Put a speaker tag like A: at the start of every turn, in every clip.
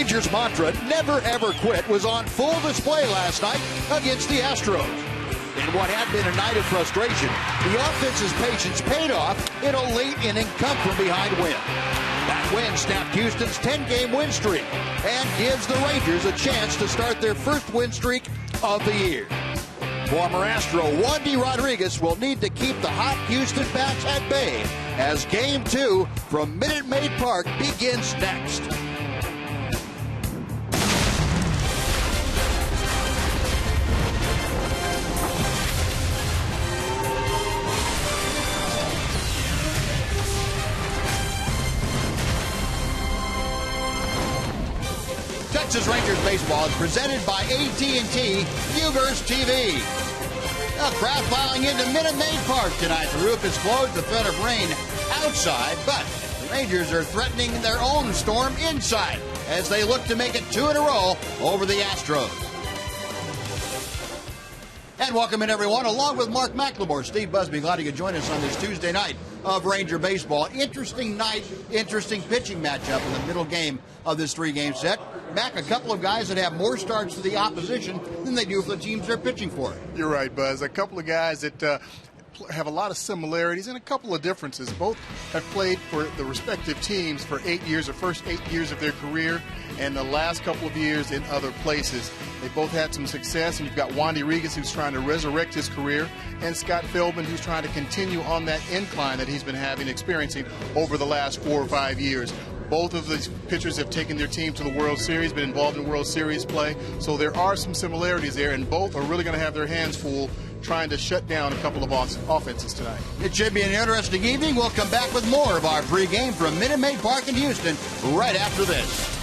A: Rangers' mantra, never ever quit, was on full display last night against the Astros. In what had been a night of frustration, the offense's patience paid off in a late-inning come-from-behind win. That win snapped Houston's 10-game win streak and gives the Rangers a chance to start their first win streak of the year. Former Astro Wandy Rodriguez will need to keep the hot Houston bats at bay as Game 2 from Minute Maid Park begins next. Texas Rangers baseball is presented by AT&T U-verse TV. A crowd filing into Minute Maid Park tonight. The roof is closed, the threat of rain outside, but the Rangers are threatening their own storm inside as they look to make it 2 in a row over the Astros. And welcome in, everyone, along with Mark McLemore. Steve Busby, glad you could join us on this Tuesday night of Ranger baseball. Interesting night, interesting pitching matchup in the middle game of this 3-game set. Mac, a couple of guys that have more starts for the opposition than they do for the teams they're pitching for.
B: You're right, Buzz. A couple of guys that have a lot of similarities and a couple of differences. Both have played for the respective teams for 8 years, the first 8 years of their career, and the last couple of years in other places. They both had some success, and you've got Wandy Rodriguez, who's trying to resurrect his career, and Scott Feldman, who's trying to continue on that incline that he's been experiencing over the last 4 or 5 years. Both of these pitchers have taken their team to the World Series, been involved in World Series play, so there are some similarities there, and both are really going to have their hands full trying to shut down a couple of offenses tonight.
A: It should be an interesting evening. We'll come back with more of our pregame from Minute Maid Park in Houston right after this.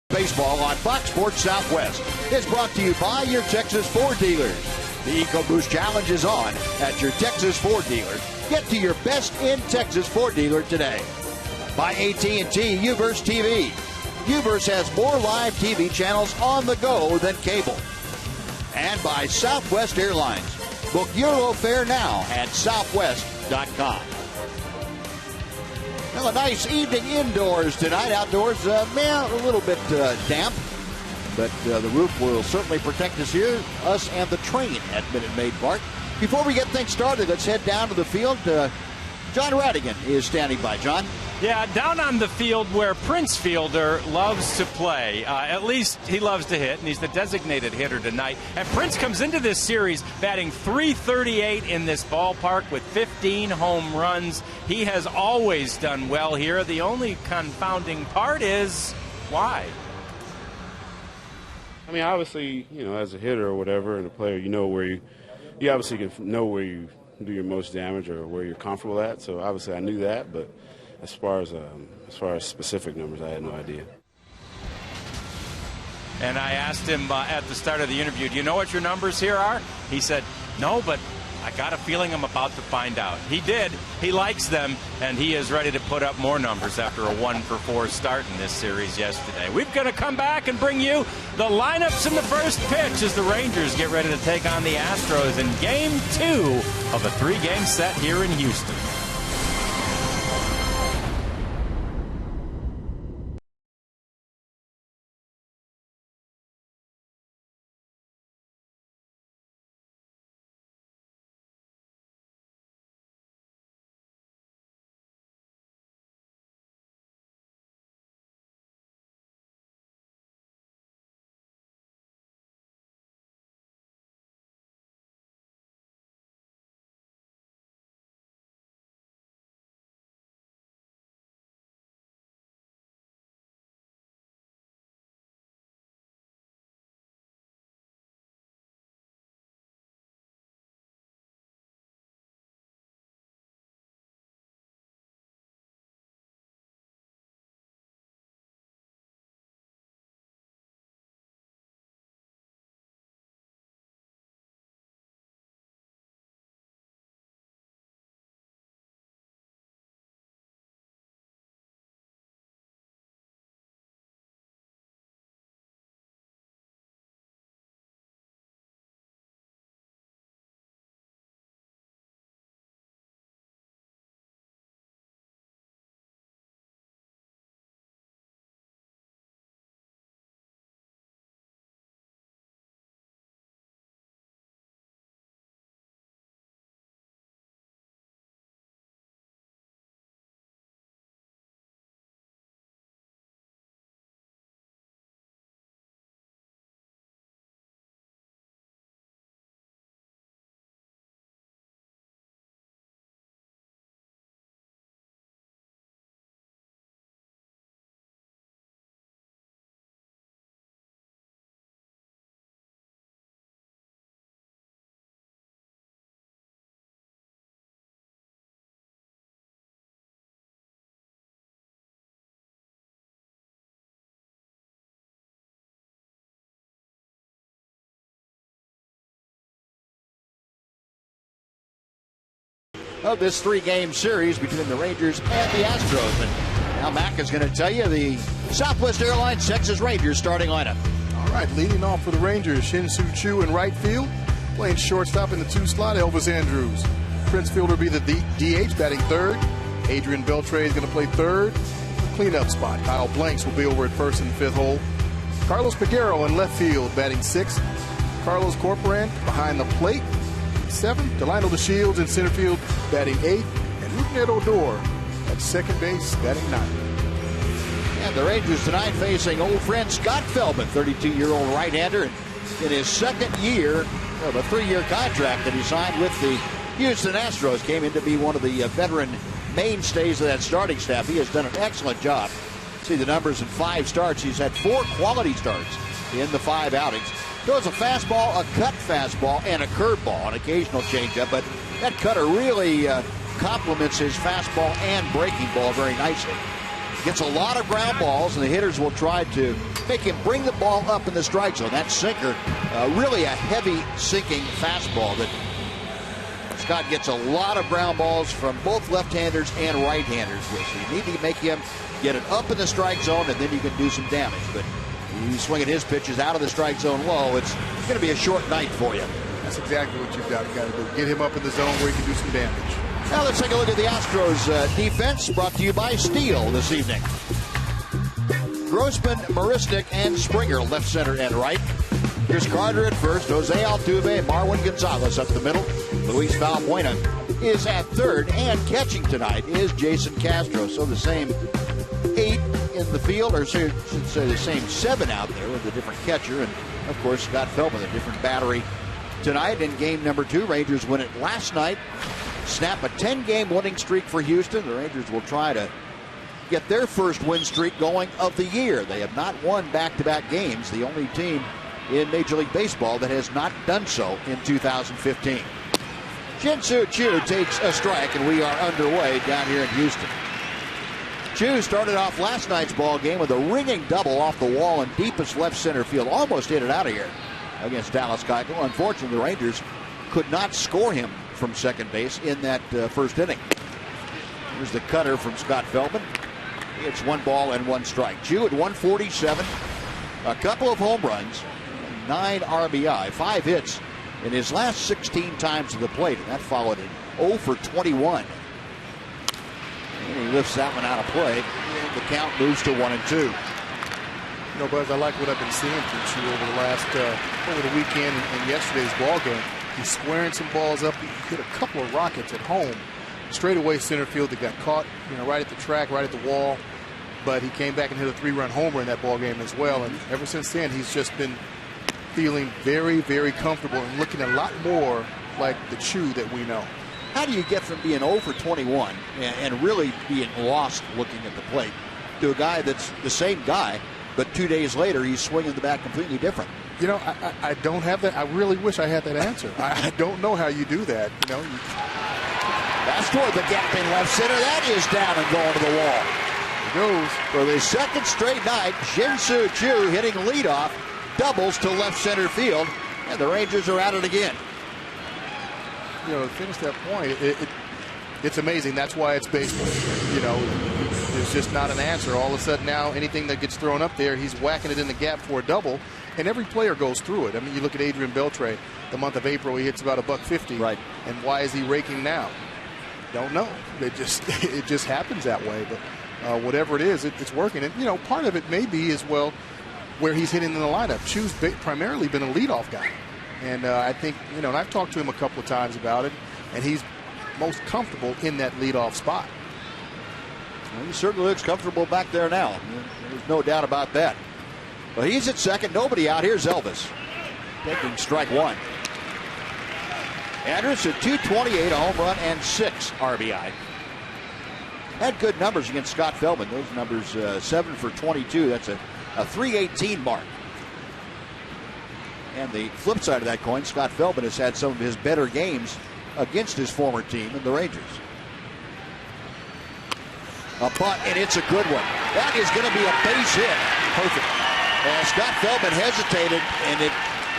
A: Baseball on Fox Sports Southwest is brought to you by your Texas Ford dealers. The EcoBoost Challenge is on at your Texas Ford dealer. Get to your best in Texas Ford dealer today. By AT&T U-verse TV. UVerse has more live TV channels on the go than cable. And by Southwest Airlines. Book your low fare now at southwest.com. Well, a nice evening indoors tonight. Outdoors, a little bit damp. But the roof will certainly protect us here, us and the train at Minute Maid Park. Before we get things started, let's head down to the field. John Radigan is standing by. John?
C: Yeah, down on the field where Prince Fielder loves to play. At least he loves to hit, and he's the designated hitter tonight. And Prince comes into this series batting .338 in this ballpark with 15 home runs. He has always done well here. The only confounding part is why?
D: I mean, obviously, as a hitter or whatever and a player, you obviously can know where you do your most damage or where you're comfortable at. So obviously I knew that, but as far as specific numbers, I had no idea.
C: And I asked him at the start of the interview, do you know what your numbers here are? He said, no, but I got a feeling I'm about to find out. He did. He likes them, and he is ready to put up more numbers after a 1-for-4 start in this series yesterday. We're going to come back and bring you the lineups in the first pitch as the Rangers get ready to take on the Astros in Game 2 of a 3-game set here in Houston.
A: Of this 3-game series between the Rangers and the Astros. And now Mac is going to tell you the Southwest Airlines Texas Rangers starting lineup.
B: All right, leading off for the Rangers, Shin-Soo Choo in right field. Playing shortstop in the 2 slot, Elvis Andrews. Prince Fielder will be the DH, batting third. Adrian Beltre is going to play third. Cleanup spot, Kyle Blanks will be over at first and 5th hole. Carlos Peguero in left field, batting 6th. Carlos Corporan behind the plate, 7th. Delino DeShields in center field, batting 8th. And Rougned Odor at second base, batting 9th.
A: And the Rangers tonight facing old friend Scott Feldman, 32-year-old right-hander, in his second year of a 3-year contract that he signed with the Houston Astros. Came in to be one of the veteran mainstays of that starting staff. He has done an excellent job. See the numbers in 5 starts. He's had 4 quality starts in the 5 outings. Throws a fastball, a cut fastball, and a curveball, an occasional changeup. But that cutter really complements his fastball and breaking ball very nicely. Gets a lot of ground balls, and the hitters will try to make him bring the ball up in the strike zone. That sinker, really a heavy sinking fastball that Scott gets a lot of ground balls from both left-handers and right-handers with. So you need to make him get it up in the strike zone, and then you can do some damage. But you swing at his pitches out of the strike zone low, it's going to be a short night for you.
B: That's exactly what you've got to do. Get him up in the zone where he can do some damage.
A: Now let's take a look at the Astros defense, brought to you by Steel this evening. Grossman, Marisnik, and Springer left, center, and right. Here's Carter at first, Jose Altuve, Marwin Gonzalez up the middle. Luis Valbuena is at third, and catching tonight is Jason Castro. So the same 8 in the field, or should say the same 7 out there with a different catcher, and of course Scott Feldman, a different battery tonight in game number 2. Rangers win it last night, snap a 10-game winning streak for Houston. The Rangers will try to get their first win streak going of the year. They have not won back-to-back games, the only team in Major League Baseball that has not done so in 2015. Shin-Soo Choo takes a strike, and we are underway down here in Houston. Choo started off last night's ball game with a ringing double off the wall in deepest left center field. Almost hit it out of here against Dallas Keuchel. Unfortunately, the Rangers could not score him from second base in that first inning. Here's the cutter from Scott Feldman. It's 1 ball and 1 strike. Choo at 147, a couple of home runs, 9 RBI, 5 hits in his last 16 times to the plate, and that followed it 0 for 21. And he lifts that one out of play, and the count moves to 1-2.
B: You know, Buzz, I like what I've been seeing from Choo over the weekend and yesterday's ball game. He's squaring some balls up. He hit a couple of rockets at home, straightaway center field that got caught, right at the track, right at the wall. But he came back and hit a 3-run homer in that ball game as well. And ever since then, he's just been feeling very, very comfortable and looking a lot more like the Choo that we know.
A: How do you get from being 0 for 21 and really being lost looking at the plate to a guy that's the same guy, but 2 days later he's swinging the bat completely different?
B: I don't have that. I really wish I had that answer. I don't know how you do that.
A: That's toward the gap in left center. That is down and going to the wall.
B: Goes
A: for the second straight night. Shin-Soo Choo hitting leadoff doubles to left center field, and the Rangers are at it again.
B: To finish that point, it's amazing. That's why it's baseball. There's just not an answer. All of a sudden now, anything that gets thrown up there, he's whacking it in the gap for a double, and every player goes through it. I mean, you look at Adrian Beltre. The month of April, he hits about $150. Right. And why is he raking now? Don't know. It just happens that way. But whatever it is, it's working. And part of it may be as well where he's hitting in the lineup. Choo's primarily been a leadoff guy, and I think and I've talked to him a couple of times about it, and he's most comfortable in that leadoff spot.
A: Well, he certainly looks comfortable back there now. There's no doubt about that. Well, he's at second. Nobody out. Here's Elvis taking strike 1. Andrus at 228, a home run and 6 RBI. Had good numbers against Scott Feldman. Those numbers 7 for 22. That's a 318 mark. And the flip side of that coin, Scott Feldman has had some of his better games against his former team in the Rangers. A bunt, and it's a good one. That is going to be a base hit. Perfect. And Scott Feldman hesitated, and it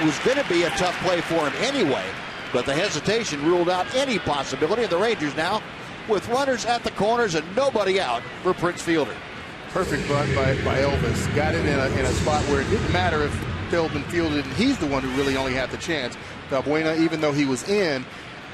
A: was going to be a tough play for him anyway. But the hesitation ruled out any possibility. And the Rangers now with runners at the corners and nobody out for Prince Fielder.
B: Perfect bunt by Elvis. Got it in a spot where it didn't matter if Feldman fielded, and he's the one who really only had the chance. Valbuena, even though he was in,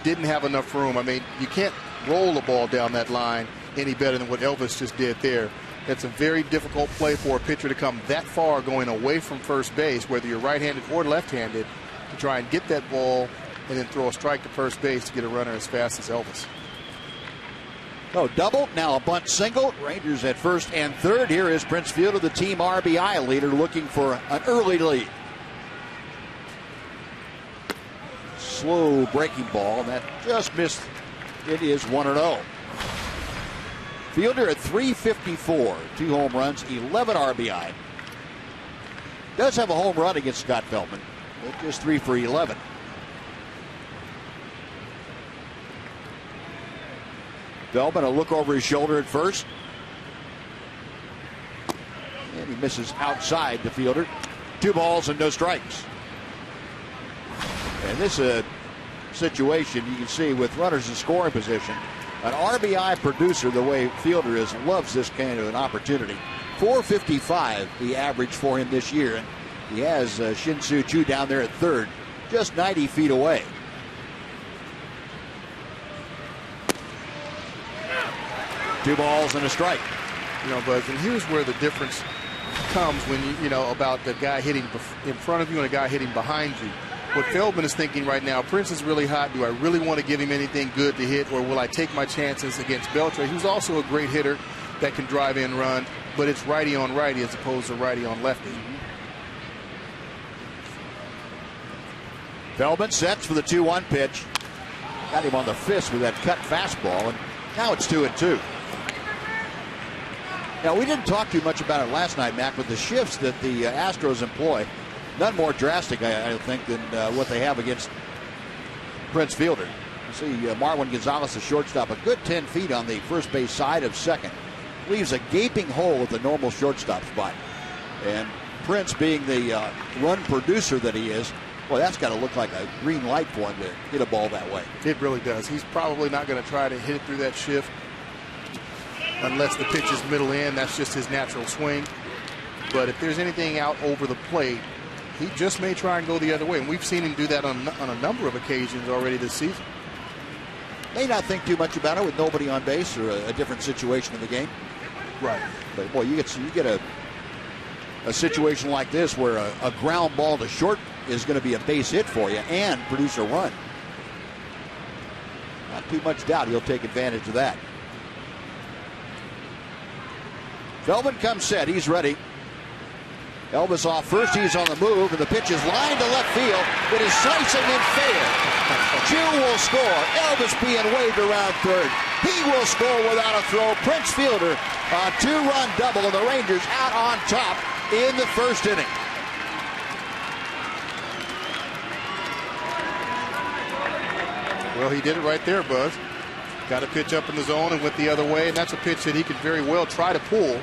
B: didn't have enough room. I mean, you can't roll the ball down that line any better than what Elvis just did there. It's a very difficult play for a pitcher to come that far going away from first base, whether you're right-handed or left-handed, to try and get that ball and then throw a strike to first base to get a runner as fast as Elvis.
A: Oh, double, now a bunt single. Rangers at first and third. Here is Prince Fielder, the team RBI leader, looking for an early lead. Slow breaking ball, and that just missed. It is 1-0. Fielder at 354, 2 home runs, 11 RBI. Does have a home run against Scott Feldman, but just 3 for 11. Feldman, a look over his shoulder at first. And he misses outside the fielder. 2 balls and no strikes. And this situation you can see with runners in scoring position. An RBI producer, the way Fielder is, loves this kind of an opportunity. 455 the average for him this year, and he has Shin-Soo Choo down there at third, just 90 feet away. Two balls and a strike.
B: You know, Buzz, and here's where the difference comes when you know about the guy hitting in front of you and a guy hitting behind you. What Feldman is thinking right now, Prince is really hot. Do I really want to give him anything good to hit, or will I take my chances against Beltre, who's also a great hitter that can drive in run, but it's righty on righty as opposed to righty on lefty.
A: Feldman sets for the 2-1 pitch. Got him on the fist with that cut fastball, and now it's 2-2. Now, we didn't talk too much about it last night, Mac, but the shifts that the Astros employ, none more drastic, I think, than what they have against Prince Fielder. You see Marwin Gonzalez, the shortstop, a good 10 feet on the first base side of second. Leaves a gaping hole at the normal shortstop spot. And Prince, being the run producer that he is, well, that's got to look like a green light for him to hit a ball that way.
B: It really does. He's probably not going to try to hit it through that shift unless the pitch is middle in. That's just his natural swing. But if there's anything out over the plate, he just may try and go the other way. And we've seen him do that on a number of occasions already this season.
A: May not think too much about it with nobody on base or a different situation in the game.
B: Right.
A: But, boy, you get a situation like this where a ground ball to short is going to be a base hit for you and produce a run. Not too much doubt he'll take advantage of that. Feldman comes set. He's ready. Elvis off first. He's on the move, and the pitch is lined to left field. It is slicing and fair. Jew will score. Elvis being waved around third. He will score without a throw. Prince Fielder, a two-run double, and the Rangers out on top in the first inning.
B: Well, he did it right there, Buzz. Got a pitch up in the zone and went the other way, and that's a pitch that he could very well try to pull.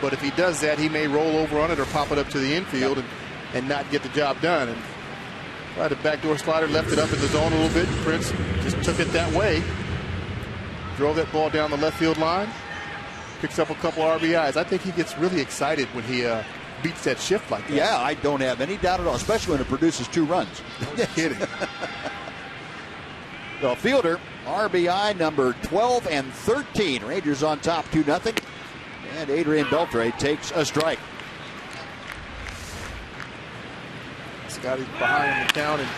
B: But if he does that, he may roll over on it or pop it up to the infield and not get the job done. And tried a backdoor slider, left it up in the zone a little bit. Prince just took it that way. Drove that ball down the left field line. Picks up a couple RBIs. I think he gets really excited when he beats that shift like that.
A: Yeah, I don't have any doubt at all, especially when it produces two runs.
B: No kidding.
A: So Fielder, RBI number 12 and 13. Rangers on top 2-0. And Adrian Beltre takes a strike.
B: Scotty's behind the count and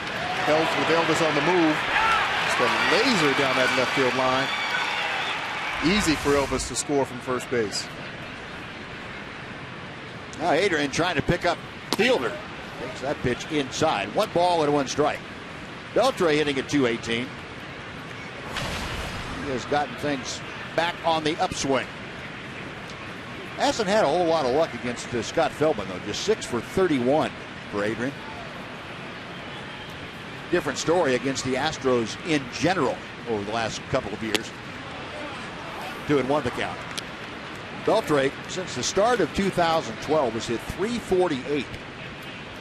B: with Elvis on the move. Just a laser down that left field line. Easy for Elvis to score from first base.
A: Now Adrian trying to pick up Fielder. Takes that pitch inside. 1 ball and 1 strike. Beltre hitting at .218. He has gotten things back on the upswing. Hasn't had a whole lot of luck against Scott Feldman, though. Just 6 for 31 for Adrian. Different story against the Astros in general over the last couple of years. 2-1 the count. Beltre, since the start of 2012, has hit .348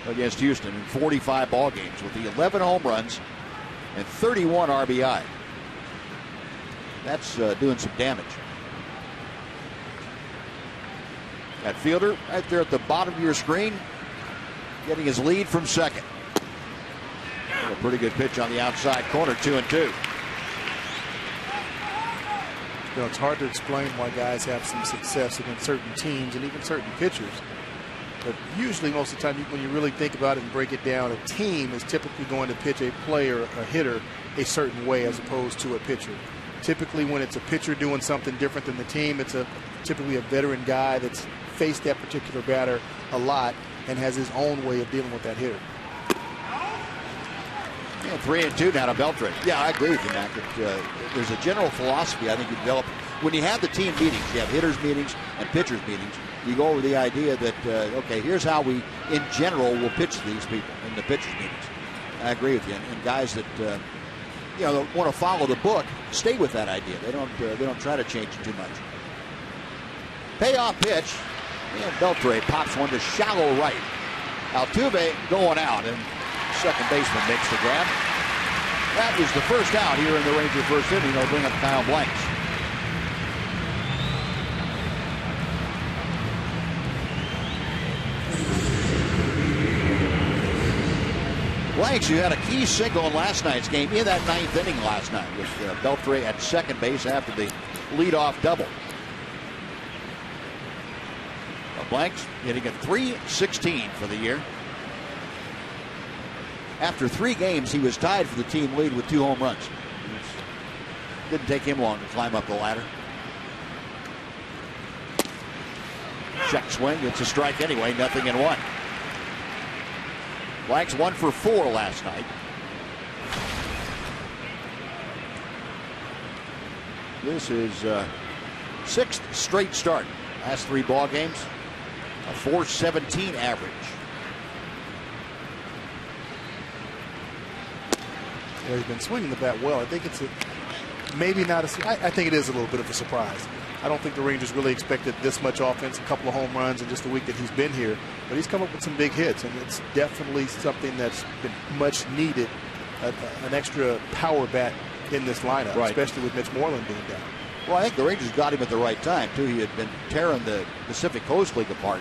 A: against Houston in 45 ball games with the 11 home runs and 31 RBI. That's doing some damage. That Fielder right there at the bottom of your screen, getting his lead from second. A pretty good pitch on the outside corner, 2-2.
B: You know, it's hard to explain why guys have some success against certain teams and even certain pitchers. But usually, most of the time, when you really think about it and break it down, a team is typically going to pitch a player, a hitter, a certain way as opposed to a pitcher. Typically, when it's a pitcher doing something different than the team, it's typically a veteran guy that's faced that particular batter a lot and has his own way of dealing with that hitter.
A: Yeah, 3-2 now to Beltre. Yeah, I agree with you, Mac. There's a general philosophy I think you develop when you have the team meetings. You have hitters meetings and pitchers meetings. You go over the idea that okay, here's how we, in general, will pitch these people in the pitchers meetings. I agree with you. And guys that you know want to follow the book stay with that idea. They don't try to change it too much. Payoff pitch, and Beltre pops one to shallow right. Altuve going out, and second baseman makes the grab. That is the first out here in the Ranger first inning. They'll bring up Kyle Blanks. Blanks, who had a key single in last night's game in that ninth inning last night with Beltre at second base after the leadoff double. Blanks hitting at .316 for the year. After 3 games, he was tied for the team lead with 2 home runs. Didn't take him long to climb up the ladder. Check swing, it's a strike anyway, 0-1. Blanks 1 for 4 last night. This is 6th straight start. Last 3 ball games, a .417 average.
B: Yeah, he's been swinging the bat well. I think it's maybe not I think it is a little bit of a surprise. I don't think the Rangers really expected this much offense, a couple of home runs in just the week that he's been here. But he's come up with some big hits, and it's definitely something that's been much needed, an extra power bat in this lineup, right, especially with Mitch Moreland being down.
A: Well, I think the Rangers got him at the right time, too. He had been tearing the Pacific Coast League apart.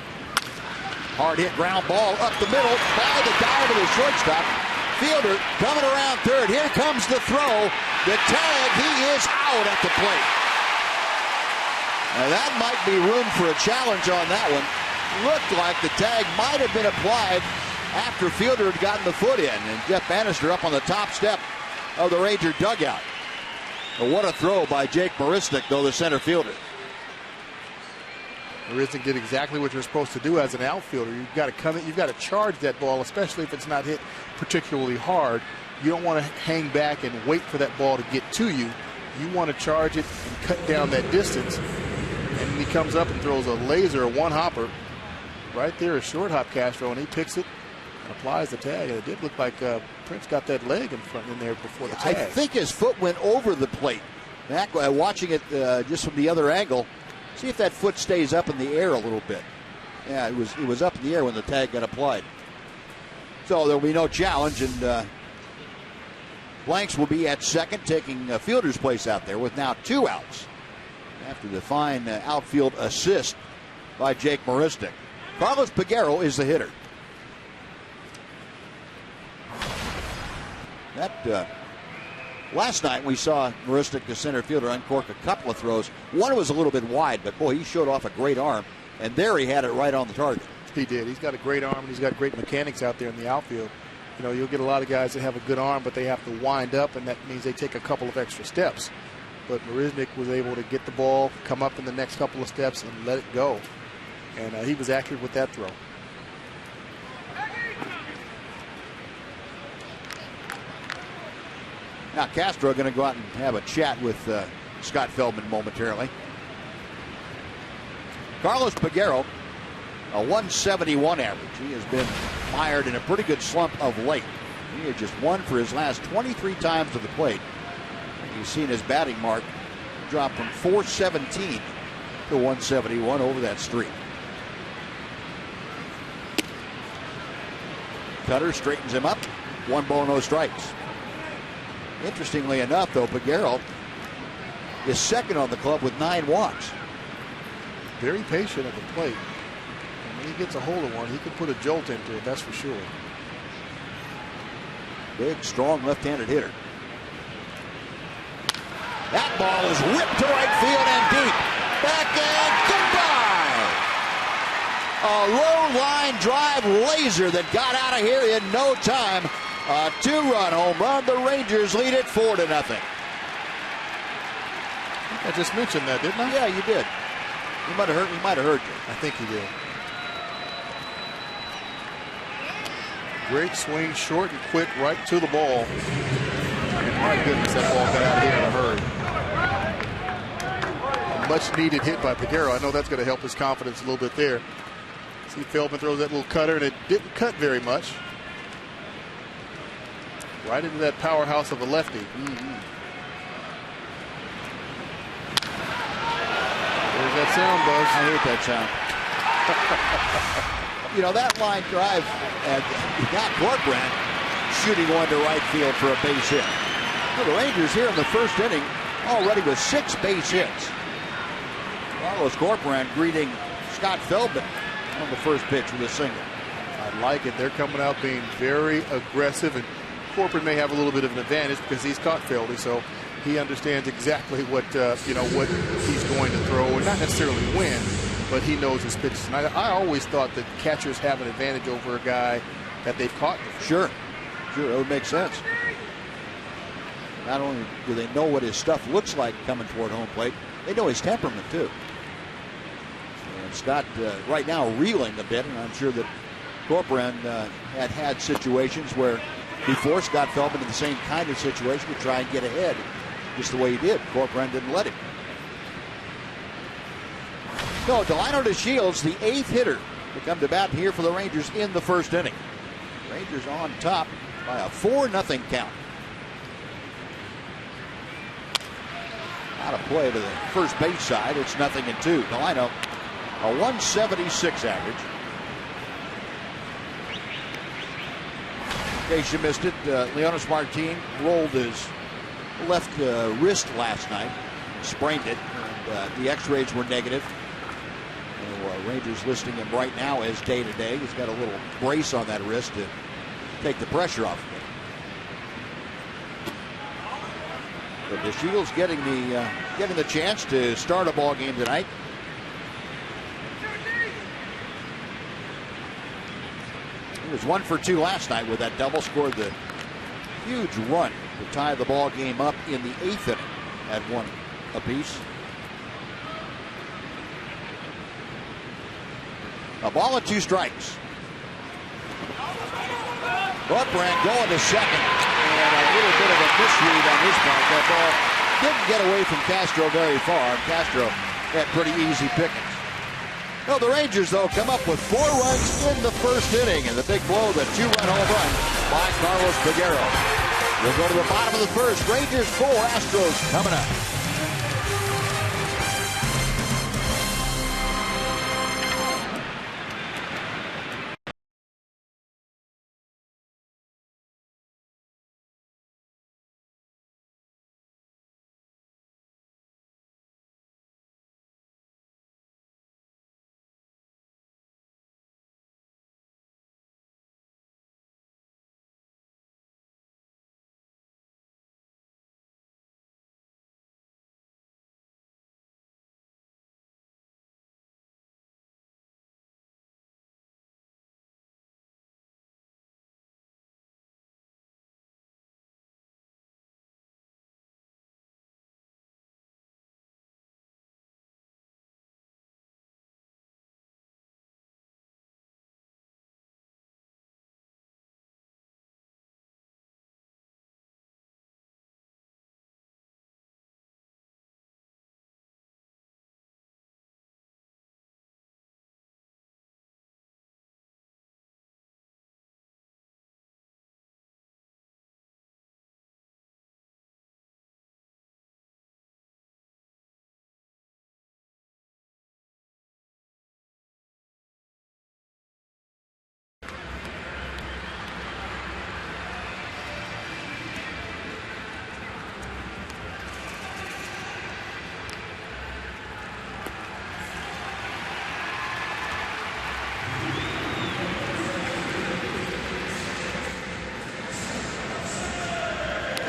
A: Hard hit ground ball up the middle by the guy to the shortstop. Fielder coming around third. Here comes the throw. The tag. He is out at the plate. Now that might be room for a challenge on that one. Looked like the tag might have been applied after Fielder had gotten the foot in. And Jeff Bannister up on the top step of the Ranger dugout. But what a throw by Jake Marisnik, though, the center fielder.
B: Marisnik did exactly what you're supposed to do as an outfielder. You've got to come in, you've got to charge that ball, especially if it's not hit particularly hard. You don't want to hang back and wait for that ball to get to you. You want to charge it and cut down that distance. And he comes up and throws a laser, a one-hopper. Right there, a short hop Castro, and he picks it and applies the tag. And it did look like Prince got that leg in front in there before the tag.
A: I think his foot went over the plate. Back, watching it just from the other angle, see if that foot stays up in the air a little bit. Yeah, it was up in the air when the tag got applied. So there will be no challenge, and Blanks will be at second, taking Fielder's place out there with now 2 outs after the fine outfield assist by Jake Marisnik. Carlos Peguero is the hitter. That last night we saw Marisnik, the center fielder, uncork a couple of throws. One was a little bit wide, but boy, he showed off a great arm, and there he had it right on the target.
B: He did. He's got a great arm, and he's got great mechanics out there in the outfield. You know, you'll get a lot of guys that have a good arm, but they have to wind up, and that means they take a couple of extra steps. But Marisnik was able to get the ball, come up in the next couple of steps, and let it go. And he was accurate with that throw.
A: Now Castro going to go out and have a chat with Scott Feldman momentarily. Carlos Peguero, a 171 average. He has been mired in a pretty good slump of late. He had just won for his last 23 times to the plate. You've seen his batting mark drop from 417 to 171 over that streak. Cutter straightens him up. 1 ball, no strikes. Interestingly enough, though, Peguero is second on the club with 9 walks.
B: Very patient at the plate. And when he gets a hold of one, he can put a jolt into it, that's for sure.
A: Big, strong left-handed hitter. That ball is whipped to right field and deep. Back and goodbye. A low line drive laser that got out of here in no time. A 2-run home run. The Rangers lead it 4-0.
B: I just mentioned that, didn't I?
A: Yeah, you did. He might have heard you.
B: I think he did. Great swing, short and quick, right to the ball. And my goodness, that ball got out of here in a hurry. A much needed hit by Peguero. I know that's going to help his confidence a little bit there. See, Feldman throws that little cutter, and it didn't cut very much. Right into that powerhouse of a lefty. There's that sound, Buzz.
A: I hate that sound. You know, that line drive, got Corcoran shooting one to right field for a base hit. Well, the Rangers here in the first inning already with 6 base hits. Carlos Corcoran greeting Scott Feldman on the first pitch with a single.
B: I like it. They're coming out being very aggressive, and Corcoran may have a little bit of an advantage because he's caught Feldy, so he understands exactly what what he's going to throw, and not necessarily win, but he knows his pitches. And I always thought that catchers have an advantage over a guy that they've caught before.
A: Sure, it would make sense. Not only do they know what his stuff looks like coming toward home plate, they know his temperament too. And Scott right now reeling a bit, and I'm sure that Corcoran had situations where he forced Scott Feldman in the same kind of situation to try and get ahead, just the way he did. Corcoran didn't let him. So Delino DeShields, the 8th hitter to come to bat here for the Rangers in the first inning. Rangers on top by a 4-0 count. Out of play to the first base side. It's 0-2. Delino, a 176 average. In case you missed it, Leonys Martin rolled his left wrist last night, sprained it, and the x-rays were negative. Rangers listing him right now as day-to-day. He's got a little brace on that wrist to take the pressure off of it. But DeShields getting the chance to start a ball game tonight. He was 1 for 2 last night with that double. Scored the huge run to tie the ball game up in the 8th inning at 1 apiece. A ball and 2 strikes. Corcoran going to second, and a little bit of a misread on his part. That ball didn't get away from Castro very far. Castro had pretty easy pickings. No, the Rangers, though, come up with 4 runs in the first inning, and the big blow, the 2-run home run by Carlos Peguero. We'll go to the bottom of the first. Rangers 4, Astros coming up.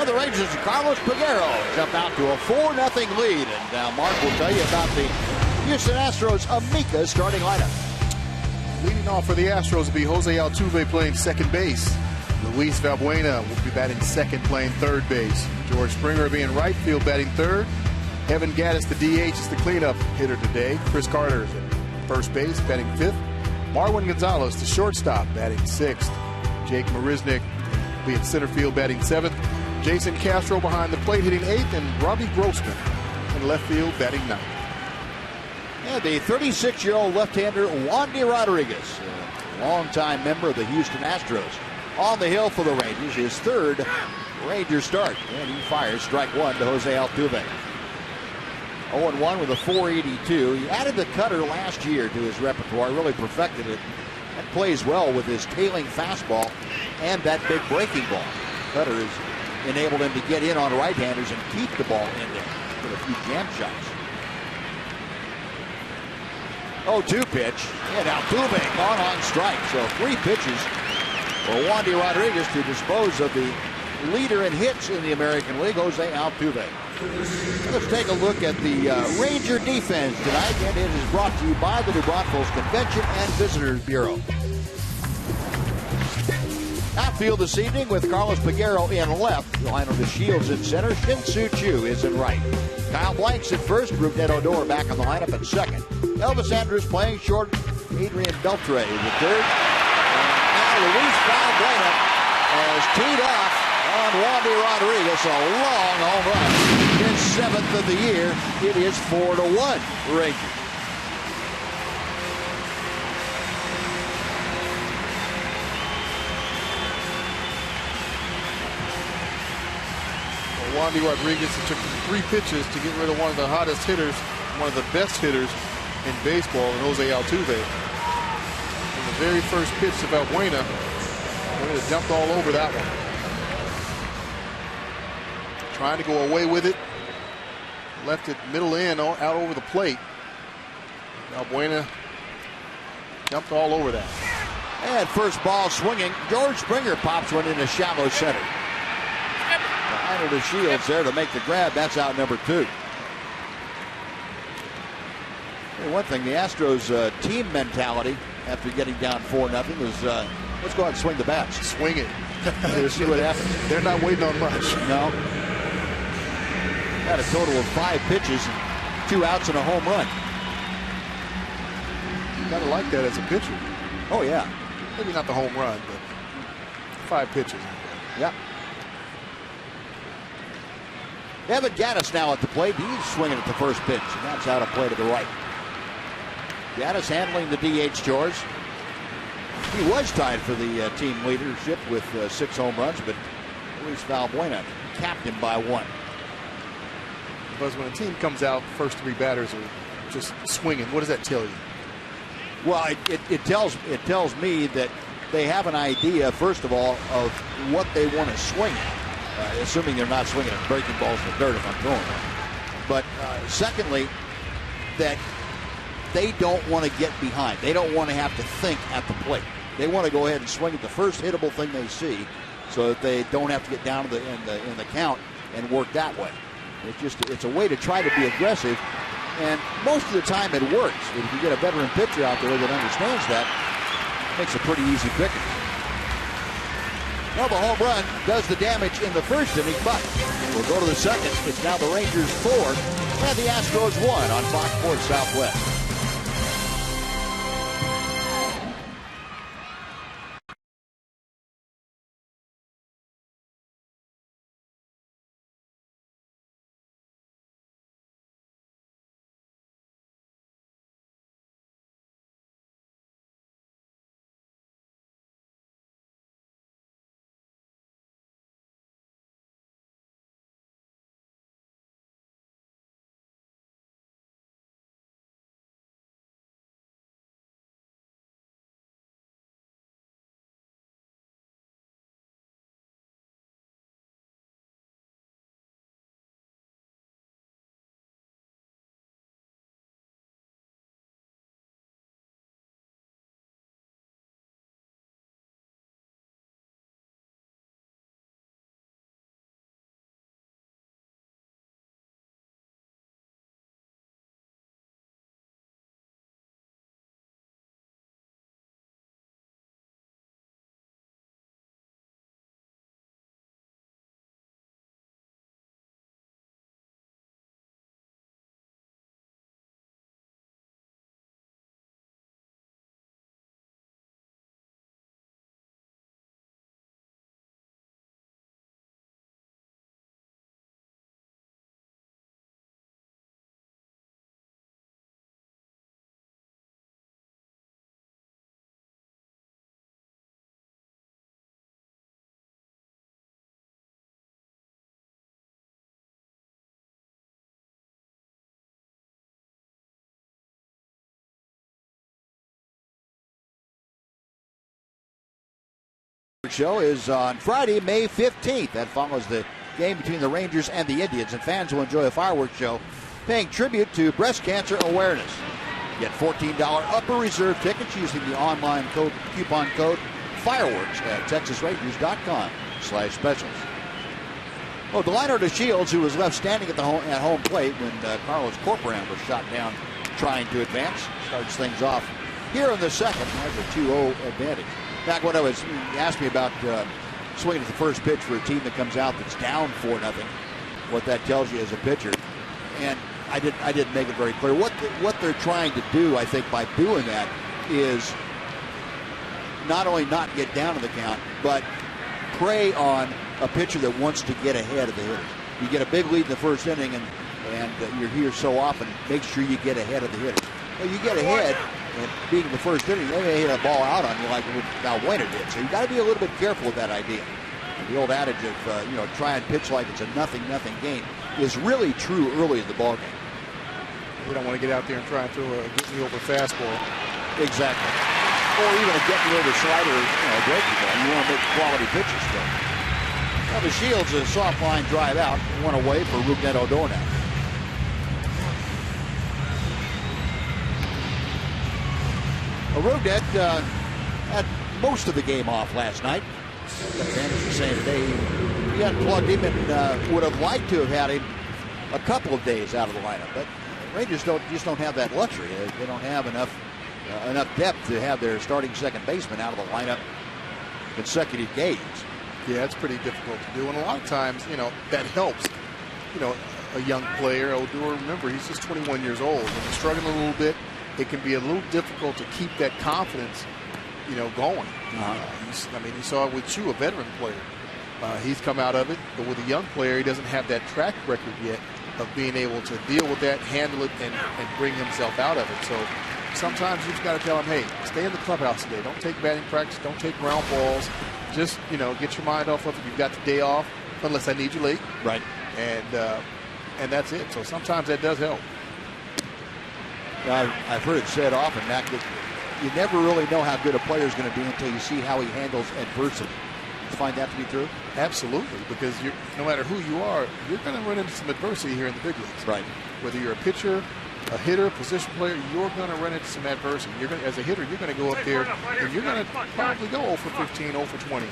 A: The Rangers and Carlos Peguero jump out to a 4-0 lead. And now Mark will tell you about the Houston Astros Amica starting lineup.
B: Leading off for the Astros will be Jose Altuve playing second base. Luis Valbuena will be batting second, playing third base. George Springer will be in right field, batting third. Evan Gattis, the DH, is the cleanup hitter today. Chris Carter is at first base, batting fifth. Marwin Gonzalez, the shortstop, batting sixth. Jake Marisnick will be at center field, batting seventh. Jason Castro behind the plate, hitting eighth, and Robbie Grossman in left field, batting ninth.
A: And the 36-year-old left-hander Wandy Rodriguez, a longtime member of the Houston Astros, on the hill for the Rangers, his third Ranger start. And he fires strike one to Jose Altuve. 0-1 with a 482. He added the cutter last year to his repertoire, really perfected it, and plays well with his tailing fastball and that big breaking ball. Cutter is enabled him to get in on right-handers and keep the ball in there with a few jam shots. 0-2 pitch, and Altuve gone on strike. So 3 pitches for Wandy Rodriguez to dispose of the leader in hits in the American League, Jose Altuve. Let's take a look at the Ranger defense tonight, and it is brought to you by the New Braunfels Convention and Visitors Bureau. Outfield this evening with Carlos Peguero in left, Lionel DeShields in center, Shin-Soo Choo is in right. Kyle Blanks at first, Rougned Odor back in the lineup at second. Elvis Andrus playing short, Adrian Beltre is at third. And now Luis Valbuena has teed off on Wandy Rodriguez, a long home run. His 7th of the year. It is 4-1 Rangers.
E: Wandy Rodriguez, it took 3 pitches to get rid of one of the hottest hitters, one of the best hitters in baseball, and Jose Altuve. And the very first pitch to Valbuena, Valbuena jumped all over that one. Trying to go away with it, left it middle in, out over the plate. Valbuena jumped all over that.
A: And first ball swinging, George Springer pops one into shallow center. Behind the Shields there to make the grab. That's out number 2. Hey, one thing, the Astros team mentality after getting down 4-0 is let's go out and swing the bats.
E: Swing it.
A: See what happens.
E: They're not waiting on much.
A: No. Had a total of 5 pitches and 2 outs and a home run.
E: You gotta like that as a pitcher.
A: Oh yeah.
E: Maybe not the home run, but 5 pitches.
A: Yeah. Evan Gattis now at the plate. He's swinging at the first pitch, and that's out of play to the right. Gattis handling the DH chores. He was tied for the team leadership with 6 home runs, but Luis Valbuena capped him by 1.
E: Because when a team comes out, first 3 batters are just swinging. What does that tell you?
A: Well, it tells me that they have an idea, first of all, of what they want to swing at. Assuming they're not swinging at breaking balls in the dirt if I'm throwing them. But secondly, that they don't want to get behind. They don't want to have to think at the plate. They want to go ahead and swing at the first hittable thing they see so that they don't have to get down to in the count and work that way. It's a way to try to be aggressive, and most of the time it works. If you get a veteran pitcher out there that understands that, it makes a pretty easy picking. Well, the home run does the damage in the first inning, but we'll go to the second. It's now the Rangers 4 and the Astros 1 on Fox Sports Southwest. Show is on Friday, May 15th. That follows the game between the Rangers and the Indians, and fans will enjoy a fireworks show paying tribute to breast cancer awareness. Get $14 upper reserve tickets using the online coupon code FIREWORKS at TexasRangers.com/specials. Well, Delino DeShields, who was left standing at home plate when Carlos Corcoran was shot down trying to advance, starts things off here in the second. Has a 2-0 advantage. Back when you asked me about swinging at the first pitch for a team that comes out that's down 4-0, what that tells you as a pitcher. And I didn't make it very clear. What they're trying to do, I think, by doing that is not only not get down to the count, but prey on a pitcher that wants to get ahead of the hitters. You get a big lead in the first inning, and you're here so often, make sure you get ahead of the hitters. Well, you get ahead, and being in the first inning, they may hit a ball out on you like Valbuena did. So you got to be a little bit careful with that idea. And the old adage of try and pitch like it's a nothing game is really true early in the ball game.
E: You don't want to get out there and try and throw a get-me-over fastball.
A: Exactly. Or even a get-me-over slider, a breaking ball. You want to make quality pitches still. Now the Shields, a soft line drive out, one away for Rougned Odor now. Rougned had most of the game off last night. The fans were saying today he unplugged him and would have liked to have had him a couple of days out of the lineup, but Rangers just don't have that luxury. They don't have enough depth to have their starting second baseman out of the lineup consecutive games.
E: Yeah, it's pretty difficult to do, and a lot of times, that helps. A young player, Odor, remember, he's just 21 years old, and he's struggling a little bit. It can be a little difficult to keep that confidence, going. You saw it with Chu, a veteran player. He's come out of it, but with a young player, he doesn't have that track record yet of being able to deal with that, handle it, and bring himself out of it. So sometimes you've got to tell him, hey, stay in the clubhouse today. Don't take batting practice. Don't take ground balls. Just, get your mind off of it. You've got the day off, unless I need you late.
A: Right.
E: And that's it. So sometimes that does help.
A: I've heard it said often, Mac, that you never really know how good a player is going to be until you see how he handles adversity. You find that to be true?
E: Absolutely, because no matter who you are, you're going to run into some adversity here in the big leagues.
A: Right.
E: Whether you're a pitcher, a hitter, position player, you're going to run into some adversity. As a hitter, you're going to go up there and you're going to probably go 0 for 15, 0 for 20.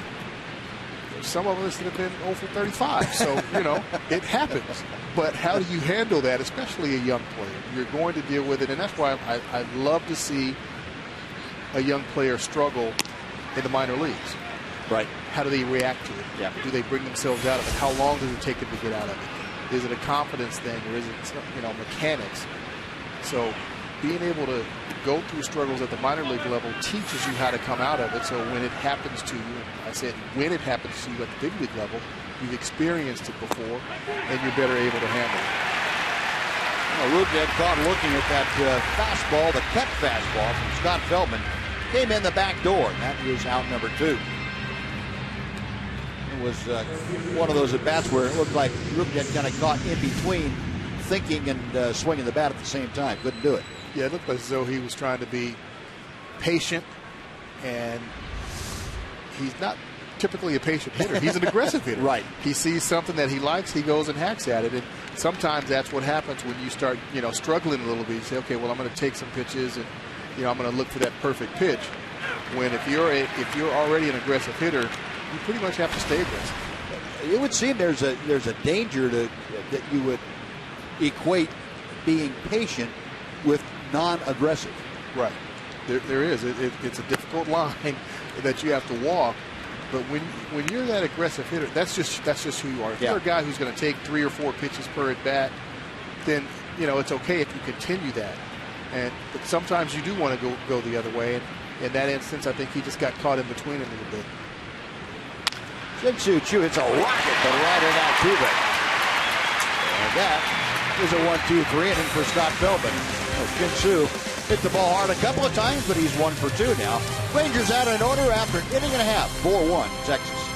E: Some of us have been 0 for 35, so, it happens. But how do you handle that, especially a young player? You're going to deal with it, and that's why I love to see a young player struggle in the minor leagues.
A: Right.
E: How do they react to it?
A: Yeah.
E: Do they bring themselves out of it? How long does it take them to get out of it? Is it a confidence thing, or is it, mechanics? So being able to go through struggles at the minor league level teaches you how to come out of it. So when it happens to you, I said when it happens to you at the big league level, you've experienced it before, and you're better able to handle it.
A: Rougned caught looking at that fastball, the cut fastball from Scott Feldman. Came in the back door, and that is out number 2. It was one of those at-bats where it looked like Rougned kind of caught in between thinking and swinging the bat at the same time. Couldn't do it.
E: Yeah, it looked as though he was trying to be patient, and he's not typically a patient hitter. He's an aggressive hitter.
A: Right.
E: He sees something that he likes, he goes and hacks at it, and sometimes that's what happens when you start, struggling a little bit. You say, okay, well, I'm going to take some pitches, and I'm going to look for that perfect pitch. When if you're already an aggressive hitter, you pretty much have to stay aggressive.
A: It would seem there's a danger that you would equate being patient with non-aggressive.
E: Right. There is. It's a difficult line that you have to walk. But when you're that aggressive hitter, that's just who you are. If you're a guy who's going to take 3 or 4 pitches per at bat, then it's okay if you continue that. But sometimes you do want to go the other way. And in that instance, I think he just got caught in between a little bit.
A: Shin-Soo Choo hits a rocket, but right in Altuve. And that is a 1-2-3 inning for Scott Feldman. Shin-Soo hit the ball hard a couple of times, but he's 1 for 2 now. Rangers out in order after an inning and a half. 4-1 Texas.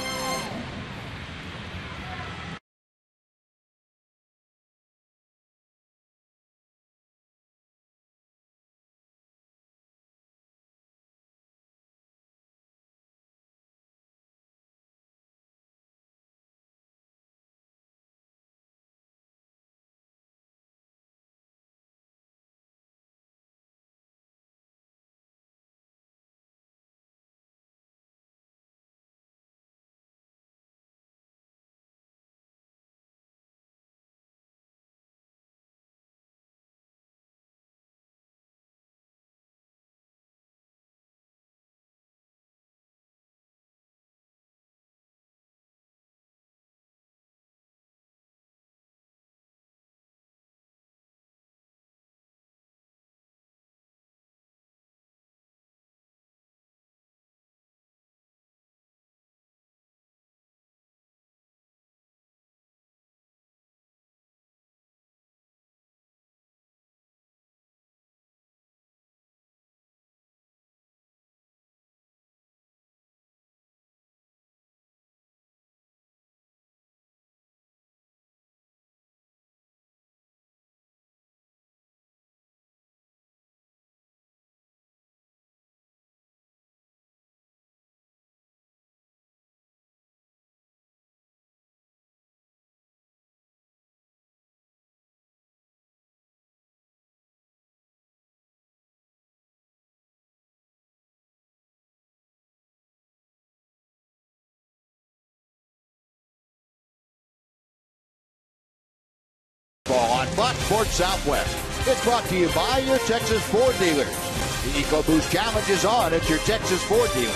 A: Fox Sports Southwest. It's brought to you by your Texas Ford dealers. The EcoBoost Challenge is on at your Texas Ford dealer.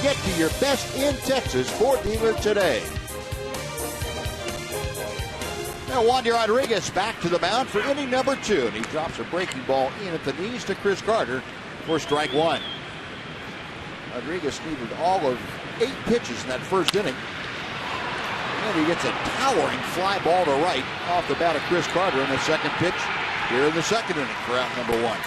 A: Get to your best in Texas Ford dealer today. Now, Wandy Rodriguez back to the mound for inning number 2. And he drops a breaking ball in at the knees to Chris Carter for strike 1. Rodriguez needed all of 8 pitches in that first inning. And he gets a towering fly ball to right off the bat of Chris Carter in the second pitch here in the second inning for out number 1.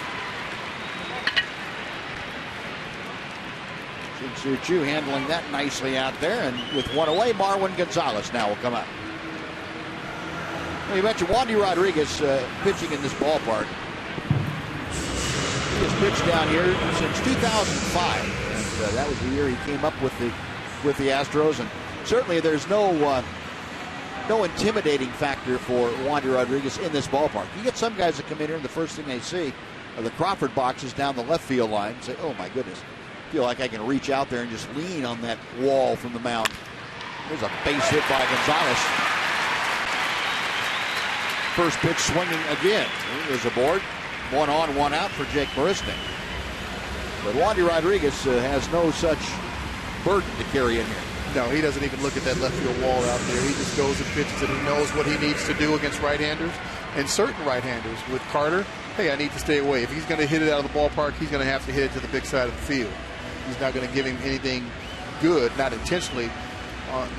A: Shin-Soo Choo handling that nicely out there. And with 1 away, Marwin Gonzalez now will come up. Well, you mentioned Wandy Rodriguez pitching in this ballpark. He has pitched down here since 2005. And that was the year he came up with the Astros. And certainly there's no intimidating factor for Wandy Rodriguez in this ballpark. You get some guys that come in here and the first thing they see are the Crawford boxes down the left field line and say, oh my goodness, I feel like I can reach out there and just lean on that wall from the mound. There's a base hit by Gonzalez. First pitch swinging again. There's a board. 1 on, 1 out for Jake Marisnik. But Wandy Rodriguez has no such burden to carry in here.
B: No, he doesn't even look at that left field wall out there. He just goes and pitches and he knows what he needs to do against right-handers and certain right-handers. With Carter, hey, I need to stay away. If he's going to hit it out of the ballpark, he's going to have to hit it to the big side of the field. He's not going to give him anything good, not intentionally,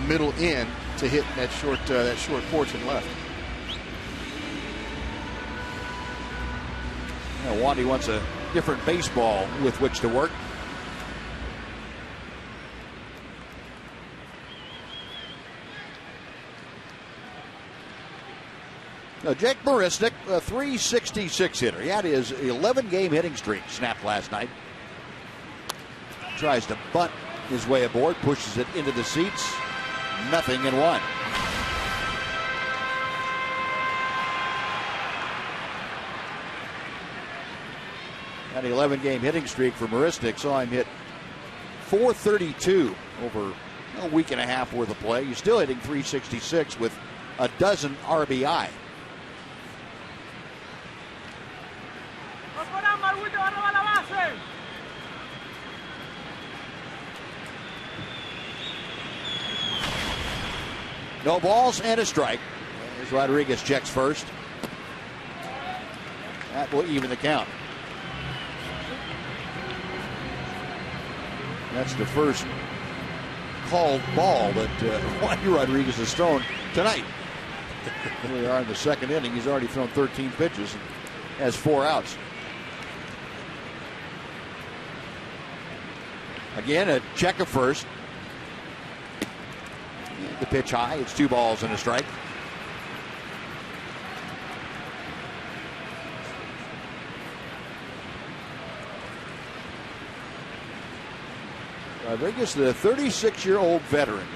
B: middle in to hit that short porch and left.
A: Wandy wants a different baseball with which to work. Now, Jake Marisnik, a .366 hitter. He had his 11-game hitting streak snapped last night. Tries to bunt his way aboard, pushes it into the seats. Nothing in 1. That 11-game hitting streak for Marisnik saw him hit .432 over a week and a half worth of play. He's still hitting .366 with a dozen RBI. No balls and a strike. As Rodriguez checks first. That will even the count. That's the first called ball that Wandy Rodriguez has thrown tonight. Here we are in the second inning. He's already thrown 13 pitches and has 4 outs. Again, a check of first. The pitch high. It's 2 balls and a strike. Rodriguez, the 36-year-old veteran,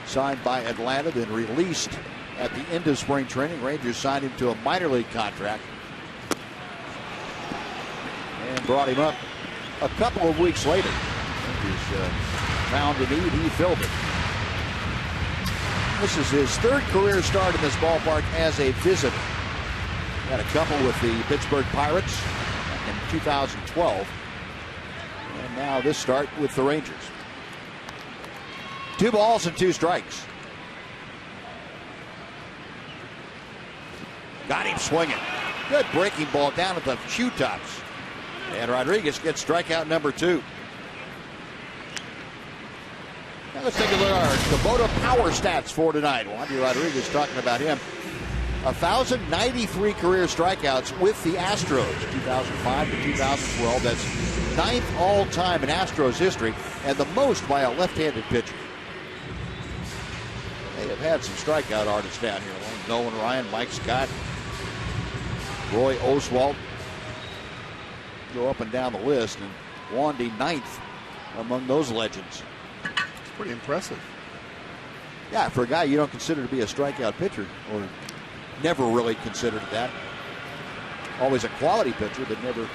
A: signed by Atlanta, then released at the end of spring training. Rangers signed him to a minor league contract and brought him up a couple of weeks later. Rangers found a need, he filled it. This is his 3rd career start in this ballpark as a visitor. Had a couple with the Pittsburgh Pirates in 2012. And now this start with the Rangers. 2 balls and 2 strikes. Got him swinging. Good breaking ball down at the shoe tops. And Rodriguez gets strikeout number 2. Now let's take a look at our Kubota power stats for tonight. Wandy Rodriguez talking about him. 1,093 career strikeouts with the Astros, 2005 to 2012. That's 9th all-time in Astros history, and the most by a left-handed pitcher. They have had some strikeout artists down here. Nolan Ryan, Mike Scott, Roy Oswalt. Go up and down the list, and Wandy 9th among those legends.
B: It's pretty impressive.
A: Yeah, for a guy you don't consider to be a strikeout pitcher, or never really considered that. Always a quality pitcher, but never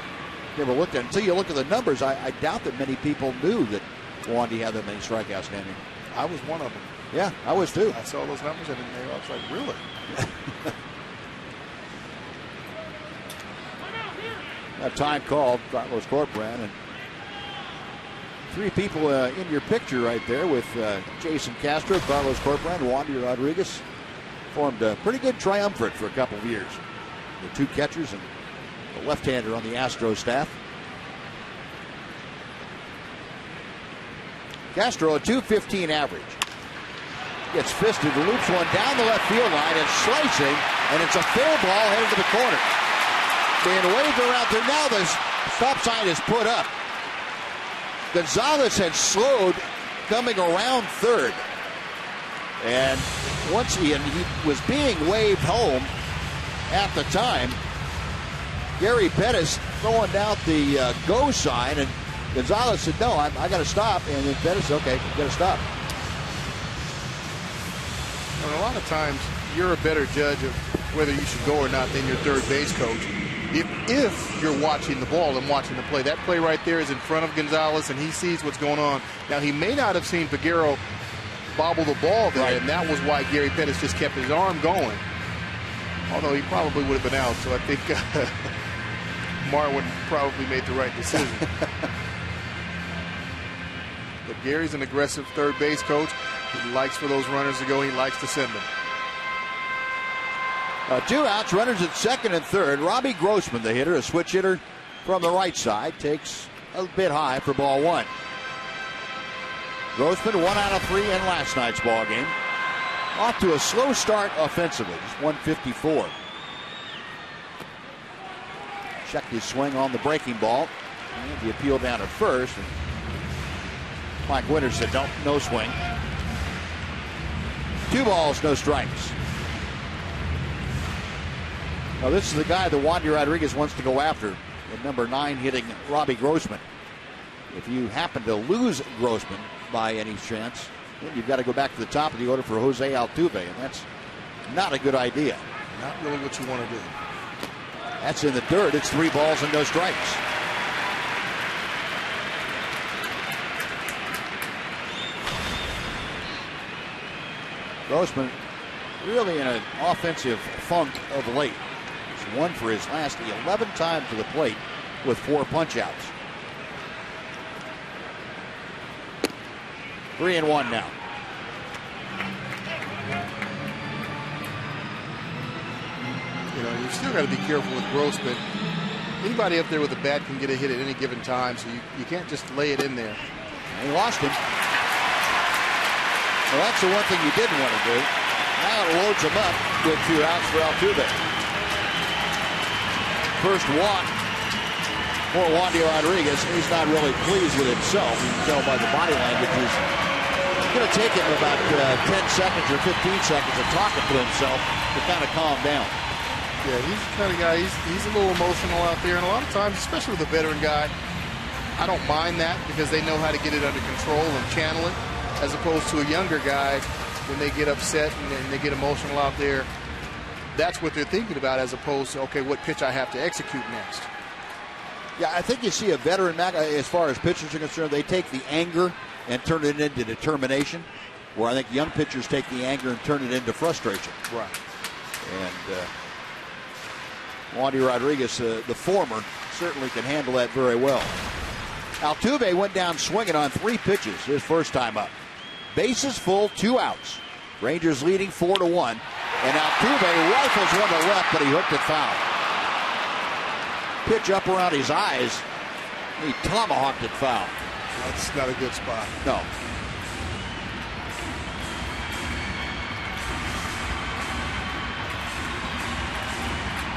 A: looked at it. Until you look at the numbers, I doubt that many people knew that Wandy had that many strikeouts standing.
B: I was one of them.
A: Yeah, I was too.
B: I saw those numbers and I was like, really?
A: A time called, Carlos Corcoran, and 3 people in your picture right there with Jason Castro, Carlos Corcoran, Wandy Rodriguez. Formed a pretty good triumvirate for a couple of years. The 2 catchers and the left-hander on the Astros staff. Castro, a .215 average. Gets fisted, loops one down the left field line and slicing, and it's a fair ball headed to the corner. Being waved around there. Now the stop sign is put up. Gonzalez had slowed coming around third. And once he was being waved home at the time, Gary Pettis throwing out the go sign, and Gonzalez said, no, I got to stop. And then Pettis, okay, got to stop.
B: And a lot of times, you're a better judge of whether you should go or not than your third base coach. If you're watching the ball and watching the play, that play right there is in front of Gonzalez, and he sees what's going on. Now, he may not have seen Figueroa bobble the ball there, and that was why Gary Pettis just kept his arm going. Although he probably would have been out, so I think Marwin probably made the right decision. But Gary's an aggressive third base coach. He likes for those runners to go. He likes to send them.
A: 2 outs, runners at second and third. Robbie Grossman, the hitter, a switch hitter from the right side, takes a bit high for ball 1. Grossman 1 out of 3 in last night's ball game. Off to a slow start offensively, just 154. Checked his swing on the breaking ball. And the appeal down at first. And Mike Winters said, no swing. 2 balls, no strikes. Now this is the guy that Wandy Rodriguez wants to go after. The number 9 hitting Robbie Grossman. If you happen to lose Grossman by any chance, then you've got to go back to the top of the order for Jose Altuve, and that's not a good idea.
B: Not really what you want to do.
A: That's in the dirt. It's 3 balls and no strikes. Grossman really in an offensive funk of late. He's 1 for his last 11 times to the plate with 4 punch-outs. 3-1 now.
B: You know, you still got to be careful with Grossman. Anybody up there with a bat can get a hit at any given time, so you can't just lay it in there.
A: He lost him. Well, that's the one thing you didn't want to do. Now it loads him up with 2 outs for Altuve. First walk for Wandy Rodriguez. He's not really pleased with himself. You can tell by the body language. He's going to take him about 10 seconds or 15 seconds of talking to himself to kind of calm down.
B: Yeah, he's the kind of guy, he's a little emotional out there. And a lot of times, especially with a veteran guy, I don't mind that because they know how to get it under control and channel it, as opposed to a younger guy, when they get upset and they get emotional out there, that's what they're thinking about, as opposed to, okay, what pitch I have to execute next.
A: Yeah, I think you see a veteran, as far as pitchers are concerned, they take the anger and turn it into determination, where I think young pitchers take the anger and turn it into frustration.
B: Right.
A: And Wandy Rodriguez, the former, certainly can handle that very well. Altuve went down swinging on 3 pitches his first time up. Bases full, 2 outs. Rangers leading 4-1. And Altuve rifles one to left, but he hooked it foul. Pitch up around his eyes. He tomahawked it foul.
B: That's not a good spot.
A: No.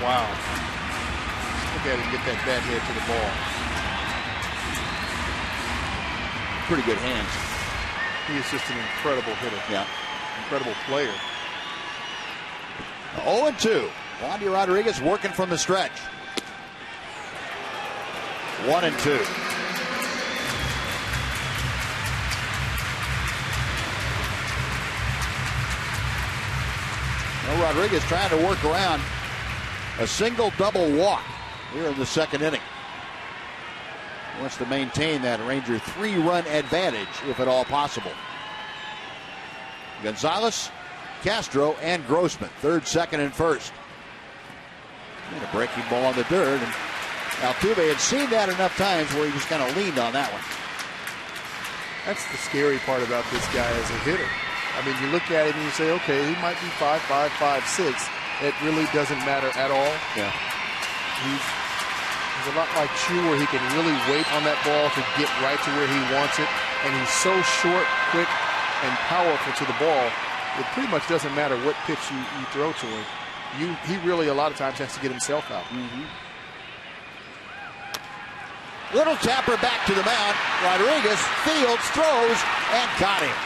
B: Wow. Look at him get that bat head to the ball.
A: Pretty good hands.
B: He is just an incredible hitter.
A: Yeah.
B: Incredible player.
A: 0-2. Wandy Rodriguez working from the stretch. 1-2. Well, Rodriguez trying to work around a single double walk here in the second inning. Wants to maintain that Ranger 3-run advantage, if at all possible. Gonzalez, Castro, and Grossman, third, second, and first. And a breaking ball on the dirt, and Altuve had seen that enough times where he just kind of leaned on that one.
B: That's the scary part about this guy as a hitter. I mean, you look at him and you say, okay, he might be 5'5", 5'6". It really doesn't matter at all.
A: Yeah.
B: He's a lot like Chu, where he can really wait on that ball to get right to where he wants it. And he's so short, quick, and powerful to the ball, it pretty much doesn't matter what pitch you throw to him. He really, a lot of times, has to get himself out.
A: Little tapper back to the mound. Rodriguez fields, throws, and caught him.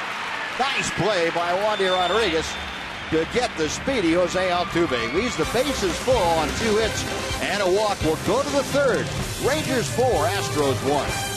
A: Nice play by Wandy Rodriguez to get the speedy Jose Altuve. Leaves the bases full on 2 hits and a walk. Will go to the third. Rangers 4, Astros 1.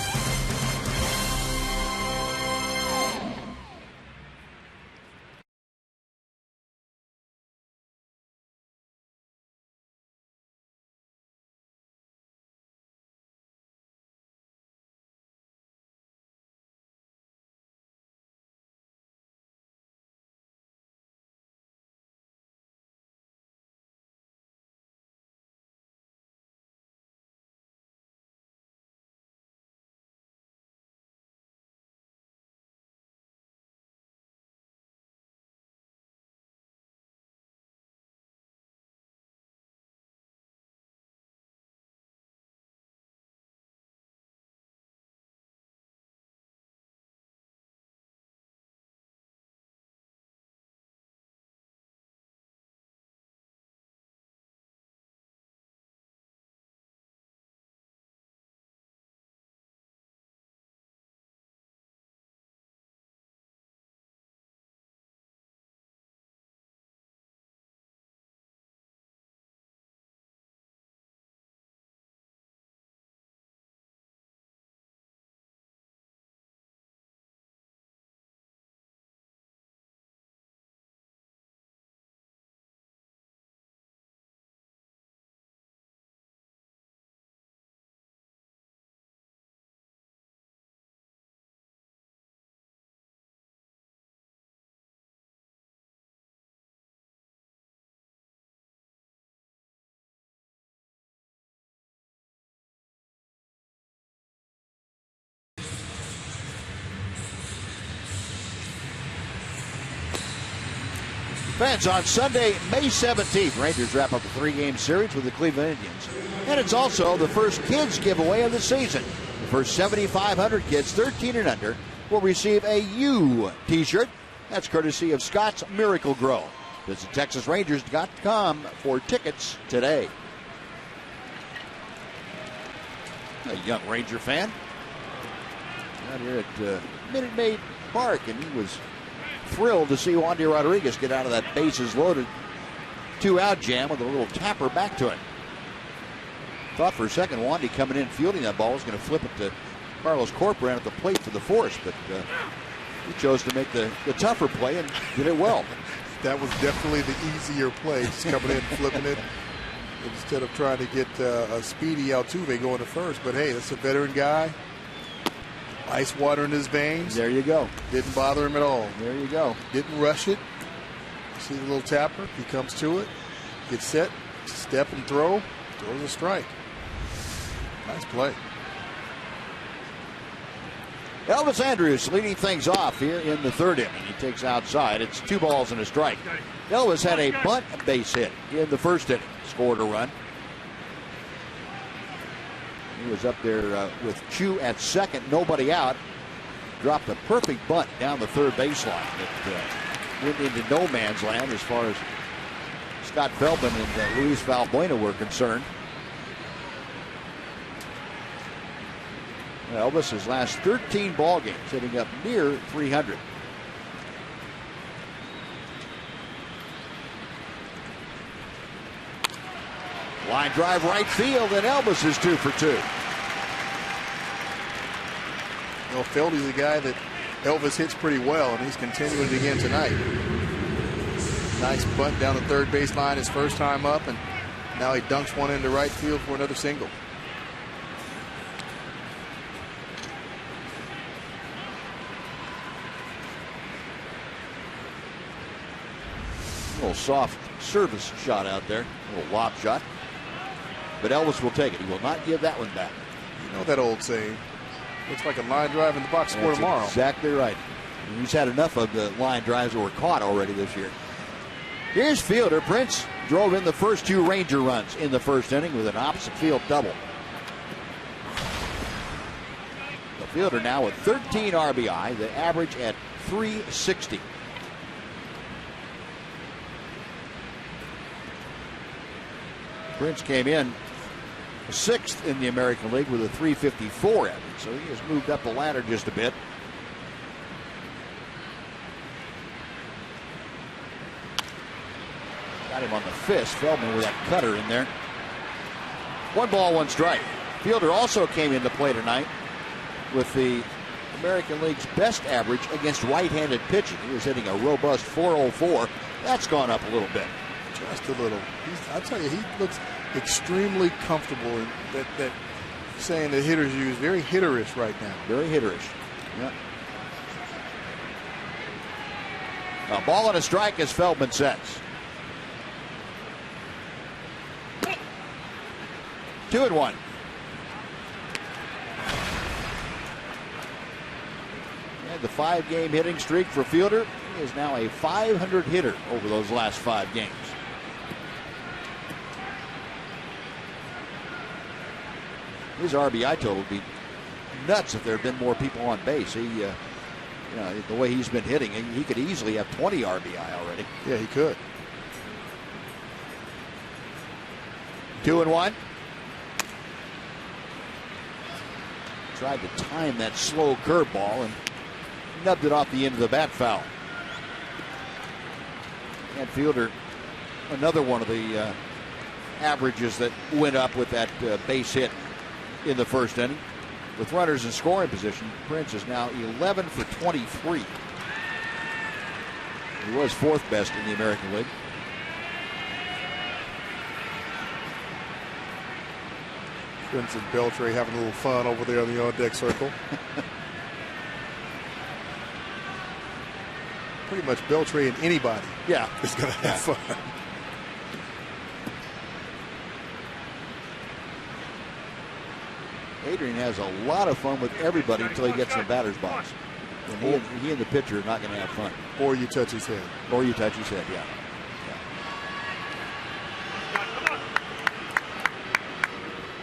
A: Fans, on Sunday, May 17th, Rangers wrap up a 3-game series with the Cleveland Indians. And it's also the first kids giveaway of the season. The first 7,500 kids 13 and under will receive a U t-shirt. That's courtesy of Scott's Miracle Grow. Visit TexasRangers.com for tickets today. A young Ranger fan out here at Minute Maid Park, and he was thrilled to see Wandy Rodriguez get out of that bases loaded 2-out jam with a little tapper back to him. Thought for a second Wandy coming in fielding that ball was going to flip it to Carlos Corcoran at the plate for the force, but he chose to make the tougher play and did it well.
B: That was definitely the easier play, just coming in and flipping it instead of trying to get a speedy Altuve going to first. But hey, that's a veteran guy. Ice water in his veins.
A: There you go.
B: Didn't bother him at all.
A: There you go.
B: Didn't rush it. See the little tapper? He comes to it, gets set, step and throw, throws a strike. Nice play.
A: Elvis Andrus leading things off here in the third inning. He takes outside. It's 2 balls and a strike. Elvis had a bunt base hit in the first inning. Scored a run. He was up there with Chu at second, nobody out. Dropped a perfect bunt down the third baseline. It went into no man's land as far as Scott Feldman and Luis Valbuena were concerned. Elvis, his last 13 ball games, hitting up near 300. Line drive right field, and Elvis is 2 for 2.
B: Well, Feldy's a guy that Elvis hits pretty well, and he's continuing it again tonight. Nice bunt down the third baseline his first time up, and now he dunks one into right field for another single.
A: A little soft service shot out there, a little lob shot. but Elvis will take it. He will not give that one back.
E: You know that old saying, looks like a line drive in the box score tomorrow.
A: Exactly right. He's had enough of the line drives that were caught already this year. Here's fielder Prince. Drove in the first 2 Ranger runs in the first inning with an opposite field double. The fielder now with 13 RBI, the average at 360. Prince came in 6th in the American League with a 354 average, so he has moved up the ladder just a bit. Got him on the fist. Feldman with that cutter in there. 1 ball, 1 strike. Fielder also came into play tonight with the American League's best average against right-handed pitching. He was hitting a robust 404. That's gone up a little bit.
E: Just a little. I'll tell you, he looks extremely comfortable. In that saying that hitters use, very hitterish right now.
A: Very hitterish. Yeah. A ball and a strike as Feldman sets. 2-1. And the 5-game hitting streak for Fielder. He is now a 500 hitter over those last 5 games. His RBI total would be nuts if there had been more people on base. He, the way he's been hitting, he could easily have 20 RBI already.
E: Yeah, he could.
A: 2-1. Tried to time that slow curveball and nubbed it off the end of the bat foul. And Fielder, another one of the averages that went up with that base hit in the first inning. With runners in scoring position, Prince is now 11 for 23. He was 4th best in the American League.
E: Prince and Beltre having a little fun over there on the on-deck circle. Pretty much Beltre and anybody is going to have fun.
A: Adrian has a lot of fun with everybody until he gets in the batter's box. And he and the pitcher are not going to have fun.
E: Or you touch his head.
A: Or you touch his head, yeah.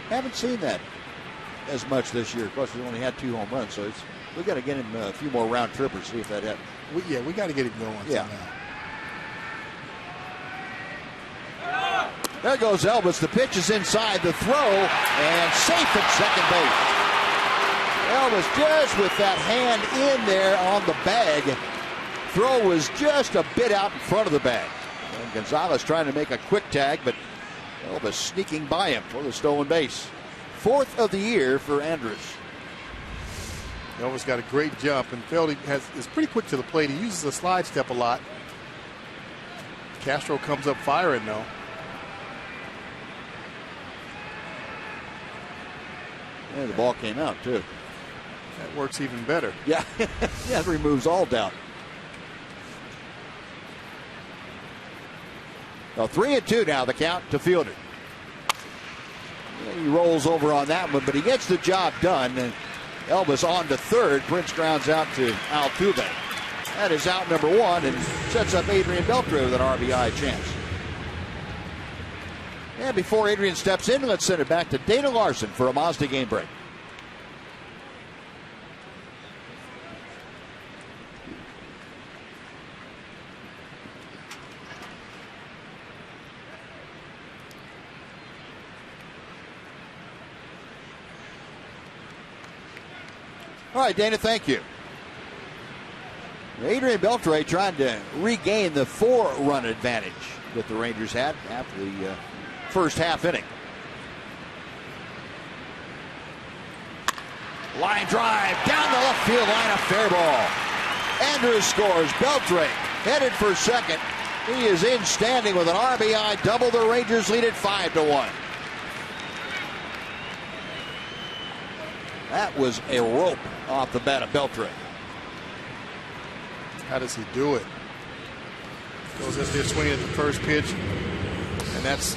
A: Haven't seen that as much this year. Of course, we only had 2 home runs, so we got to get him a few more round trippers, see if that happens.
E: We got to get him going somehow.
A: There goes Elvis. The pitch is inside the throw and safe at second base. Elvis just with that hand in there on the bag. Throw was just a bit out in front of the bag. And Gonzalez trying to make a quick tag, but Elvis sneaking by him for the stolen base. 4th of the year for Andrus.
E: Elvis got a great jump, and Feldy is pretty quick to the plate. He uses a slide step a lot. Castro comes up firing though.
A: Yeah, the ball came out too.
E: That works even better.
A: Yeah, that removes all doubt. Well, 3-2 now, the count to Fielder. He rolls over on that one, but he gets the job done. And Elvis on to third. Prince grounds out to Altuve. That is out number 1 and sets up Adrian Beltre with an RBI chance. And before Adrian steps in, let's send it back to Dana Larson for a Mazda game break. All right, Dana, thank you. Adrian Beltre trying to regain the 4-run advantage that the Rangers had after the first half inning. Line drive down the left field line, a fair ball. Andrus scores. Beltre headed for second. He is in standing with an RBI double. The Rangers lead it 5-1. That was a rope off the bat of Beltre.
E: How does he do it? Goes in there swinging at the first pitch, and that's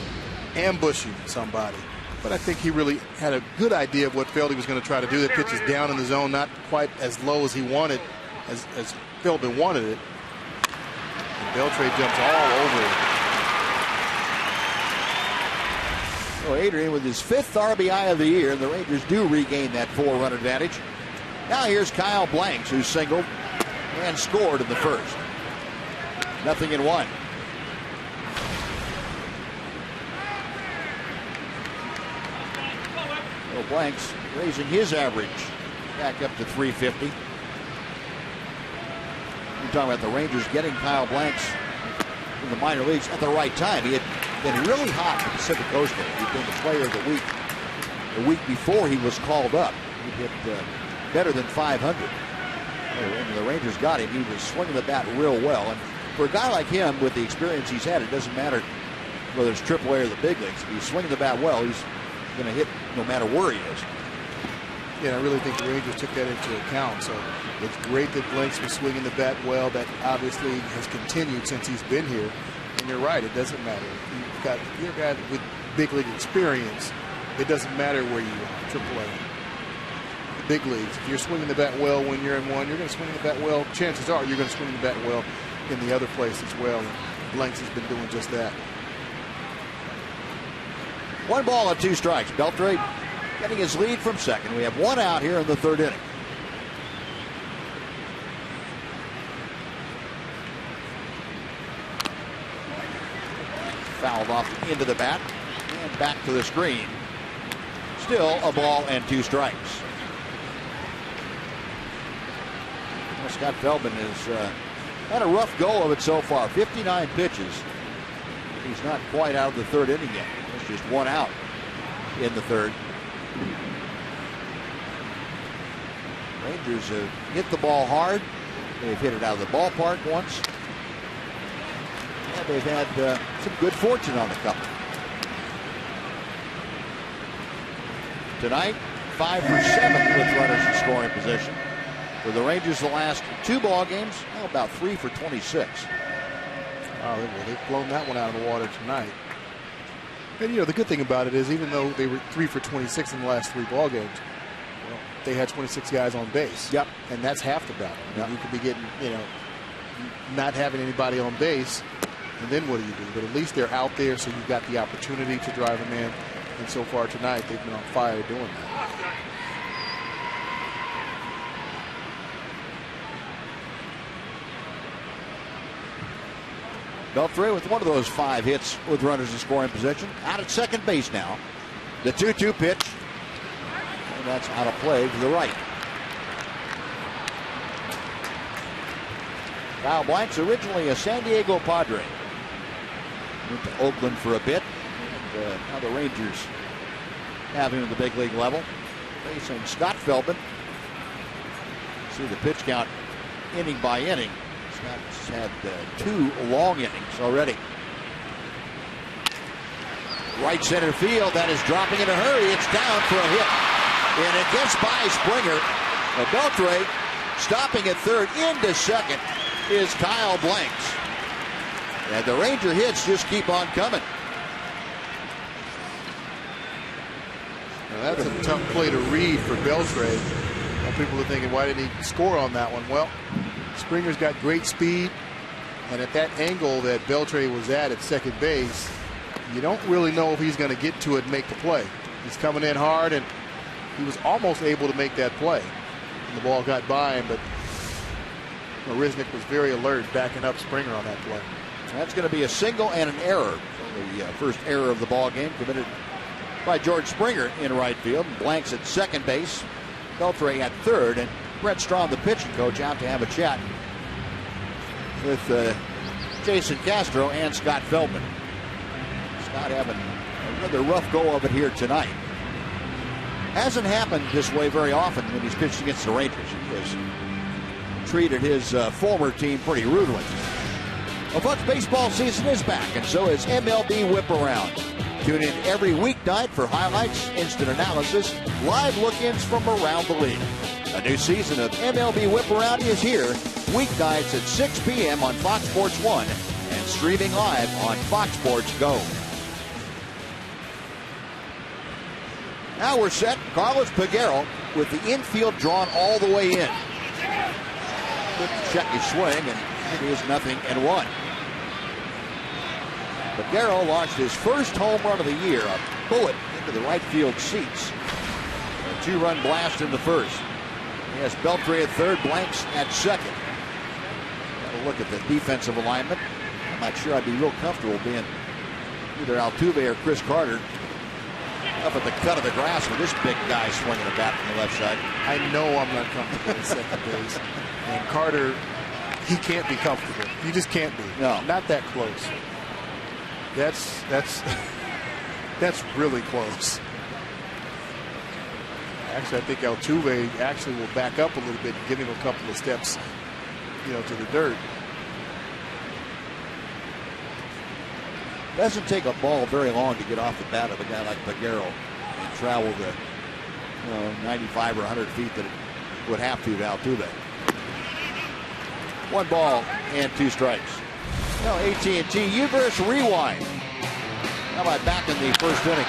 E: ambushing somebody.
B: But I think he really had a good idea of what Feldy was going to try to do. The pitch is down in the zone, not quite as low as he wanted, as Feldman wanted it. And Beltre jumps all over it.
A: So Adrian with his 5th RBI of the year, and the Rangers do regain that 4-run advantage. Now here's Kyle Blanks, who singled and scored in the first. 0-1. Well, Blanks raising his average back up to 350. You're talking about the Rangers getting Kyle Blanks in the minor leagues at the right time. He had been really hot in the Pacific Coast League. He'd been the player of the week before he was called up. He hit better than 500. When the Rangers got him, he was swinging the bat real well. And for a guy like him, with the experience he's had, it doesn't matter whether it's AAA or the big leagues. If he's swinging the bat well, he's going to hit no matter where he is.
B: Yeah, I really think the Rangers took that into account. So it's great that Blanks was swinging the bat well. That obviously has continued since he's been here. And you're right, it doesn't matter. You're a guy with big league experience. It doesn't matter where you are, AAA. Big leagues, if you're swinging the bat well when you're in one, you're going to swing the bat well. Chances are you're going to swing the bat well in the other place as well. And Blanks has been doing just that.
A: 1 ball and 2 strikes. Beltre getting his lead from second. We have 1 out here in the 3rd inning. Fouled off into the bat and back to the screen. Still a ball and 2 strikes. Well, Scott Feldman has had a rough go of it so far. 59 pitches. He's not quite out of the 3rd inning yet. There's just 1 out in the 3rd. Rangers have hit the ball hard. They've hit it out of the ballpark once. And they've had some good fortune on the couple. Tonight, 5 for 7 with runners in scoring position. For the Rangers, the last 2 ball games, about 3 for 26.
B: Wow, they've blown that one out of the water tonight. And, the good thing about it is, even though they were 3 for 26 in the last 3 ball games, well, they had 26 guys on base.
A: Yep.
B: And that's half the battle.
A: Yep.
B: You could be getting, not having anybody on base, and then what do you do? But at least they're out there, so you've got the opportunity to drive them in. And so far tonight, they've been on fire doing that.
A: Beltre with one of those 5 hits with runners in scoring position. Out at second base now. The 2-2 pitch. And that's out of play to the right. Kyle Blanks, originally a San Diego Padre. Went to Oakland for a bit. And now the Rangers have him at the big league level. Facing Scott Feldman. See the pitch count inning by inning. Scott's had 2 long innings already. Right center field, that is dropping in a hurry. It's down for a hit. And it gets by Springer. Beltre stopping at 3rd into 2nd is Kyle Blanks. And the Ranger hits just keep on coming.
B: Now that's a tough play to read for Beltre. People are thinking, why didn't he score on that one? Well, Springer's got great speed, and at that angle that Beltre was at second base, you don't really know if he's going to get to it and make the play. He's coming in hard, and he was almost able to make that play. And the ball got by him, but Marisnik was very alert, backing up Springer on that play.
A: That's going to be a single and an error. The first error of the ball game committed by George Springer in right field. Blanks at second base. Beltre at 3rd, and Brett Strom, the pitching coach, out to have a chat with Jason Castro and Scott Feldman. Scott having a rather rough go of it here tonight. Hasn't happened this way very often when he's pitched against the Rangers. He has treated his former team pretty rudely. Well, folks, baseball season is back, and so is MLB Whip Around. Tune in every weeknight for highlights, instant analysis, live look-ins from around the league. A new season of MLB Whip Around is here, weeknights at 6 p.m. on Fox Sports 1 and streaming live on Fox Sports Go. Now we're set. Carlos Peguero with the infield drawn all the way in. Couldn't check his swing, and it is 0-1. Peguero launched his first home run of the year, a bullet into the right field seats. A 2-run blast in the first. He has Beltre at third, Blanks at second. Got to look at the defensive alignment. I'm not sure I'd be real comfortable being either Altuve or Chris Carter up at the cut of the grass with this big guy swinging a bat from the left side.
E: I know I'm not comfortable at second base. And Carter, he can't be comfortable. He just can't be.
A: No.
E: Not that close. That's really close. Actually, I think Altuve actually will back up a little bit and give him a couple of steps, to the dirt.
A: Doesn't take a ball very long to get off the bat of a guy like Peguero and travel the 95 or 100 feet that it would have to Altuve. 1 ball and 2 strikes. Now AT&T Uverse Rewind. How about back in the first inning?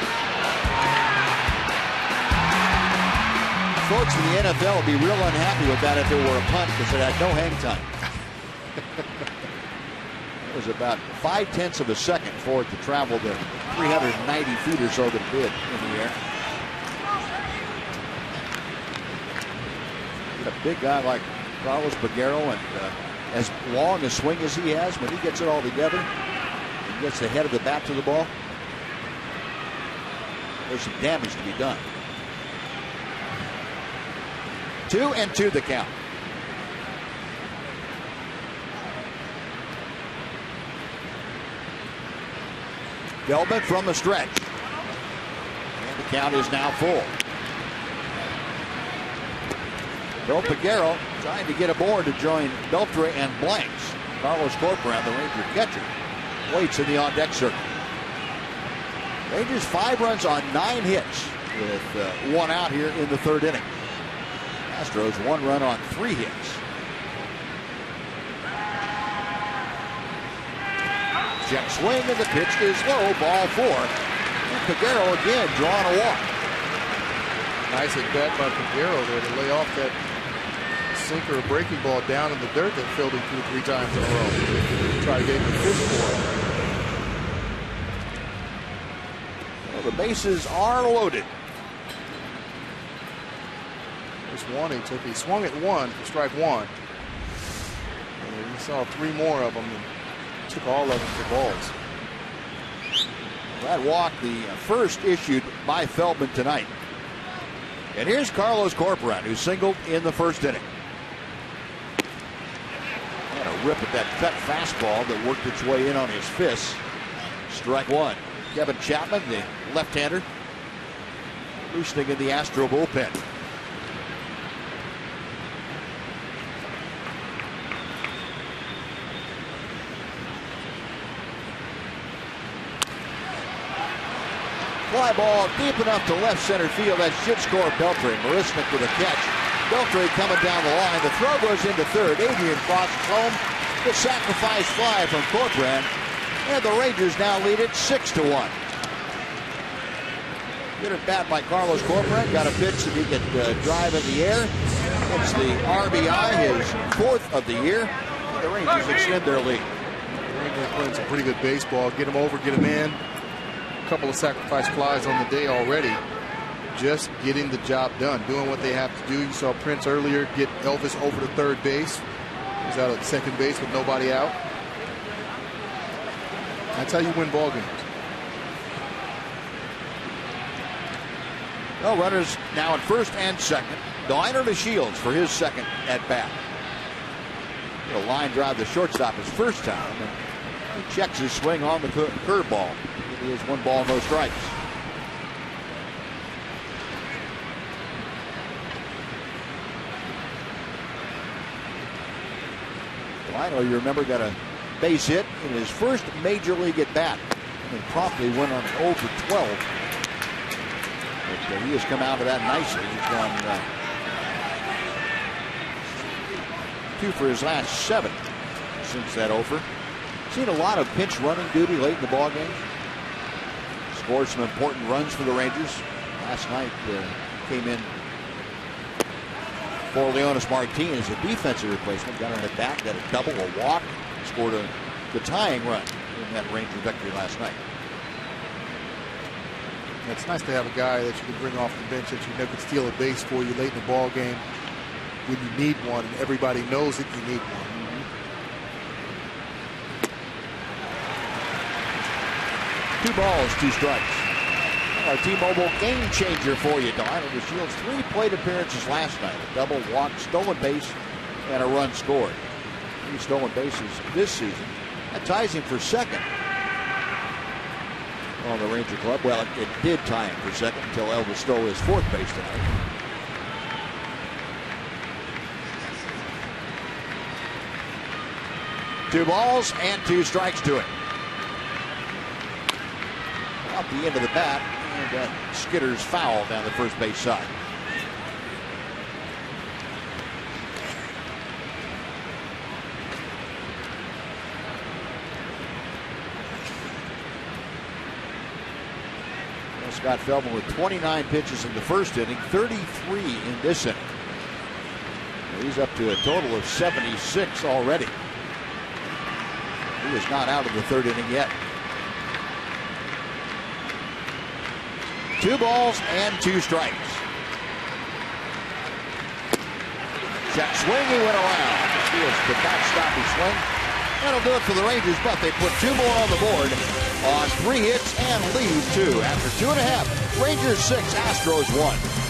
A: Folks in the NFL would be real unhappy with that if it were a punt because it had no hang time. It was about 0.5 of a second for it to travel the 390 feet or so that it did in the air. A big guy like Carlos Peguero, and as long a swing as he has, when he gets it all together and gets the head of the bat to the ball, there's some damage to be done. 2-2 the count. Feldman from the stretch. And the count is now full. Bill Peguero trying to get aboard to join Beltre and Blanks. Carlos Corcoran, the Ranger catcher, waits in the on-deck circle. Rangers 5 runs on 9 hits with 1 out here in the third inning. Astros 1 run on 3 hits. Check swing, and the pitch is low, ball 4. And Peguero again drawing a walk.
E: Nice at bat by Peguero there to lay off that sinker or breaking ball down in the dirt that filled him 2 or 3 times in a row. Try to get him a fish for it.
A: Well, the bases are loaded.
E: There's one he took. He swung at 1 for strike 1. And he saw 3 more of them and took all of them for balls.
A: That walk, the first issued by Feldman tonight. And here's Carlos Corcoran, who singled in the first inning. And a rip at that cut fastball that worked its way in on his fist. Strike 1. Kevin Chapman, the left-hander, loosening in the Astro bullpen. Fly ball deep enough to left center field. That should score Beltre. Marisnik with a catch. Beltre coming down the line. The throw goes into third. Adrian crosses home. The sacrifice fly from Corcoran. And the Rangers now lead it 6-1. Good at bat by Carlos Corcoran. Got a pitch that he could drive in the air. It's the RBI, his 4th of the year. The Rangers extend their lead.
E: The Rangers are playing some pretty good baseball. Get him over, get him in. Couple of sacrifice flies on the day already, just getting the job done, doing what they have to do. You saw Prince earlier get Elvis over to third base. He's out at second base with nobody out. That's how you win ball games.
A: Well, runners now at first and second. Deliner to Shields for his second at bat. A line drive the shortstop his first time, and he checks his swing on the curveball. It is 1 ball, no strikes. Lionel, you remember, got a base hit in his first major league at bat, and promptly went on 0 for 12. But he has come out of that nicely. He's gone 2 for his last 7 since that over. Seen a lot of pinch running duty late in the ball game. Scored some important runs for the Rangers. Last night came in for Leonis Martinez, a defensive replacement. Got on the bat, got a double, a walk, scored the tying run in that Ranger victory last night.
E: It's nice to have a guy that you can bring off the bench that you know could steal a base for you late in the ball game when you need one, and everybody knows that you need one.
A: 2 balls, 2 strikes. Our T-Mobile game changer for you, Don. It was Shields' 3 plate appearances last night. A double, walk, stolen base, and a run scored. 3 stolen bases this season. That ties him for second on the Ranger club. Well, it did tie him for second until Elvis stole his 4th base tonight. Two balls and 2 strikes to it. Out the end of the bat, and that skitters foul down the first base side. Well, Scott Feldman with 29 pitches in the first inning, 33 in this inning. He's up to a total of 76 already. He is not out of the 3rd inning yet. 2 balls and 2 strikes. Check swing, he went around. Steals the backstop his swing. That'll do it for the Rangers, but they put 2 more on the board on 3 hits and lead 2. After 2.5, Rangers 6, Astros 1.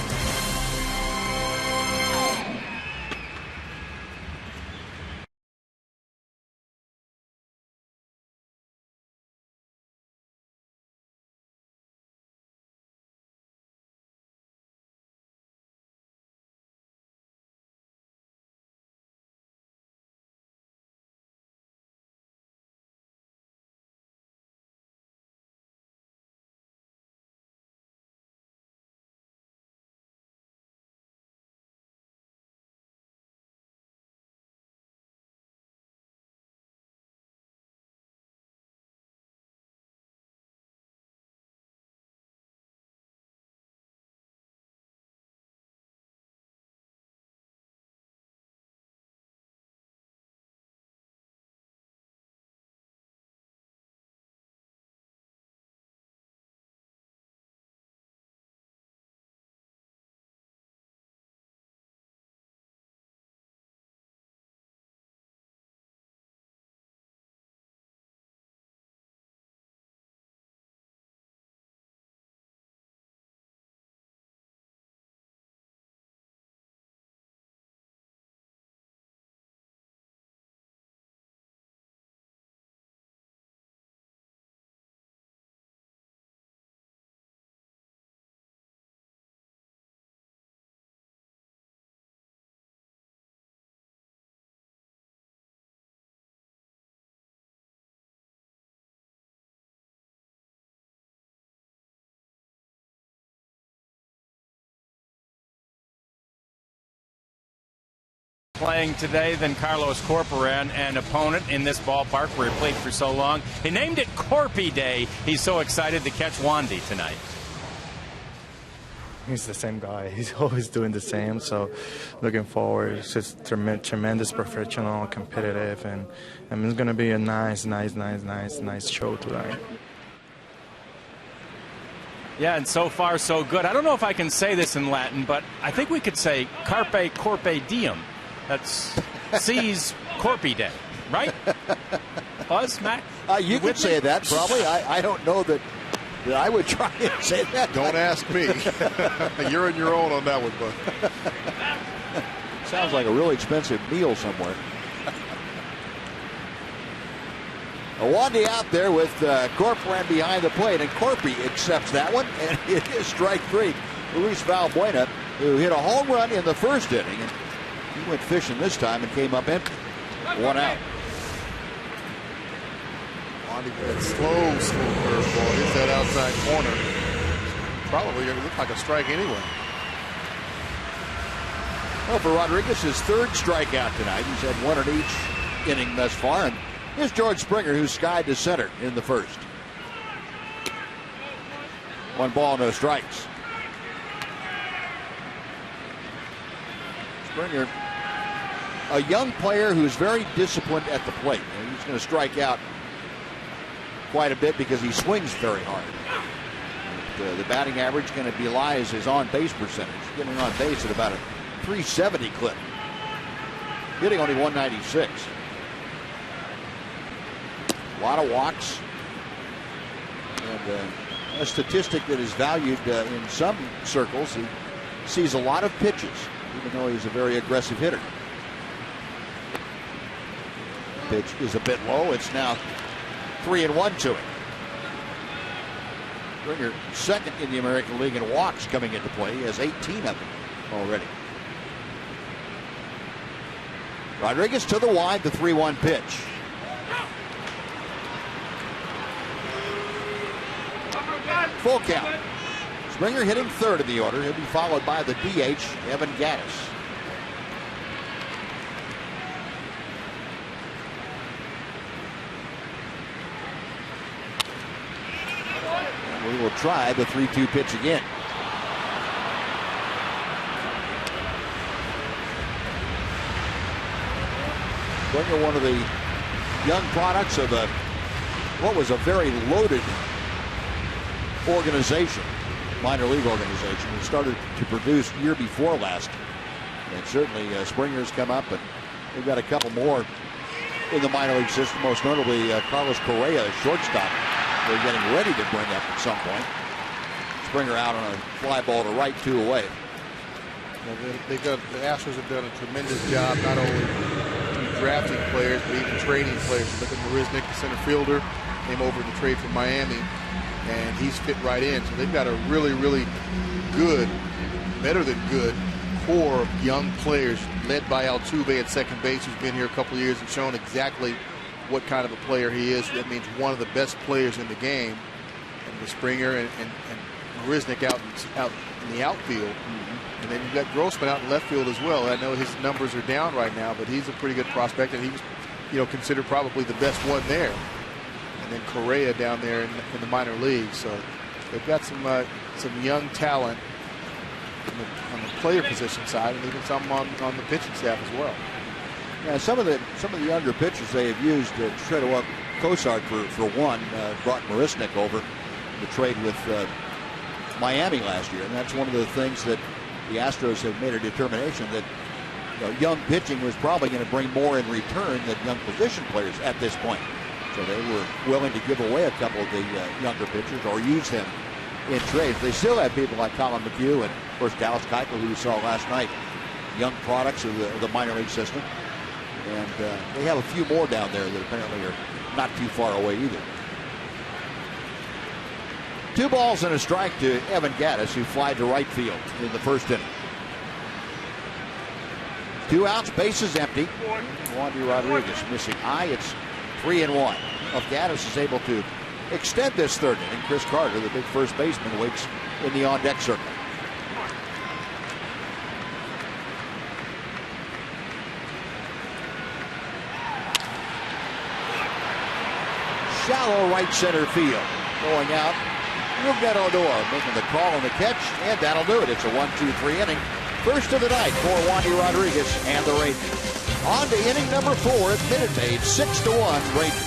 C: Playing today than Carlos Corporan, an opponent in this ballpark where he played for so long. He named it Corpy Day. He's so excited to catch Wandy tonight.
F: He's the same guy. He's always doing the same. So looking forward. It's just tremendous professional, competitive, and it's going to be a nice show tonight.
C: Yeah, and so far so good. I don't know if I can say this in Latin, but I think we could say Carpe Corpe Diem. That's C's Corpy Day, right? Buzz, Mac?
A: You could say that, probably. I don't know that I would try and say that.
E: Don't ask me. You're on your own on that one, Bud.
A: Sounds like a really expensive meal somewhere. Wandy out there with Corporan behind the plate, and Corpy accepts that one, and it is strike 3. Luis Valbuena, who hit a home run in the first inning, and he went fishing this time and came up empty. 1 out.
E: Wandy with that slow curveball hits that outside corner. Probably going to look like a strike anyway.
A: Well, for Rodriguez, his 3rd strikeout tonight. He's had 1 in each inning thus far. And here's George Springer, who skied to center in the first. 1 ball, no strikes. Springer, a young player who's very disciplined at the plate. And he's going to strike out quite a bit because he swings very hard. The batting average going to belie his on-base percentage. Getting on base at about a 370 clip. Hitting only 196. A lot of walks. And a statistic that is valued in some circles. He sees a lot of pitches, even though he's a very aggressive hitter. Pitch is a bit low. It's now 3-1 to him. Springer second in the American League in walks coming into play. He has 18 of them already. Rodriguez to the wide, the 3-1 pitch. Full count. Springer hitting third in the order. He'll be followed by the DH, Evan Gattis. We will try the 3-2 pitch again. Springer, one of the young products of what was a very loaded organization, minor league organization. We started to produce year before last. And certainly Springer's come up, and we've got a couple more in the minor league system, most notably Carlos Correa, a shortstop. They're getting ready to bring up at some point. Springer out on a fly ball to right, 2 away.
E: The Astros have done a tremendous job, not only drafting players, but even trading players. Look at Marisnick, the center fielder, came over to trade from Miami, and he's fit right in. So they've got a really, really good, better than good core of young players, led by Altuve at second base, who's been here a couple of years and shown exactly what kind of a player he is. That means one of the best players in the game. And with Springer and Marisnick out in the outfield. And then you've got Grossman out in left field as well. I know his numbers are down right now, but he's a pretty good prospect, and he was, considered probably the best one there. And then Correa down there in the minor leagues. So they've got some young talent on the player position side, and even some on the pitching staff as well.
A: Yeah, some of the younger pitchers they have used to trade up Cosart for one, brought Marisnick over to trade with Miami last year, and that's one of the things that the Astros have made a determination that young pitching was probably going to bring more in return than young position players at this point. So they were willing to give away a couple of the younger pitchers or use them in trades. They still have people like Colin McHugh and, of course, Dallas Keuchel, who we saw last night, young products of the minor league system. And they have a few more down there that apparently are not too far away either. 2 balls and a strike to Evan Gattis, who flied to right field in the first inning. 2 outs, bases empty. Wandy Rodriguez missing high. It's 3-1. If Gattis is able to extend this third inning, Chris Carter, the big first baseman, waits in the on-deck circle. Shallow right center field. Going out, Rougned Odor making the call on the catch, and that'll do it. It's a 1-2-3 inning. First of the night for Wandy Rodriguez and the Rangers. On to inning number 4 at Minute Maid, 6-1 Rangers.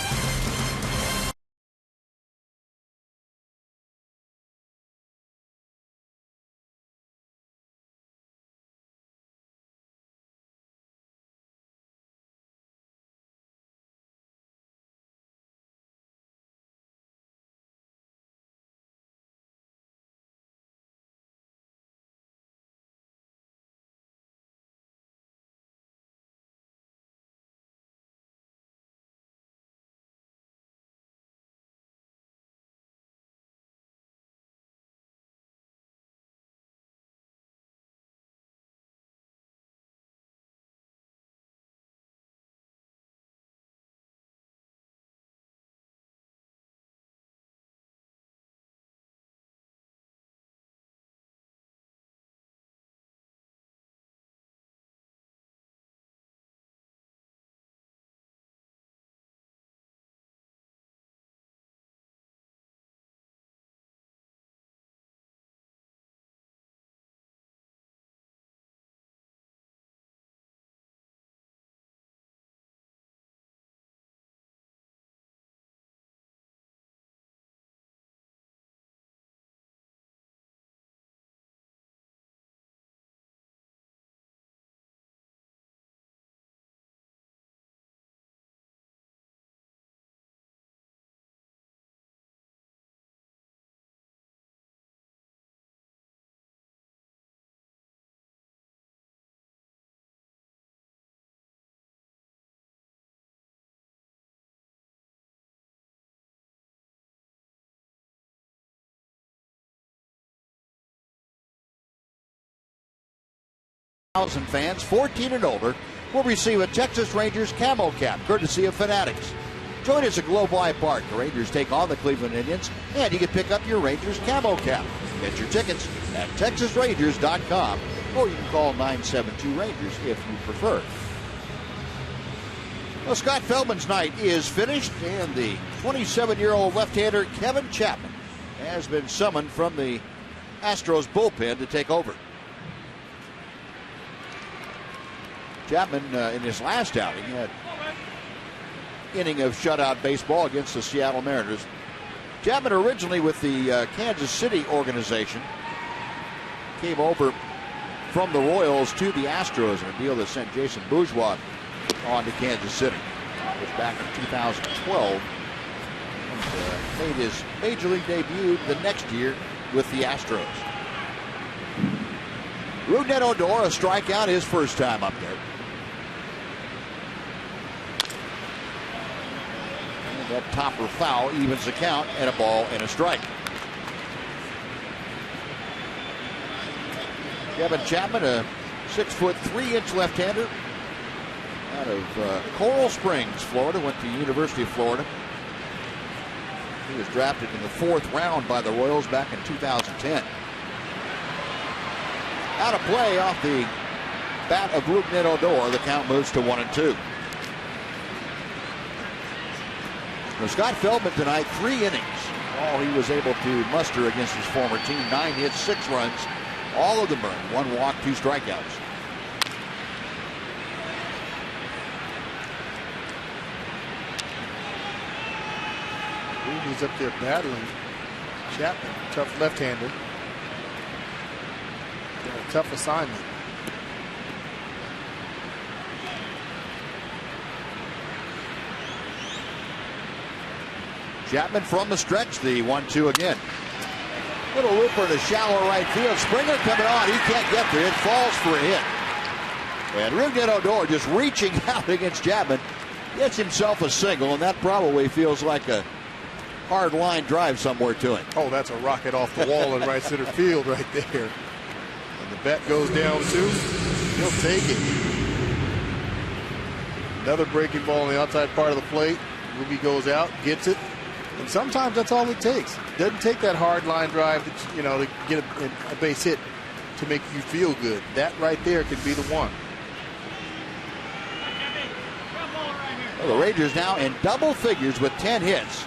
A: 1,000 fans 14 and older will receive a Texas Rangers camo cap, courtesy of Fanatics. Join us at Globe Life Park. The Rangers take on the Cleveland Indians, and you can pick up your Rangers camo cap. Get your tickets at TexasRangers.com, or you can call 972-RANGERS if you prefer. Well, Scott Feldman's night is finished, and the 27-year-old left-hander Kevin Chapman has been summoned from the Astros bullpen to take over. Chapman, in his last outing, had an inning of shutout baseball against the Seattle Mariners. Chapman, originally with the Kansas City organization, came over from the Royals to the Astros in a deal that sent Jason Bourgeois on to Kansas City. That was back in 2012. And made his major league debut the next year with the Astros. Rougned Odor, a strikeout his first time up there. And that topper foul evens the count, and a ball and a strike. Kevin Chapman, a 6'3" left-hander out of Coral Springs, Florida, went to the University of Florida. He was drafted in the 4th round by the Royals back in 2010. Out of play off the bat of Rougned Odor. The count moves to 1-2. Now, Scott Feldman tonight, 3 innings. All he was able to muster against his former team. 9 hits, 6 runs, all of them earned. 1 walk, 2 strikeouts.
E: He's up there battling Chapman, tough left-hander. A tough assignment.
A: Chapman from the stretch, the 1-2 again. Little looper to shallow right field. Springer coming on. He can't get there. It falls for a hit. And Rougned Odor just reaching out against Chapman. Gets himself a single, and that probably feels like a hard line drive somewhere to him.
E: Oh, that's a rocket off the wall in right center field right there. And the bat goes down too. He'll take it. Another breaking ball on the outside part of the plate. Ruby goes out, gets it. And sometimes that's all it takes. It doesn't take that hard line drive that, to get a base hit to make you feel good. That right there could be the one.
A: Well, the Rangers now in double figures with 10 hits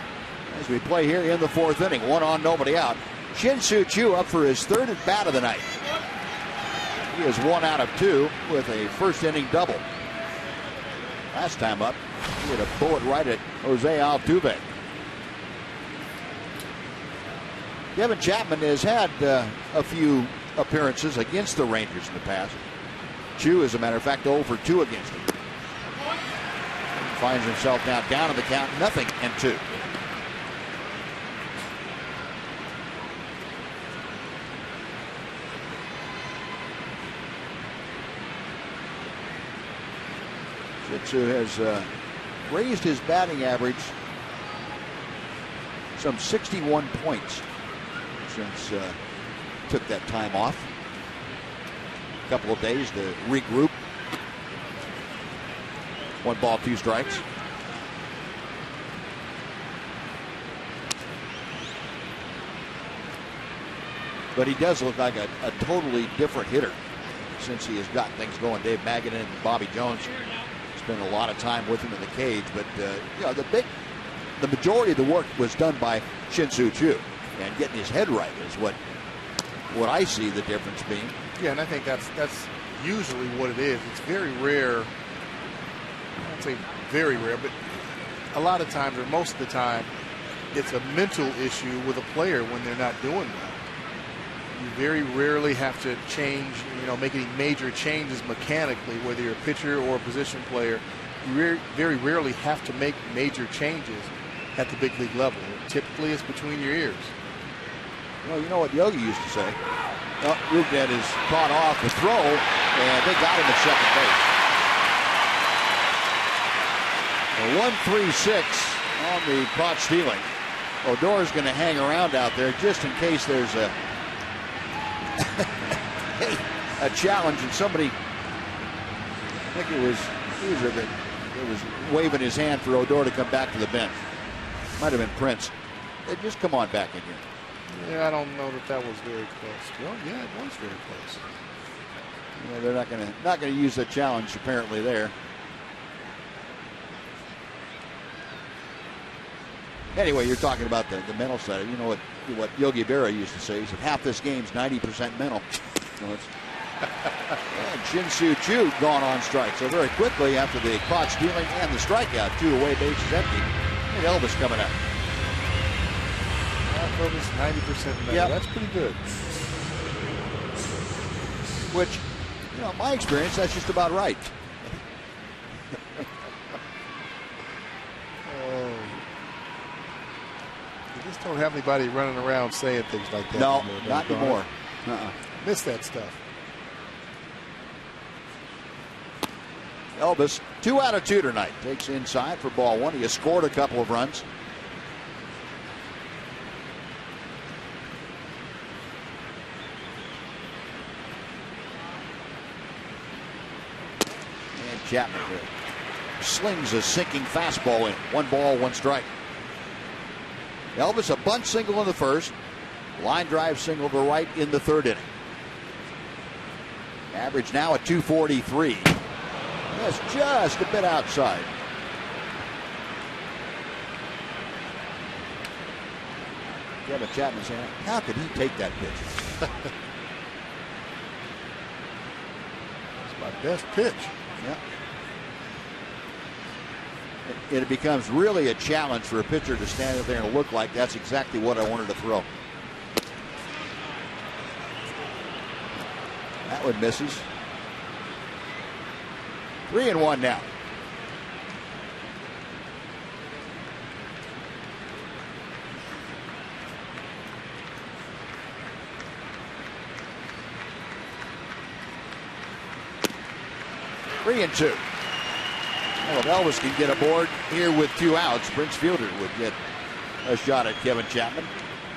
A: as we play here in the 4th inning. 1 on, nobody out. Shin-Soo Choo up for his 3rd at bat of the night. He is 1 out of 2 with a first inning double. Last time up, he had a bullet right at Jose Altuve. Kevin Chapman has had a few appearances against the Rangers in the past. Choo, as a matter of fact, 0 for 2 against him. Finds himself now down in the count, 0-2. Shin-Soo has raised his batting average some 61 points since took that time off. A couple of days to regroup. 1 ball, 2 strikes. But he does look like a totally different hitter since he has got things going. Dave Magadan and Bobby Jones spent a lot of time with him in the cage, but the majority of the work was done by Shin-Soo Choo, and getting his head right is what I see the difference being.
E: Yeah, and I think that's usually what it is. It's very rare. I won't say very rare, but a lot of times, or most of the time, it's a mental issue with a player when they're not doing well. You very rarely have to change, make any major changes mechanically, whether you're a pitcher or a position player. You very rarely have to make major changes at the big league level. Typically, it's between your ears.
A: Well, you know what Yogi used to say? Rougned is caught off the throw, and they got him at second base. A 1-3-6 on the caught stealing. Odor's going to hang around out there just in case there's a challenge and somebody I think it was waving his hand for Odor to come back to the bench. Might have been Prince. Just come on back in here.
E: Yeah, I don't know that was very close. Well, yeah, it was very close.
A: Yeah, they're not gonna use the challenge apparently there. Anyway, you're talking about the mental side. You know what Yogi Berra used to say. He said half this game's 90% mental. And Shin-Soo Choo gone on strike. So very quickly after the caught stealing and the strikeout, 2 away bases empty. And Elvis coming up.
E: Elvis 90% mental.
A: Yep.
E: That's pretty good.
A: Which, in my experience, that's just about right.
E: You just don't have anybody running around saying things like that.
A: No, not anymore.
E: Miss that stuff.
A: Elvis, 2 out of 2 tonight. Takes inside for ball 1. He has scored a couple of runs. And Chapman slings a sinking fastball in. 1 ball, 1 strike. Elvis, a bunt single in the first. Line drive single to right in the 3rd inning. Average now at 243. That's just a bit outside. Kevin Chapman saying, how could he take that pitch?
E: It's my best pitch.
A: Yeah. It becomes really a challenge for a pitcher to stand up there and look like that's exactly what I wanted to throw. That one misses. 3-1 now. Three and 2. Well, if Elvis can get aboard here with 2 outs, Prince Fielder would get a shot at Kevin Chapman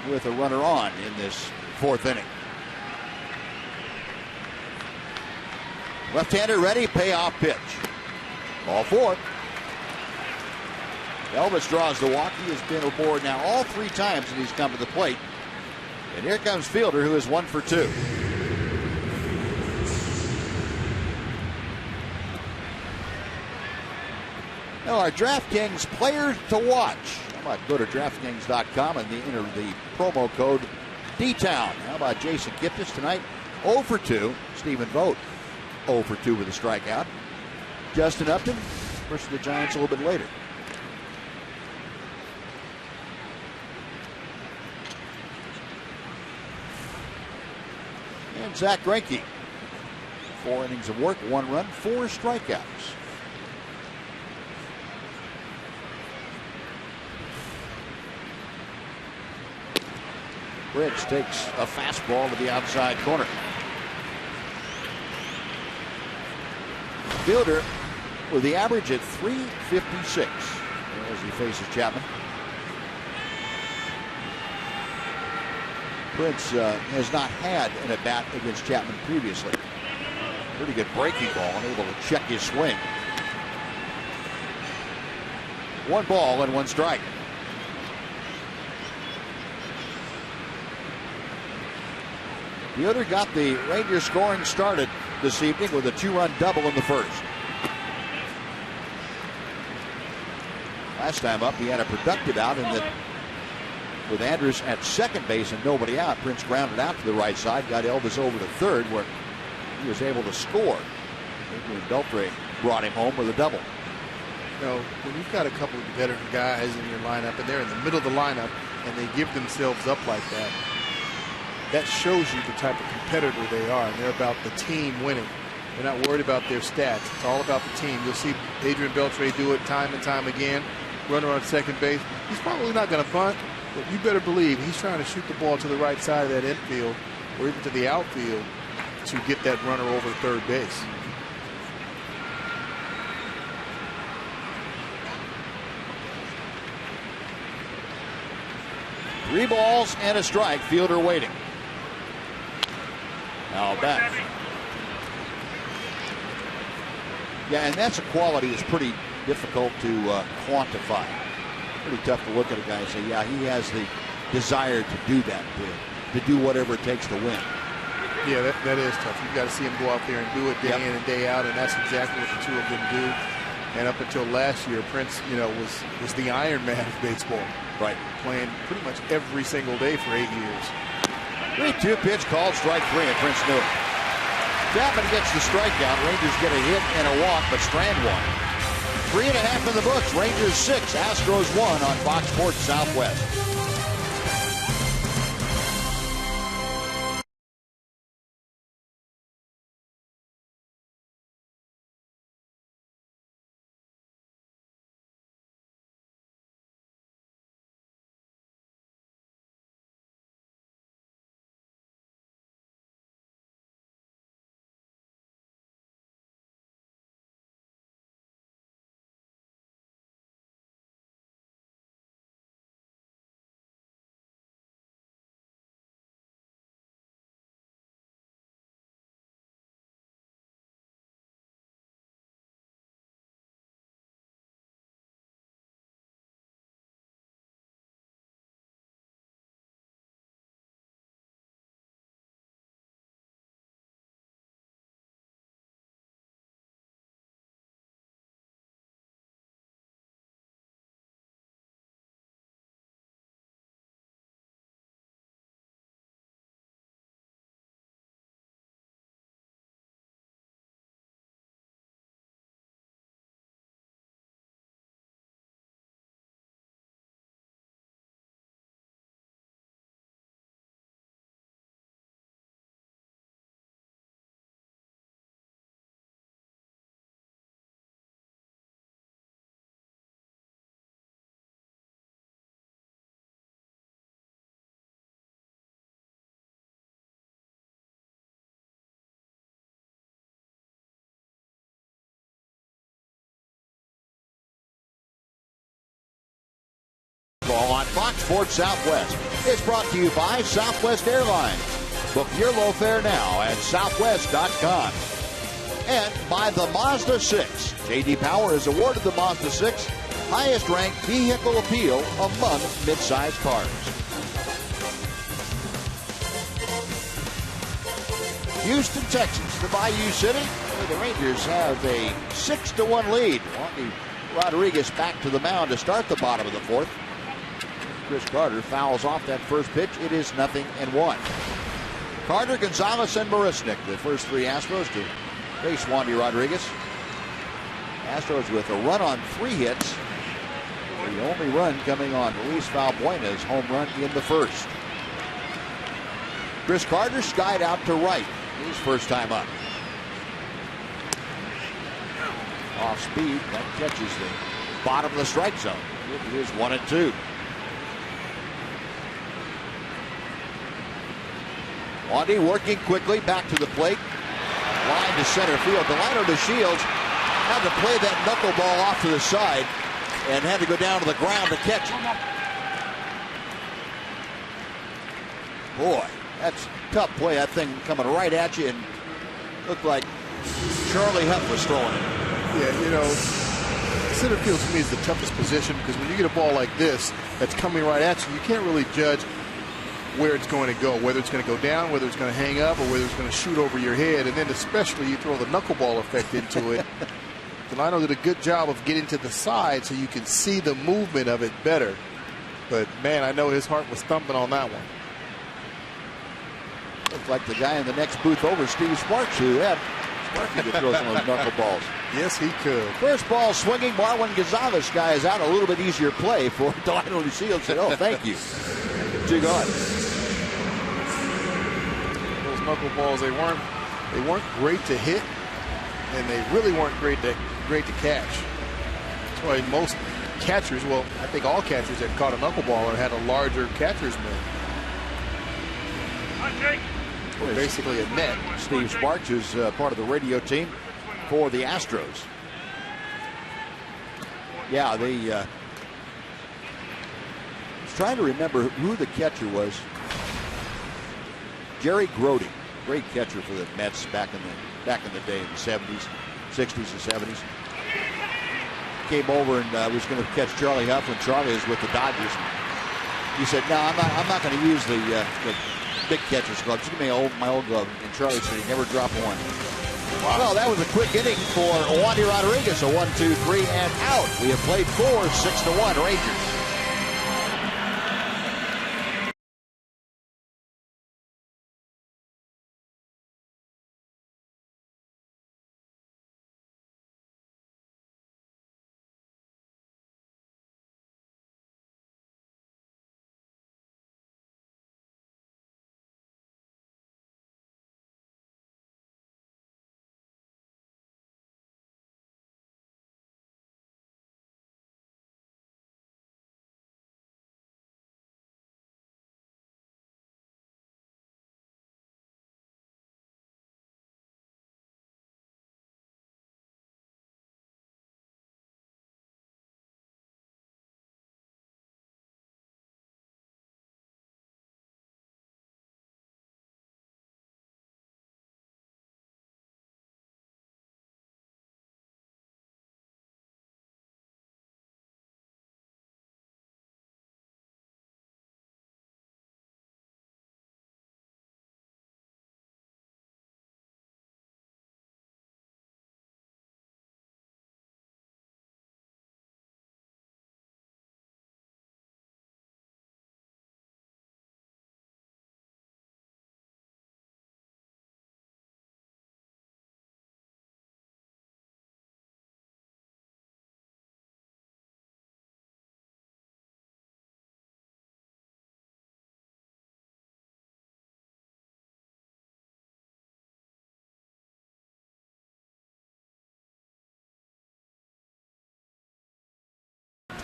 A: with a runner on in this 4th inning. Left-hander ready, payoff pitch. Ball 4. Elvis draws the walk. He has been aboard now all 3 times that he's come to the plate. And here comes Fielder, who is 1 for 2. Now our DraftKings player to watch. How about go to DraftKings.com and enter the promo code D-Town. How about Jason Kipnis tonight? 0 for 2. Stephen Vogt 0 for 2 with a strikeout. Justin Upton versus the Giants a little bit later. And Zach Greinke. 4 innings of work, 1 run, 4 strikeouts. Bridge takes a fastball to the outside corner. Fielder with the average at 356 as he faces Chapman. Prince has not had an at-bat against Chapman previously. Pretty good breaking ball and able to check his swing. 1 ball and 1 strike. Fielder got the Rangers scoring started this evening with a 2-run double in the first. Last time up, he had a productive out in that with Andrus at second base and nobody out. Prince grounded out to the right side, got Elvis over to third where he was able to score. Beltre brought him home with a double.
E: You know, when you've got a couple of veteran guys in your lineup and they're in the middle of the lineup and they give themselves up like that, that shows you the type of competitor they are, and they're about the team winning. They're not worried about their stats. It's all about the team. You'll see Adrian Beltre do it time and time again. Runner on second base. He's probably not going to bunt, but you better believe he's trying to shoot the ball to the right side of that infield or even to the outfield to get that runner over third base.
A: Three balls and a strike. Fielder waiting. Now back. Yeah, and that's a quality that's pretty difficult to quantify. Pretty tough to look at a guy and say, yeah, he has the desire to do that, to do whatever it takes to win.
E: Yeah, that is tough. You've got to see him go out there and do it day in and day out, and that's exactly what the two of them do. And up until last year, Prince, was the Iron Man of baseball.
A: Right.
E: Playing pretty much every single day for 8 years.
A: 3-2 pitch called, strike 3, and Prince knew it. Chapman gets the strikeout. Rangers get a hit and a walk, but Strand won. 3.5 in the books. Rangers 6, Astros 1 on Fox Sports Southwest. On Fox Sports Southwest. It's brought to you by Southwest Airlines. Book your low fare now at southwest.com. And by the Mazda 6. J.D. Power has awarded the Mazda 6 highest ranked vehicle appeal among mid-size cars. Houston, Texas, the Bayou City, where the Rangers have a 6-1 lead. Wandy Rodriguez back to the mound to start the bottom of the fourth. Chris Carter fouls off that first pitch. It is 0-1. Carter, Gonzalez, and Marisnik, the first three Astros to face Wandy Rodriguez. Astros with a run on 3 hits. The only run coming on Luis Valbuena's home run in the first. Chris Carter skied out to right. His first time up. Off speed, that catches the bottom of the strike zone. It is 1-2. Wandy working quickly back to the plate. Line to center field. Delino to Shields had to play that knuckleball off to the side and had to go down to the ground to catch it. Boy, that's a tough play. That thing coming right at you and looked like Charlie Huff was throwing it.
E: Yeah, center field to me is the toughest position because when you get a ball like this that's coming right at you, you can't really judge where it's going to go, whether it's going to go down, whether it's going to hang up, or whether it's going to shoot over your head. And then especially you throw the knuckleball effect into it. Delino did a good job of getting to the side so you can see the movement of it better. But, man, I know his heart was thumping on that one.
A: Looks like the guy in the next booth over, Steve Sparks, who had Sparky could throw some of those knuckleballs.
E: Yes, he could.
A: First ball swinging. Marwin Gonzalez guy is out. A little bit easier play for Delino to Shields. Said, oh, thank you. Jig on.
E: Those knuckleballs, they weren't great to hit, and they really weren't great to catch. That's why most catchers, well, I think all catchers that caught a knuckleball had a larger catcher's mitt. Or basically a net.
A: Steve Sparks is part of the radio team for the Astros. Yeah, they was trying to remember who the catcher was. Jerry Grody, great catcher for the Mets back in the day in the 70s. 60s and 70s. Came over and was going to catch Charlie Huff when Charlie was with the Dodgers. He said, "No, I'm not going to use the big catcher's glove. Just give me my old glove." And Charlie said he never dropped one. Wow. Well, that was a quick inning for Wandy Rodriguez. A 1-2-3 and out. We have played 4, 6-1 Rangers.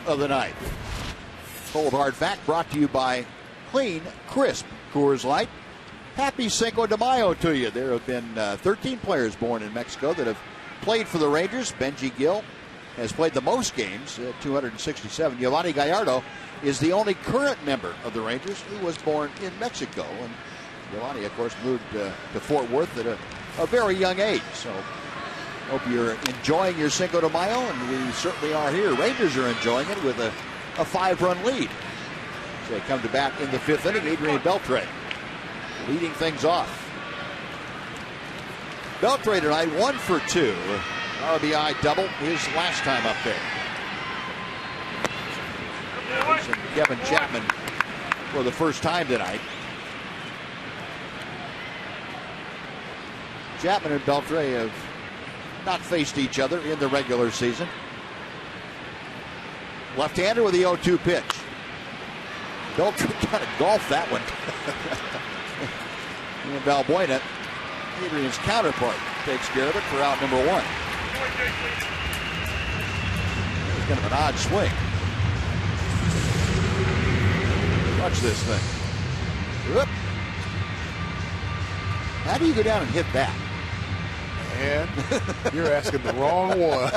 A: Of the night. Cold hard fact brought to you by Clean, Crisp Coors Light. Happy Cinco de Mayo to you. There have been 13 players born in Mexico that have played for the Rangers. Benji Gill has played the most games, 267. Giovanni Gallardo is the only current member of the Rangers who was born in Mexico. And Giovanni, of course, moved to Fort Worth at a very young age. So hope you're enjoying your Cinco de Mayo, and we certainly are here. Rangers are enjoying it with a 5-run lead. So they come to bat in the 5th inning. Adrian Beltre leading things off. Beltre tonight 1 for 2. RBI double his last time up there. And Kevin Chapman for the first time tonight. Chapman and Beltre have not faced each other in the regular season. Left-hander with the 0-2 pitch. Beltre kind of golfed that one. And Valbuena, Adrian's counterpart, takes care of it for out number 1. It's kind of an odd swing. Watch this thing. Whoop. How do you go down and hit that?
E: And you're asking the wrong one.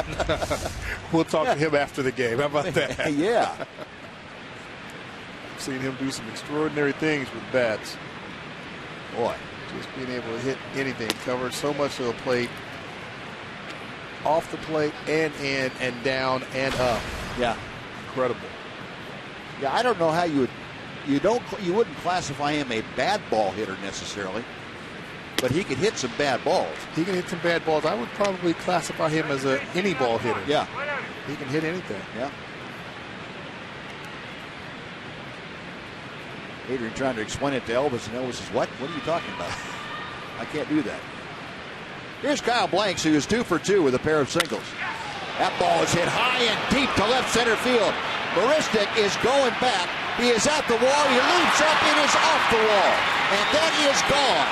E: We'll talk to him after the game. How about that?
A: Yeah.
E: I've seen him do some extraordinary things with bats.
A: Boy.
E: Just being able to hit anything. Cover so much of the plate. Off the plate and in and down and up.
A: Yeah.
E: Incredible.
A: Yeah, I don't know how you wouldn't classify him a bad ball hitter necessarily. But he can hit some bad balls.
E: He can hit some bad balls. I would probably classify him as a any ball hitter.
A: Yeah.
E: He can hit anything.
A: Yeah. Adrian trying to explain it to Elvis, and Elvis says, what? What are you talking about? I can't do that. Here's Kyle Blanks, who is 2 for 2 with a pair of singles. That ball is hit high and deep to left center field. Maristic is going back. He is at the wall. He leaps up. It is off the wall. And that is gone.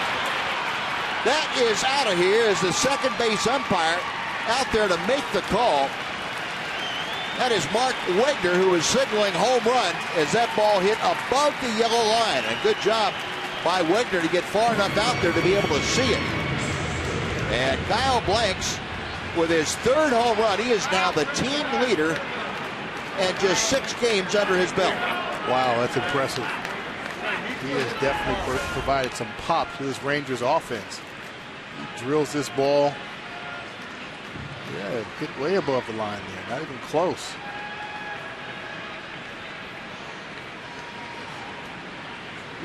A: That is out of here as the second base umpire out there to make the call. That is Mark Wegner, who is signaling home run as that ball hit above the yellow line. And good job by Wegner to get far enough out there to be able to see it. And Kyle Blanks with his 3rd home run. He is now the team leader and just 6 games under his belt.
E: Wow, that's impressive. He has definitely provided some pop to this Rangers offense. He drills this ball Yeah, hit way above the line there. Not even close.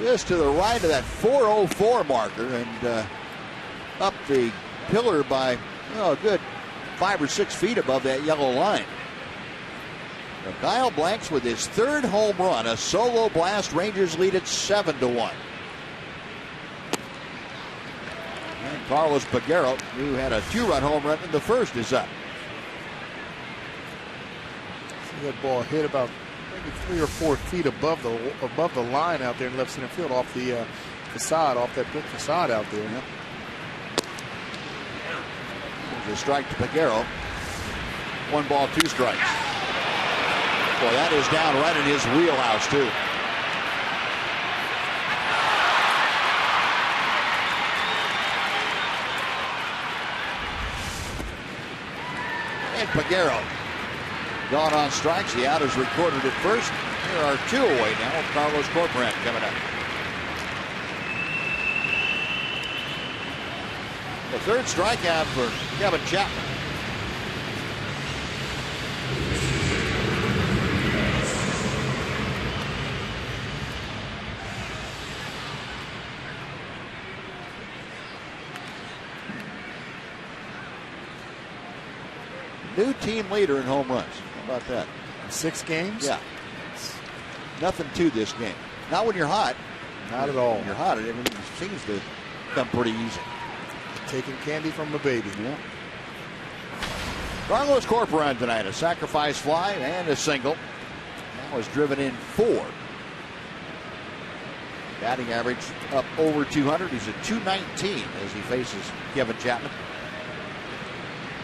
A: Just to the right of that 404 marker and up the pillar by a good 5 or 6 feet above that yellow line. Now, Kyle Blanks with his 3rd home run, a solo blast. Rangers lead it 7-1. And Carlos Peguero, who had a 2-run home run in the first, is up.
E: See that ball hit about maybe 3 or 4 feet above the line out there in left center field, off the facade, off that brick facade out there.
A: Yep. There's a strike to Peguero. 1 ball, 2 strikes. Boy, that is down right in his wheelhouse, too. And Peguero gone on strikes. The out is recorded at first. There are 2 away now with Carlos Corcoran coming up. The 3rd strikeout for Kevin Chapman. New team leader in home runs. How about that?
E: 6 games?
A: Yeah. Nothing to this game. Not when you're hot.
E: Not at all.
A: When you're hot, everything seems to come pretty easy.
E: Taking candy from a baby.
A: Yeah. Carlos Corcoran tonight, a sacrifice fly and a single. Now is driven in 4. Batting average up over 200. He's at 219 as he faces Kevin Chapman.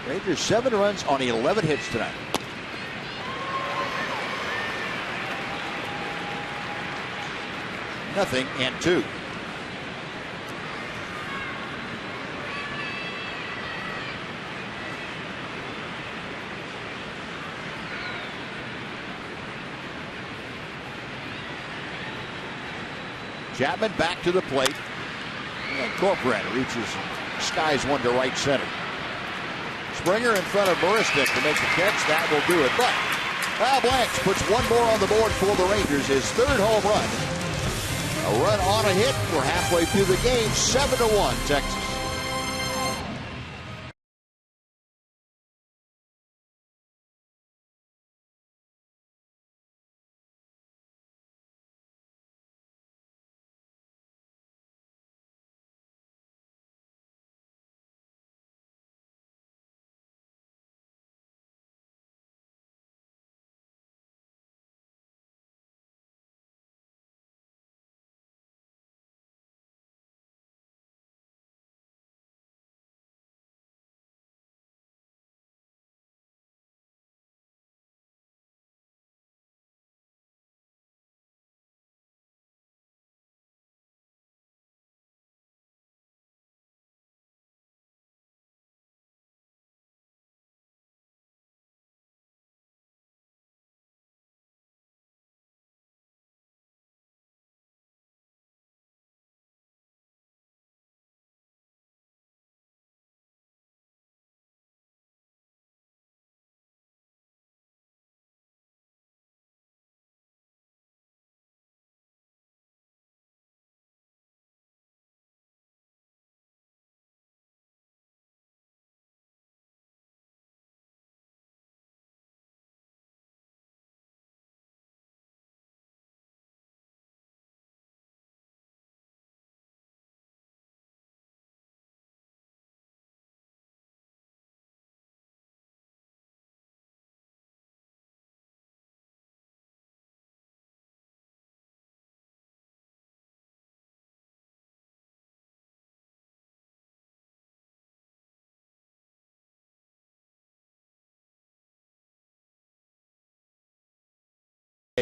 A: Rangers 7 runs on 11 hits tonight. Nothing and 2. Chapman back to the plate. And Corcoran reaches, skies one to right center. Springer in front of Buristic to make the catch. That will do it. But Kyle Blanks puts 1 more on the board for the Rangers. His 3rd home run. A run on a hit. We're halfway through the game. 7-1 Texas.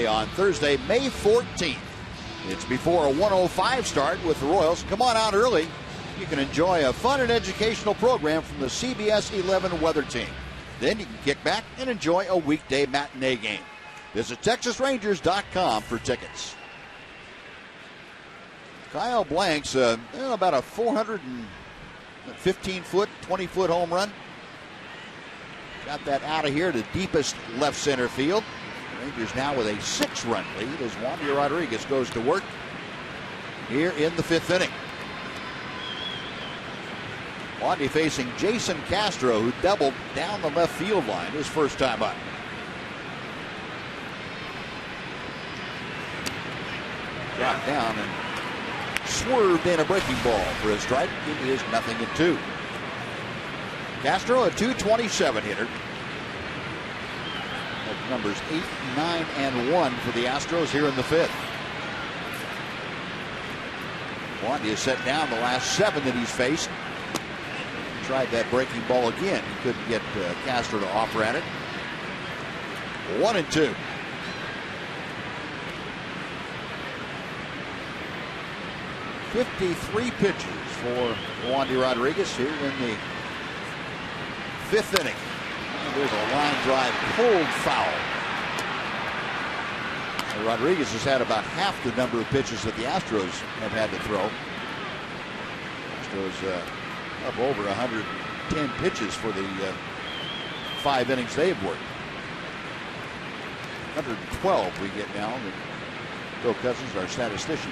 A: On Thursday, May 14th. It's before a 1:05 start with the Royals. Come on out early. You can enjoy a fun and educational program from the CBS 11 weather team. Then you can kick back and enjoy a weekday matinee game. Visit TexasRangers.com for tickets. Kyle Blanks, about a 415-foot, 20-foot home run. Got that out of here to deepest left center field. Rangers now with a 6-run lead as Wandy Rodriguez goes to work here in the 5th inning. Wandy facing Jason Castro, who doubled down the left field line his first time up. Dropped down and swerved in a breaking ball for a strike. It is 0-2. Castro, a .227 hitter. That's numbers 8, 9, and 1 for the Astros here in the 5th. Wandy has set down the last 7 that he's faced. Tried that breaking ball again. He couldn't get Castro to offer at it. 1-2. .53 pitches for Wandy Rodriguez here in the 5th inning. And there's a line drive pulled foul. Rodriguez has had about half the number of pitches that the Astros have had to throw. Astros up over 110 pitches for the 5 innings they've worked. 112 we get now. Bill Cousins, our statistician,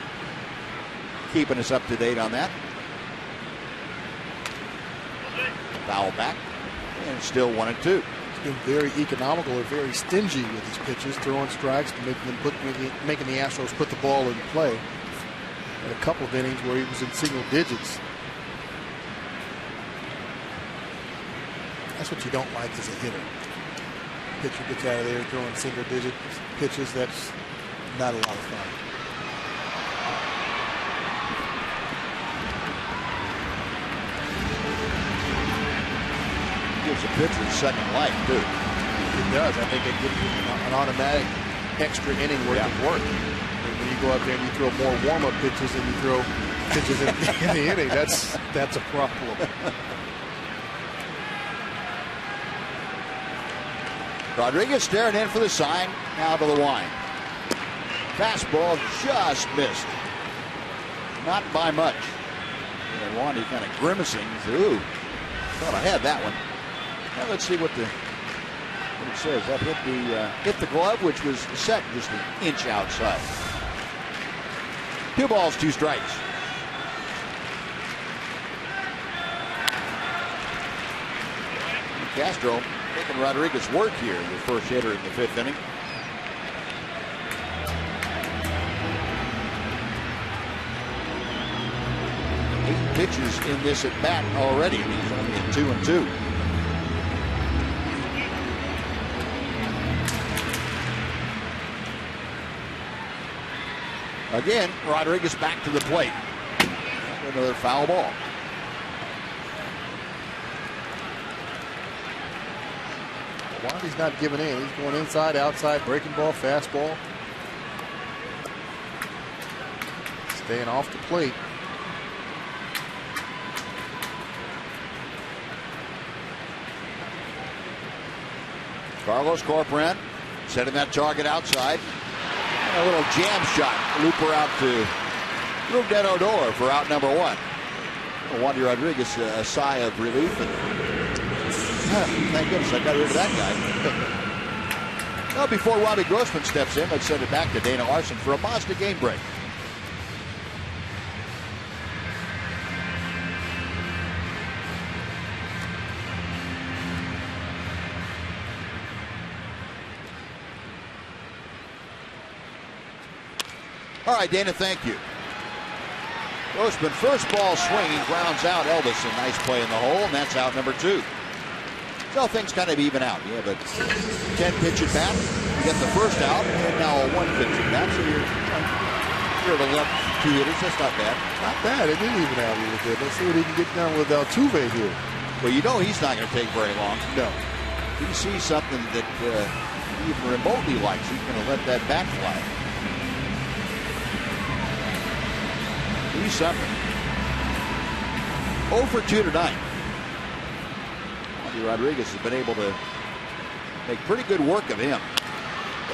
A: keeping us up to date on that. Foul back, and still 1-2.
E: He's been very economical or very stingy with his pitches, throwing strikes, making the Astros put the ball in play. In a couple of innings where he was in single digits. That's what you don't like as a hitter. Pitcher gets out of there throwing single digit pitches. That's not a lot of fun.
A: Gives a pitcher second life, too.
E: It does. I think it gives you an automatic extra inning worth of work. And when you go out there and you throw more warm-up pitches than you throw pitches in the inning, that's a problem.
A: Rodriguez staring in for the sign. Now to the line. Fastball just missed. Not by much. And Wandy kind of grimacing. Ooh, thought I had that one. Now let's see what it says. That hit the glove, which was set just an inch outside. 2 balls, 2 strikes. Castro making Rodriguez work here, the first hitter in the 5th inning. Eight pitches in this at bat already, and he's only at 2-2. Again, Rodriguez back to the plate. Another foul ball.
E: Wandy's not giving in. He's going inside, outside, breaking ball, fastball. Staying off the plate.
A: Carlos Corcoran setting that target outside. And a little jam shot. Looper out to Rougned Odor for out number 1. Wandy Rodriguez, a sigh of relief. Thank goodness I got rid of that guy. Well, before Robbie Grossman steps in, let's send it back to Dana Larson for a Mazda game break. All right, Dana, thank you. Grossman, first ball swinging, grounds out Elvis. A nice play in the hole, and that's out number 2. So things kind of even out. You have a 10-pitch at bat. You get the first out, and now a 1-pitch at bat. So you're the left 2 hitters. That's not bad.
E: Not bad. It didn't even out a little bit. Let's see what he can get done with Altuve here.
A: Well, you know he's not going to take very long.
E: No.
A: If he sees something that he even remotely likes, he's going to let that bat fly. He's something. 0 for 2 tonight. Rodriguez has been able to make pretty good work of him.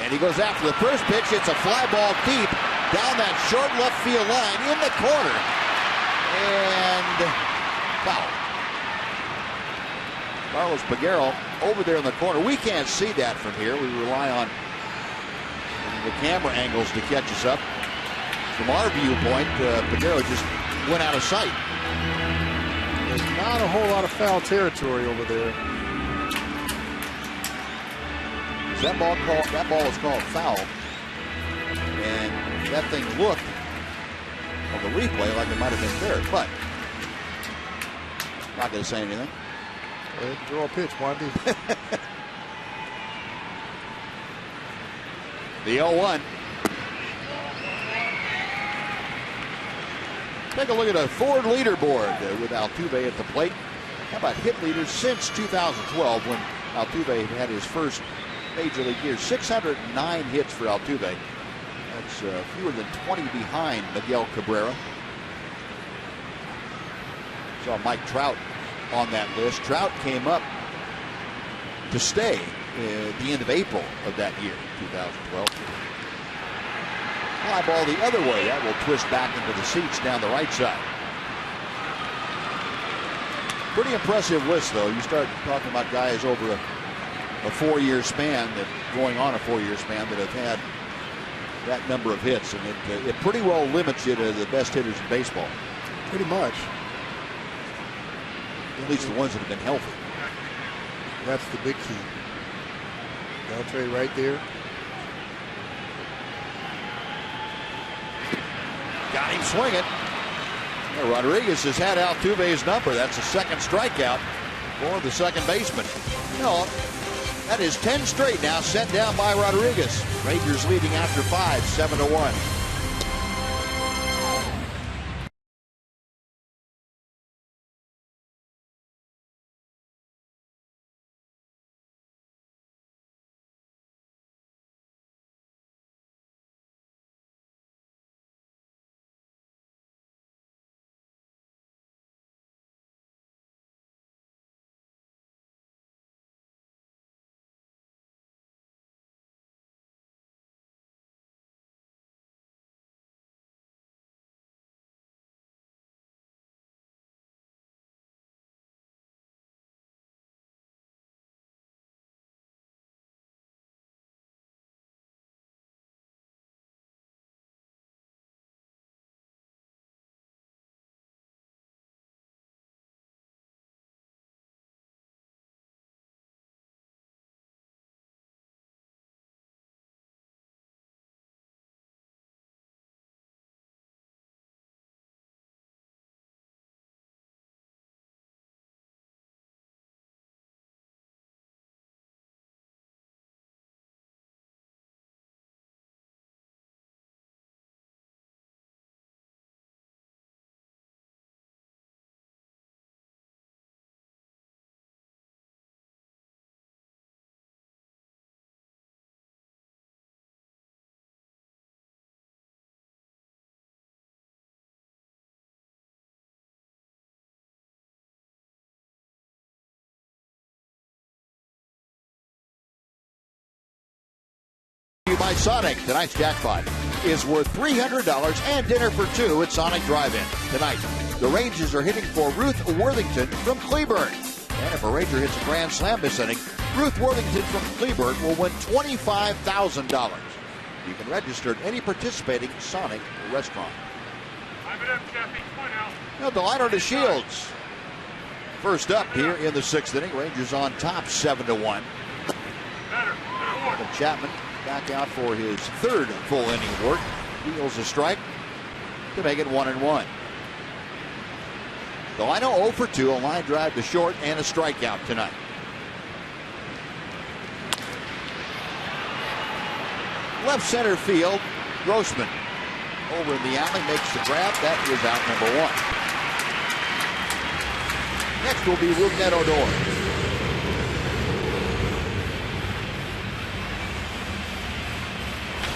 A: And he goes after the first pitch. It's a fly ball deep down that short left field line in the corner. And foul. Carlos Peguero over there in the corner. We can't see that from here. We rely on the camera angles to catch us up. From our viewpoint, Peguero just went out of sight.
E: There's not a whole lot of foul territory over there.
A: That ball is called foul. And that thing looked on the replay like it might have been fair, but not going to say anything.
E: Draw a pitch, Wandy.
A: The 0-1. Take a look at a Ford leaderboard with Altuve at the plate. How about hit leaders since 2012 when Altuve had his first major league year? 609 hits for Altuve. That's fewer than 20 behind Miguel Cabrera. Saw Mike Trout on that list. Trout came up to stay at the end of April of that year, 2012. Fly ball the other way. That will twist back into the seats down the right side. Pretty impressive list, though. You start talking about guys over a 4-year span, going on a 4-year span, that have had that number of hits, and it pretty well limits you to the best hitters in baseball.
E: Pretty much.
A: At least the ones that have been healthy.
E: That's the big key. Beltre right there.
A: Got him swinging. Rodriguez has had Altuve's number. That's a second strikeout for the second baseman. No, that is 10 straight now set down by Rodriguez. Rangers leading after 5, 7-1. By Sonic. Tonight's jackpot is worth $300 and dinner for 2 at Sonic Drive-In. Tonight, the Rangers are hitting for Ruth Worthington from Cleburne. And if a Ranger hits a grand slam this inning, Ruth Worthington from Cleburne will win $25,000. You can register at any participating Sonic restaurant. Now the line to Shields. First up here in the 6th inning, Rangers on top 7-1. Chapman back out for his 3rd full inning work. Deals a strike to make it 1-1. Delino 0 for 2, a line drive to short and a strikeout tonight. Left center field, Grossman over in the alley makes the grab. That is out number 1. Next will be Rougned Odor.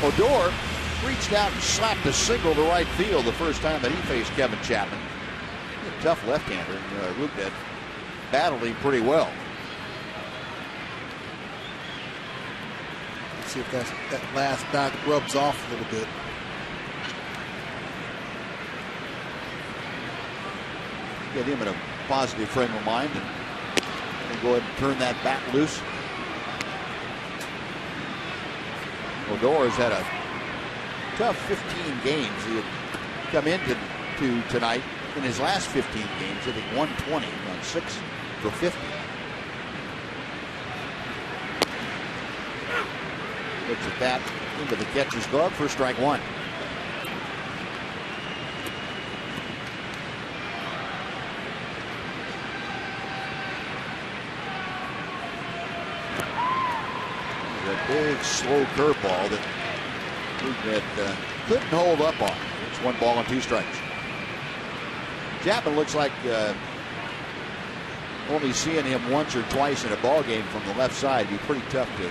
A: Odor reached out and slapped a single to right field the first time that he faced Kevin Chapman. A tough left-hander. Rougned battled him pretty well.
E: Let's see if that last bat rubs off a little bit.
A: Get him in a positive frame of mind and We'll go ahead and turn that bat loose. Odor has had a tough 15 games. He had come into tonight in his last 15 games, hitting 120 on 6 for 50. Looks at that into the catcher's glove for strike one. A big slow curveball that couldn't hold up on. It's 1 ball and 2 strikes. Chapman looks like only seeing him once or twice in a ball game from the left side would be pretty tough to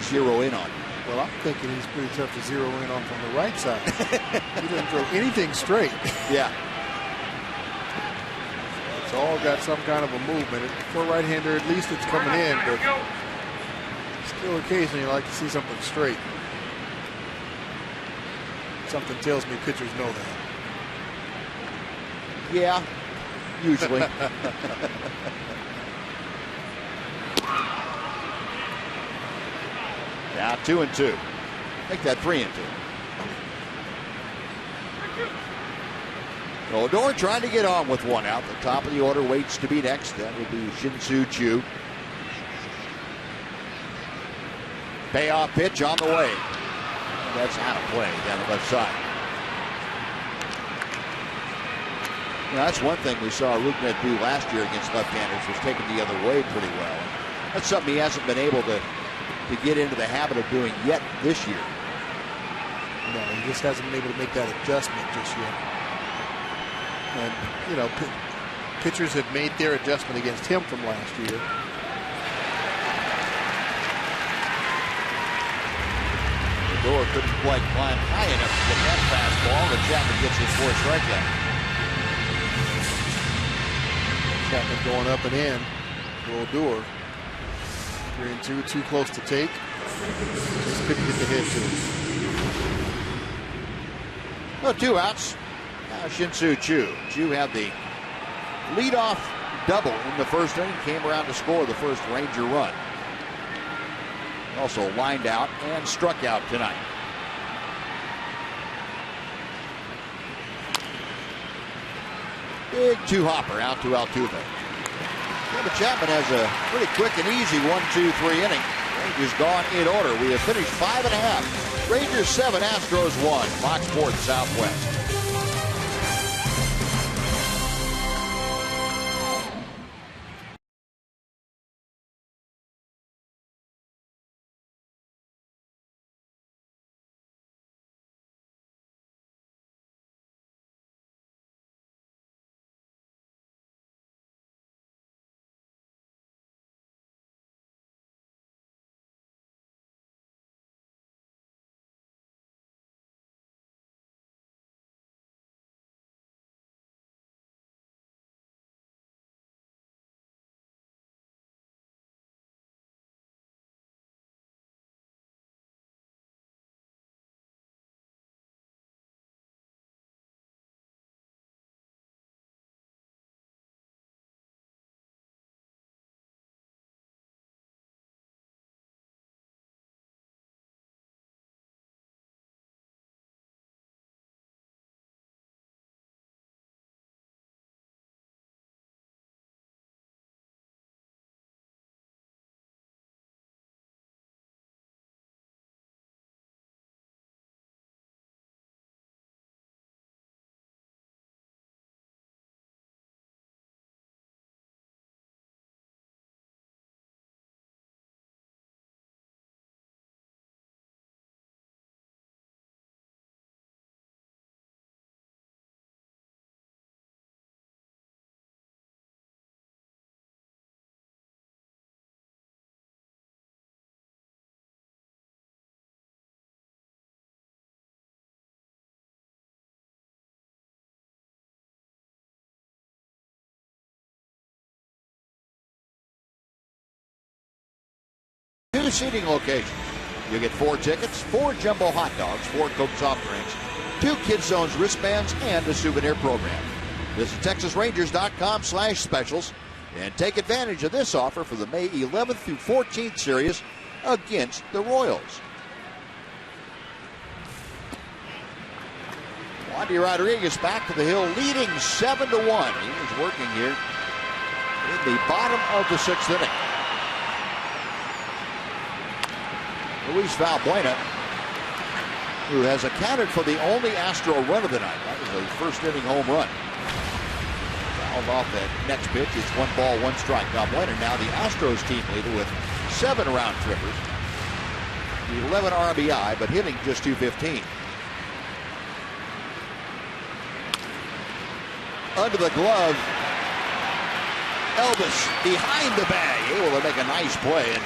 A: zero in on.
E: Well, I'm thinking he's pretty tough to zero in on from the right side. He doesn't throw anything straight.
A: Yeah.
E: It's all got some kind of a movement. For a right-hander, at least it's coming in, but still occasionally you like to see something straight. Something tells me pitchers know that.
A: Yeah, usually. Now 2-2. Make that 3-2. Odor trying to get on with one out. The top of the order waits to be next. That would be Shin-Soo Choo. Payoff pitch on the way. That's out of play down the left side. Now, that's one thing we saw Ruknet do last year against left-handers, was taking the other way pretty well. That's something he hasn't been able to get into the habit of doing yet this year.
E: No, he just hasn't been able to make that adjustment just yet. And, you know, pitchers have made their adjustment against him from last year.
A: Odor couldn't quite climb high enough to get that fastball, but Chapman gets his 4th strikeout.
E: Chapman going up and in for Odor. 3-2, too close to take. Just couldn't get the head to him.
A: Well, 2 outs. Now Shin-Soo Choo. Choo had the leadoff double in the first inning, came around to score the first Ranger run. Also lined out and struck out tonight. Big 2-hopper out to Altuve. Yeah, but Chapman has a pretty quick and easy 1-2-3 inning. Rangers gone in order. We have finished 5.5. Rangers 7, Astros 1. Fox Sports Southwest. Two seating locations. You get 4 tickets, 4 jumbo hot dogs, 4 Coke soft drinks, 2 Kids Zones wristbands, and a souvenir program. Visit TexasRangers.com/specials. and take advantage of this offer for the May 11th through 14th series against the Royals. Wandy Rodriguez back to the hill, leading 7-1. He was working here in the bottom of the 6th inning. Luis Valbuena, who has accounted for the only Astro run of the night. That was a first inning home run. Fouled off that next pitch. It's 1 ball, 1 strike. Valbuena now the Astros team leader with 7 round trippers. 11 RBI, but hitting just .215. Under the glove, Elvis behind the bag, able to make a nice play. And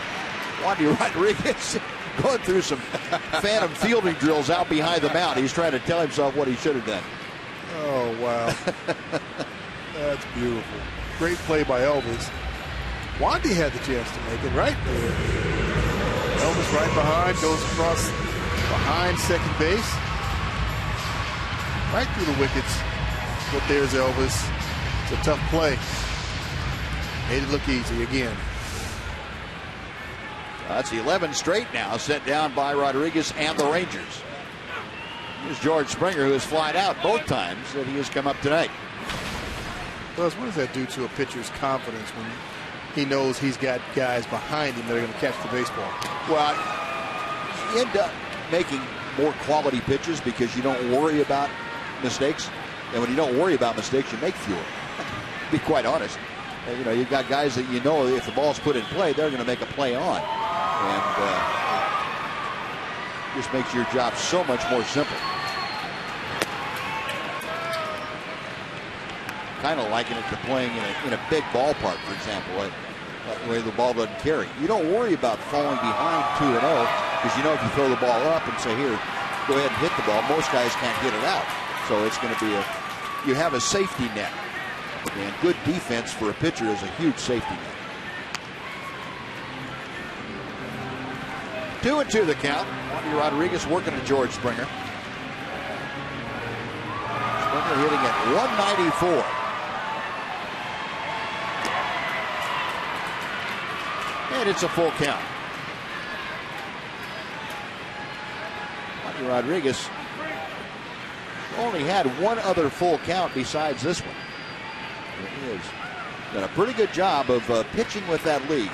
A: Wandy Rodriguez going through some phantom fielding drills out behind the mound. He's trying to tell himself what he should have done.
E: Oh, wow. That's beautiful. Great play by Elvis. Wandy had the chance to make it right there. Elvis right behind, goes across behind second base. Right through the wickets. But there's Elvis. It's a tough play. Made it look easy again.
A: That's 11 straight now, set down by Rodriguez and the Rangers. Here's George Springer, who has flied out both times that he has come up tonight.
E: Buzz, what does that do to a pitcher's confidence when he knows he's got guys behind him that are going to catch the baseball?
A: Well, you end up making more quality pitches because you don't worry about mistakes. And when you don't worry about mistakes, you make fewer. To be quite honest. And, you know, you've got guys that you know if the ball's put in play, they're going to make a play on. And just makes your job so much more simple. Kind of liken it to playing in a big ballpark, for example, where the ball doesn't carry. You don't worry about falling behind 2-0 because you know if you throw the ball up and say, here, go ahead and hit the ball, most guys can't get it out. So it's going to be you have a safety net. And good defense for a pitcher is a huge safety net. 2-2 the count. Wandy Rodriguez working to George Springer. Springer hitting at 194. And it's a full count. Wandy Rodriguez only had one other full count besides this one. He has done a pretty good job of pitching with that lead.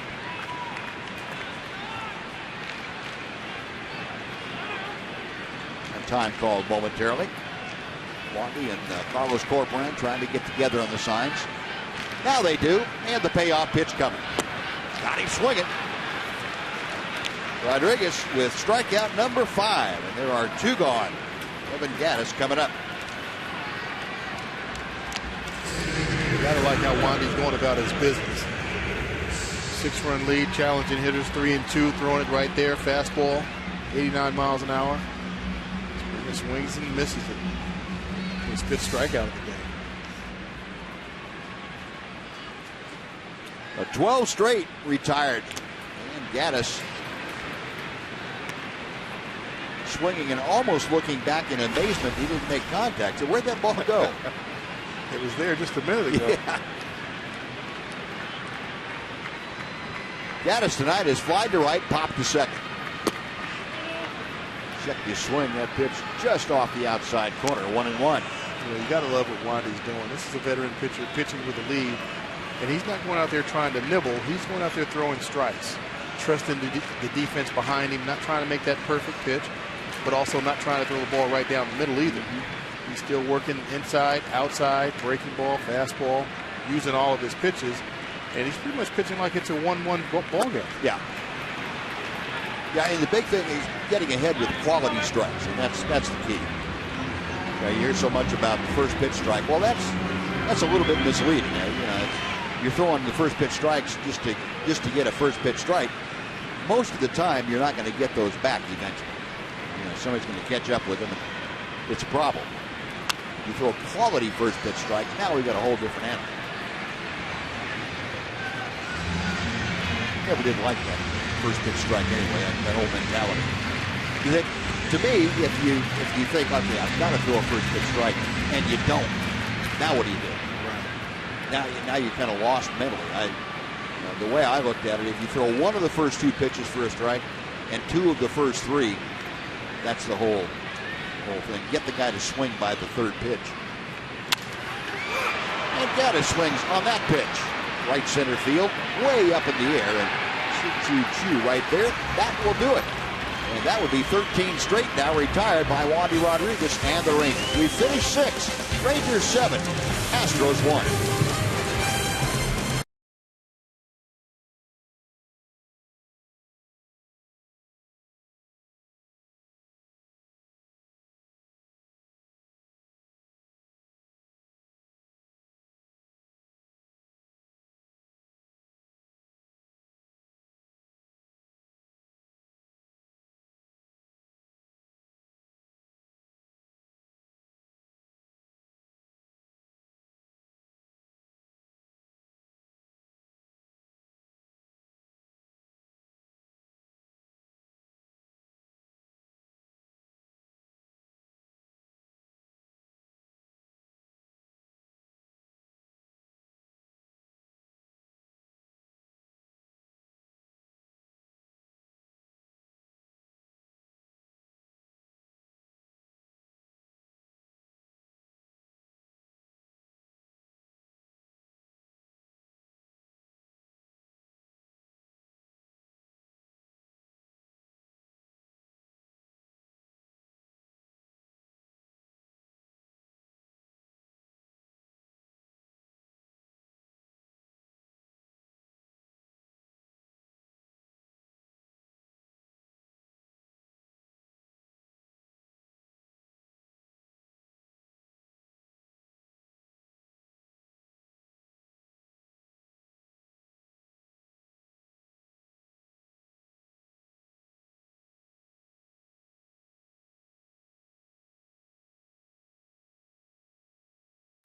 A: And time called momentarily. Wandy and Carlos Corcoran trying to get together on the signs. Now they do, and the payoff pitch coming. Got him swinging. Rodriguez with strikeout number 5, and there are 2 gone. Evan Gattis coming up.
E: You gotta like how Wandy's going about his business. 6-run lead, challenging hitters 3-2, throwing it right there. Fastball, 89 miles an hour. He swings and misses it. His 5th strikeout of the game.
A: A 12 straight retired. And Gattis swinging and almost looking back in amazement. He didn't make contact. So where'd that ball go?
E: It was there just a minute ago.
A: Yeah. Gattis tonight has flied to right, popped to second. Check your swing. That pitch just off the outside corner. 1-1.
E: You got to love what Wandy's doing. This is a veteran pitcher pitching with a lead. And he's not going out there trying to nibble. He's going out there throwing strikes. Trusting the defense behind him. Not trying to make that perfect pitch, but also not trying to throw the ball right down the middle either. He's still working inside, outside, breaking ball, fastball, using all of his pitches. And he's pretty much pitching like it's a 1-1 ball game.
A: Yeah. Yeah, and the big thing is getting ahead with quality strikes, and that's the key. You hear so much about the first pitch strike. Well, that's a little bit misleading. You're throwing the first pitch strikes just to get a first pitch strike. Most of the time, you're not going to get those back eventually. Somebody's going to catch up with them. It's a problem. You throw quality first pitch strikes, now we've got a whole different animal. Never did like that first pitch strike anyway, that whole mentality. To me, if you think, okay, I've got to throw a first pitch strike, and you don't, now what do you do?
E: Right.
A: now you kind of lost mentally. The way I looked at it, if you throw one of the first 2 pitches for a strike and 2 of the first 3, that's the whole thing. Get the guy to swing by the 3rd pitch. And Gaddis swings on that pitch. Right center field, way up in the air, and choo right there. That will do it. And that would be 13 straight now retired by Wandy Rodriguez and the Rangers. We finished 6, Rangers 7, Astros 1.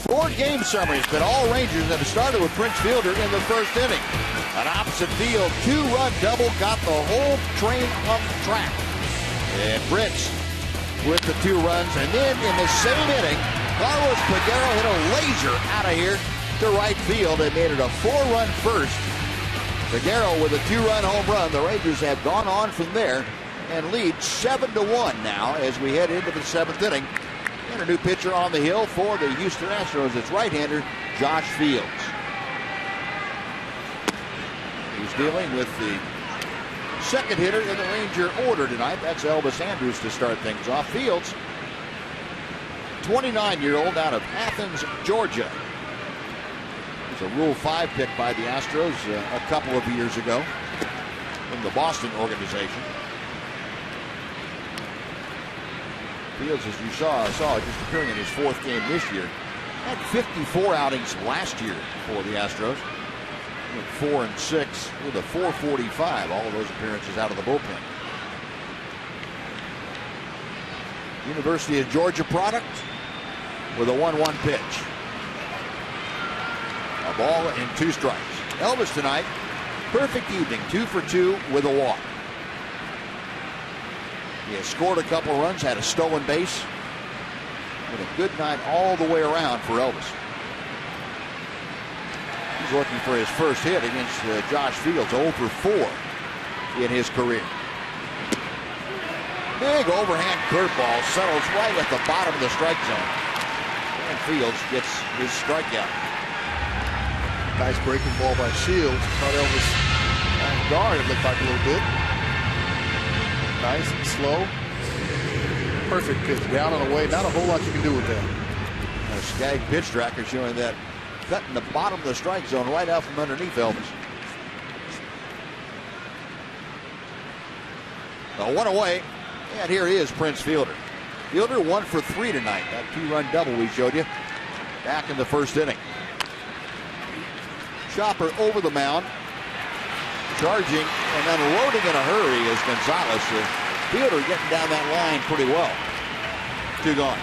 A: Four game summaries, but all Rangers have started with Prince Fielder in the first inning. An opposite field 2-run double got the whole train on track. And Prince with the 2 runs. And then in the same inning, Carlos Peguero hit a laser out of here to right field and made it a 4-run first. Peguero with a 2-run home run. The Rangers have gone on from there and lead 7-1 now as we head into the 7th inning. And a new pitcher on the hill for the Houston Astros. It's right-hander Josh Fields. He's dealing with the second hitter in the Ranger order tonight. That's Elvis Andrus to start things off. Fields, 29-year-old out of Athens, Georgia. He's a Rule 5 pick by the Astros a couple of years ago from the Boston organization. Fields, as you saw just appearing in his 4th game this year, had 54 outings last year for the Astros. Went 4-6 with a 4.45. All of those appearances out of the bullpen. University of Georgia product with a 1-1 pitch. A ball and 2 strikes. Elvis tonight, perfect evening, 2 for 2 with a walk. He has scored a couple of runs, had a stolen base. With a good night all the way around for Elvis. He's looking for his first hit against Josh Fields, 0 for 4 in his career. Big overhand curveball settles right at the bottom of the strike zone. And Fields gets his strikeout.
E: Nice breaking ball by Shields. Caught Elvis on guard, it looked like a little bit. Nice and slow. Perfect pitch. Down and away. Not a whole lot you can do with that.
A: A Skag pitch tracker showing that cutting the bottom of the strike zone right out from underneath Elvis. The 1 away. And here is Prince Fielder. Fielder 1 for 3 tonight. That 2-run double we showed you back in the first inning. Chopper over the mound. Charging and unloading in a hurry is Gonzalez. Fielder getting down that line pretty well. 2 gone.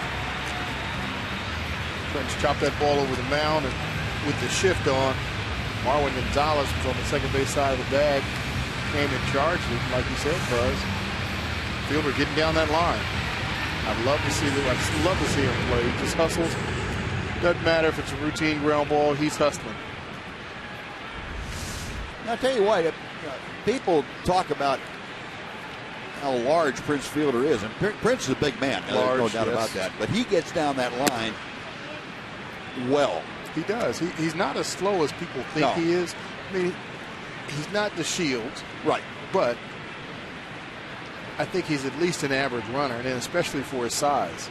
E: Prince chopped that ball over the mound, and with the shift on, Marwin Gonzalez was on the second base side of the bag, came and charged it, like you said, Buzz. Fielder getting down that line. I'd love to see him play. He just hustles, Doesn't matter if it's a routine ground ball, he's hustling.
A: I'll tell you what, people talk about how large Prince Fielder is, and Prince is a big man. There's no doubt about that. But he gets down that line well.
E: He does. He's not as slow as people think he is. I mean, he's not the Shields.
A: Right.
E: But I think he's at least an average runner, and especially for his size.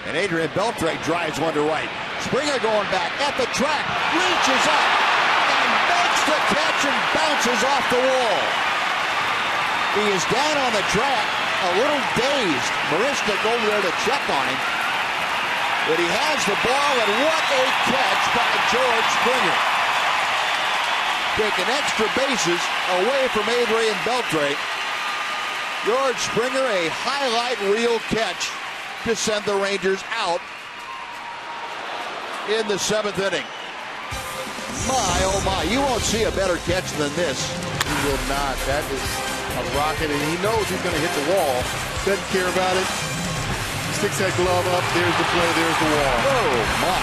A: And Adrian Beltre drives one to right. Springer going back at the track, reaches up, and makes the catch and bounces off the wall. He is down on the track, a little dazed. Marisnik over there to check on him. But he has the ball, and what a catch by George Springer. Taking extra bases away from Adrian Beltre. George Springer, a highlight reel catch to send the Rangers out in the 7th inning. My, oh my, you won't see a better catch than this.
E: He will not. That is a rocket, and he knows he's going to hit the wall. Doesn't care about it. He sticks that glove up. There's the play. There's the wall.
A: Oh my.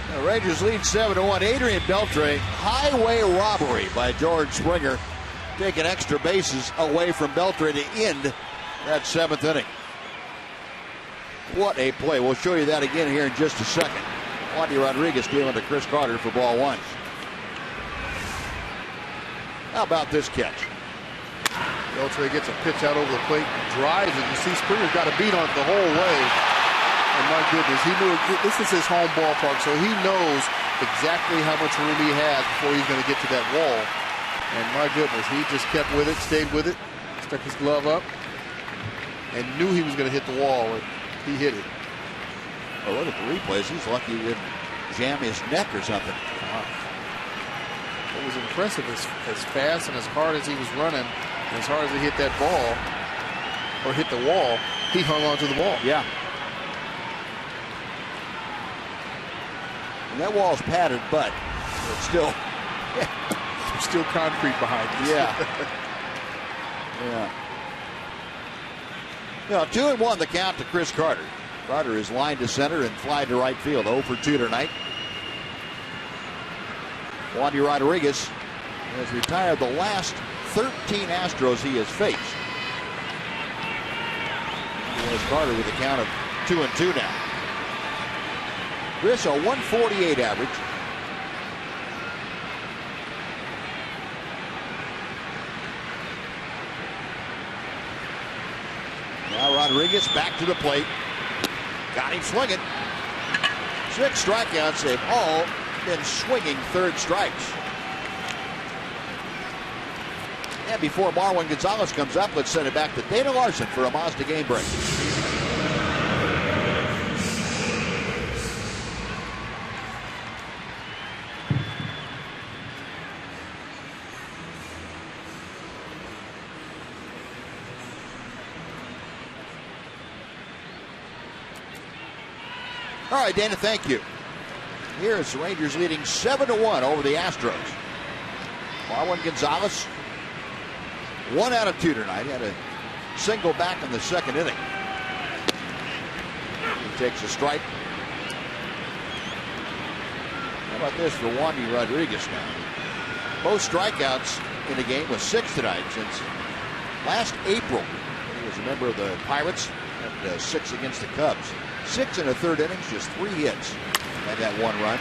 A: The Rangers lead 7-1. Adrian Beltre, highway robbery by George Springer, taking extra bases away from Beltre to end that 7th inning. What a play. We'll show you that again here in just a second. Wandy Rodriguez dealing to Chris Carter for ball 1. How about this catch?
E: Beltre gets a pitch out over the plate, drives it. You see Springer's got a beat on it the whole way. And my goodness, he knew this is his home ballpark, so he knows exactly how much room he has before he's going to get to that wall. And my goodness, he just kept with it, stayed with it, stuck his glove up, and knew he was going to hit the wall, and he hit it.
A: Oh, look at the replays. He's lucky he didn't jam his neck or something.
E: It was impressive as fast and as hard as he was running, as hard as he hit that ball, or hit the wall, he hung on to the ball.
A: Yeah. And that wall's padded, but it's still
E: still concrete behind it.
A: Yeah. Yeah. You know, 2-1 the count to Chris Carter. Carter is lined to center and fly to right field. 0 for 2 tonight. Wandy Rodriguez has retired the last 13 Astros he has faced. There's Carter with a count of 2-2 now. Chris, a 148 average. Now Rodriguez back to the plate. Got him swinging. 6 strikeouts. They've all been swinging third strikes. And before Marwin Gonzalez comes up, let's send it back to Dana Larson for a Mazda game break. All right, Dana, thank you. Here's the Rangers leading 7-1 over the Astros. Marwin Gonzalez, 1 out of 2 tonight. He had a single back in the second inning. He takes a strike. How about this for Wandy Rodriguez now? Most strikeouts in the game with 6 tonight since last April. He was a member of the Pirates and 6 against the Cubs. 6 in the third innings, just 3 hits. Had that 1 run.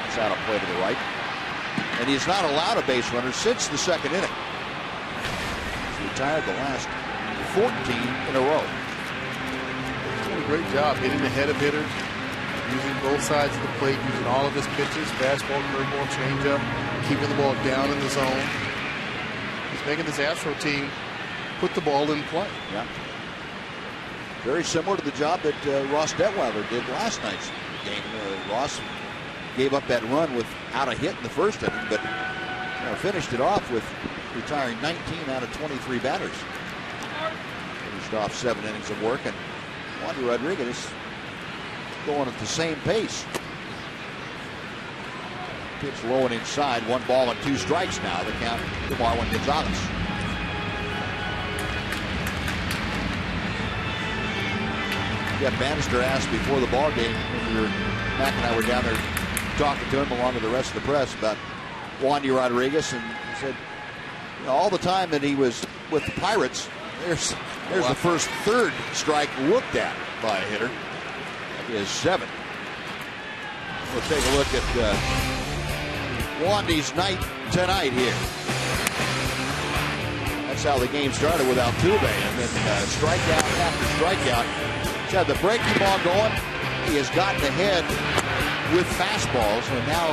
A: It's out of play to the right. And he's not allowed a base runner since the second inning. He's retired the last 14 in a row.
E: He's doing a great job hitting ahead of hitters, using both sides of the plate, using all of his pitches, fastball, curveball, changeup, keeping the ball down in the zone. He's making this Astro team put the ball in play.
A: Yeah. Very similar to the job that Ross Detweiler did last night's game. Ross gave up that run without a hit in the first inning, but finished it off with retiring 19 out of 23 batters. Finished off 7 innings of work, and Wandy Rodriguez going at the same pace. Pitch low and inside, 1 ball and 2 strikes now. The count to Marwin Gonzalez. Yeah, Bannister asked before the ball game when Mac and I were down there talking to him along with the rest of the press about Wandy Rodriguez, and he said, all the time that he was with the Pirates, there's the first third strike looked at by a hitter. That is 7. We'll take a look at Wandy's night tonight here. That's how the game started with Altuve, and then strikeout after strikeout. He's had the breaking ball going. He has gotten ahead with fastballs, and now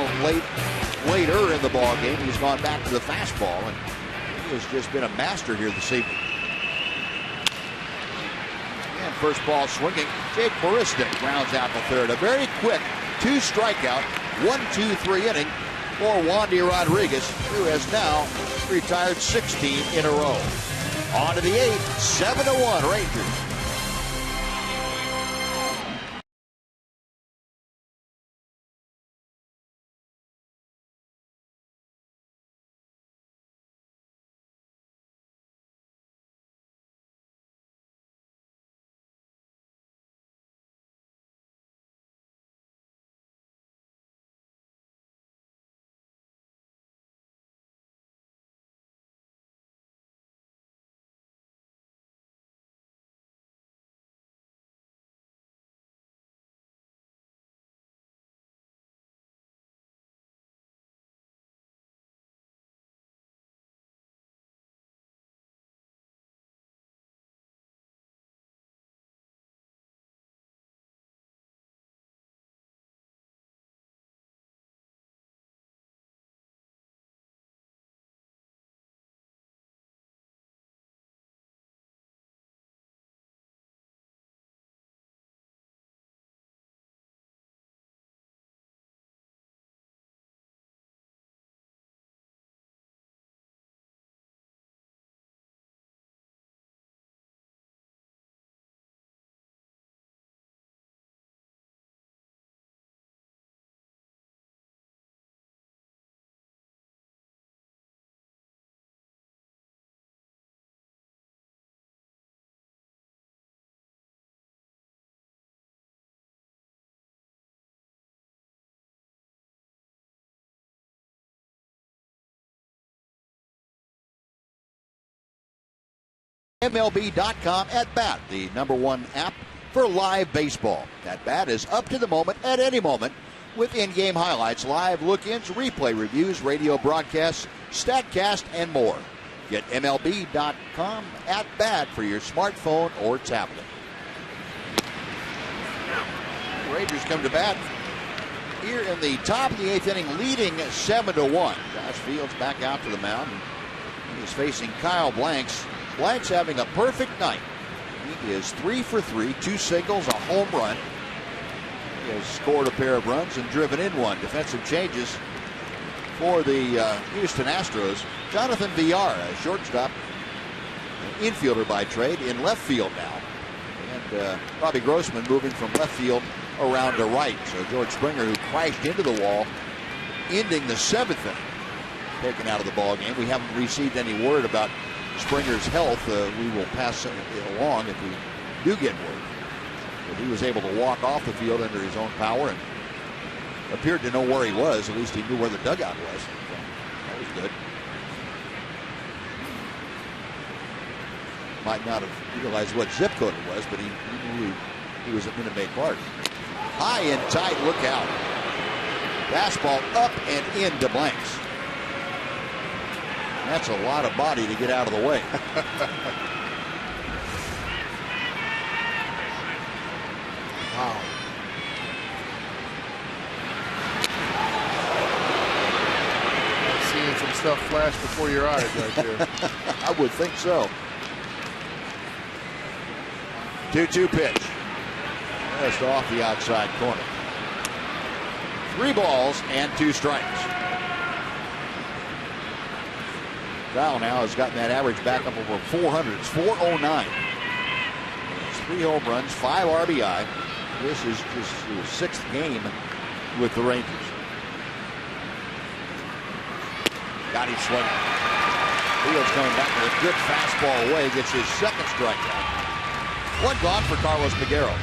A: later in the ball game, he's gone back to the fastball, and he has just been a master here this evening. And first ball swinging, Jake Maristic rounds out the third. A very quick 2 strikeout, 1-2-3 inning for Wandy Rodriguez, who has now retired 16 in a row. On to the 8th, 7-1 Rangers. MLB.com at Bat, the #1 app for live baseball. At Bat is up to the moment at any moment with in-game highlights, live look-ins, replay reviews, radio broadcasts, StatCast, and more. Get MLB.com at Bat for your smartphone or tablet. The Rangers come to bat here in the top of the 8th inning, leading 7-1. Josh Fields back out to the mound. He's facing Kyle Blanks. Blanks having a perfect night. He is 3 for 3, 2 singles, a home run. He has scored a pair of runs and driven in one. Defensive changes for the Houston Astros. Jonathan Villar, a shortstop, an infielder by trade, in left field now. And Robbie Grossman moving from left field around to right. So George Springer, who crashed into the wall, ending the 7th inning, taken out of the ball game. We haven't received any word about Springer's health. We will pass it along if we do get word. But he was able to walk off the field under his own power and appeared to know where he was. At least he knew where the dugout was. So that was good. Might not have realized what zip code it was, but he knew he was at Minute Maid Park. High and tight, look out. Fastball up and into Blanks. That's a lot of body to get out of the way. Wow.
E: Seeing some stuff flash before your eyes right there.
A: I would think so. 2-2 pitch. Just off the outside corner. 3 balls and 2 strikes. Val now has gotten that average back up over 400. It's 409. It's 3 home runs, 5 RBI. This is just his 6th game with the Rangers. Got him swinging. Fields coming back with a good fastball away. Gets his 2nd strikeout. 1 gone for Carlos Peguero.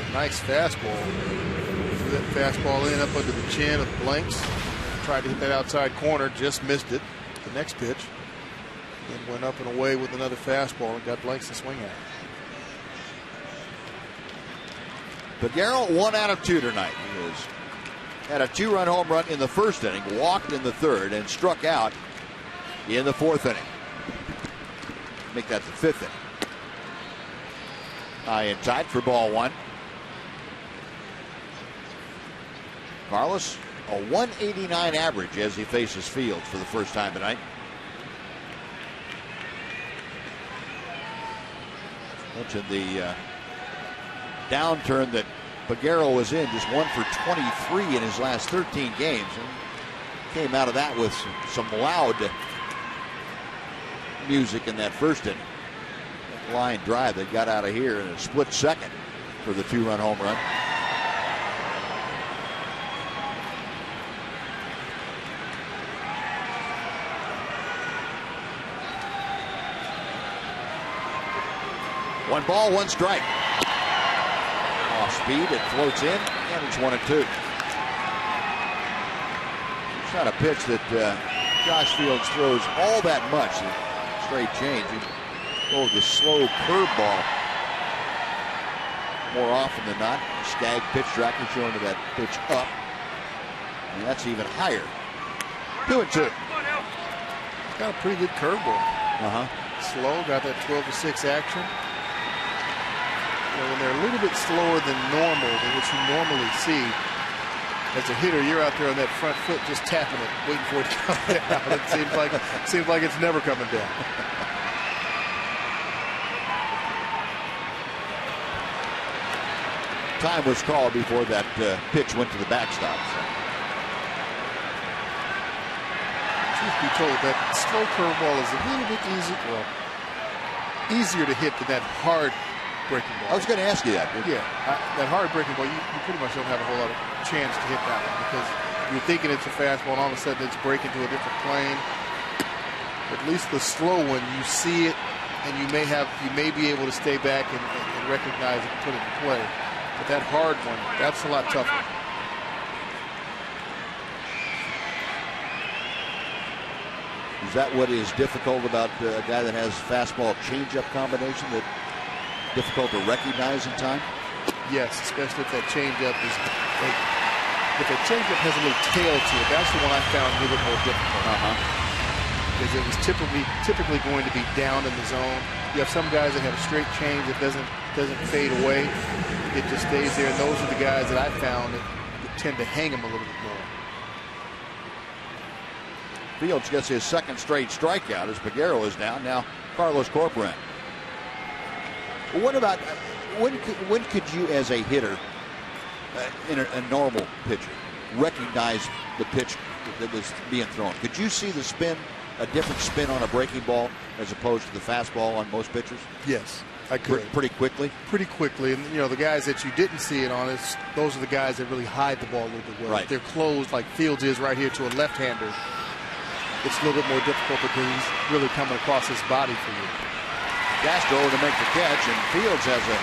E: A nice fastball. Threw that fastball in up under the chin of Blanks. Tried to hit that outside corner, just missed it. The next pitch. Then went up and away with another fastball and got Blanks to swing at.
A: Peguero 1 out of 2 tonight. He had a 2-run home run in the 1st inning, walked in the 3rd, and struck out in the 4th inning. Make that the 5th inning. High and tight for ball 1. Carlos, a 189 average as he faces Fields for the first time tonight. Mentioned the downturn that Peguero was in, just 1 for 23 in his last 13 games. And came out of that with some loud music in that 1st inning. That line drive that got out of here in a split second for the 2-run home run. One ball, 1 strike. Off speed, it floats in, and it's 1-2. It's not a pitch that Josh Fields throws all that much. Straight change. Oh, the slow curveball more often than not. Skag pitch tracker showing to that pitch up. And that's even higher. 2-2.
E: Got a pretty good curveball. Slow, got that 12-6 action. When they're a little bit slower than normal, than what you normally see, as a hitter, you're out there on that front foot just tapping it, waiting for it to come down. It seems like it's never coming down.
A: Time was called before that pitch went to the backstop. So.
E: Truth be told, that slow curveball is a little bit easier to hit than that hard breaking ball.
A: I was going to ask you that.
E: Yeah, that hard breaking ball, you pretty much don't have a whole lot of chance to hit that one because you're thinking it's a fastball and all of a sudden it's breaking to a different plane. At least the slow one, you see it and you may be able to stay back and recognize it and put it in play. But that hard one, that's a lot tougher.
A: Is that what is difficult about a guy that has fastball changeup combination, that difficult to recognize in time?
E: Yes, especially if that changeup is if that changeup has a little tail to it. That's the one I found a little bit more difficult. Because it was typically going to be down in the zone. You have some guys that have a straight change that doesn't fade away. It just stays there, and those are the guys that I found that tend to hang them a little bit more.
A: Fields gets his second straight strikeout as Peguero is down. Now Carlos Corcoran. Well, what about when could you, as a hitter, in a normal pitcher, recognize the pitch that was being thrown? Could you see the spin, a different spin on a breaking ball as opposed to the fastball on most pitchers?
B: Yes, I could.
A: Pretty quickly? Pretty
B: quickly. And, you know, the guys that you didn't see it on, those are the guys that really hide the ball a little bit well.
A: Right.
B: If they're closed, like Fields is right here, to a left-hander, it's a little bit more difficult because he's really coming across his body for you.
A: Castro to make the catch, and Fields has a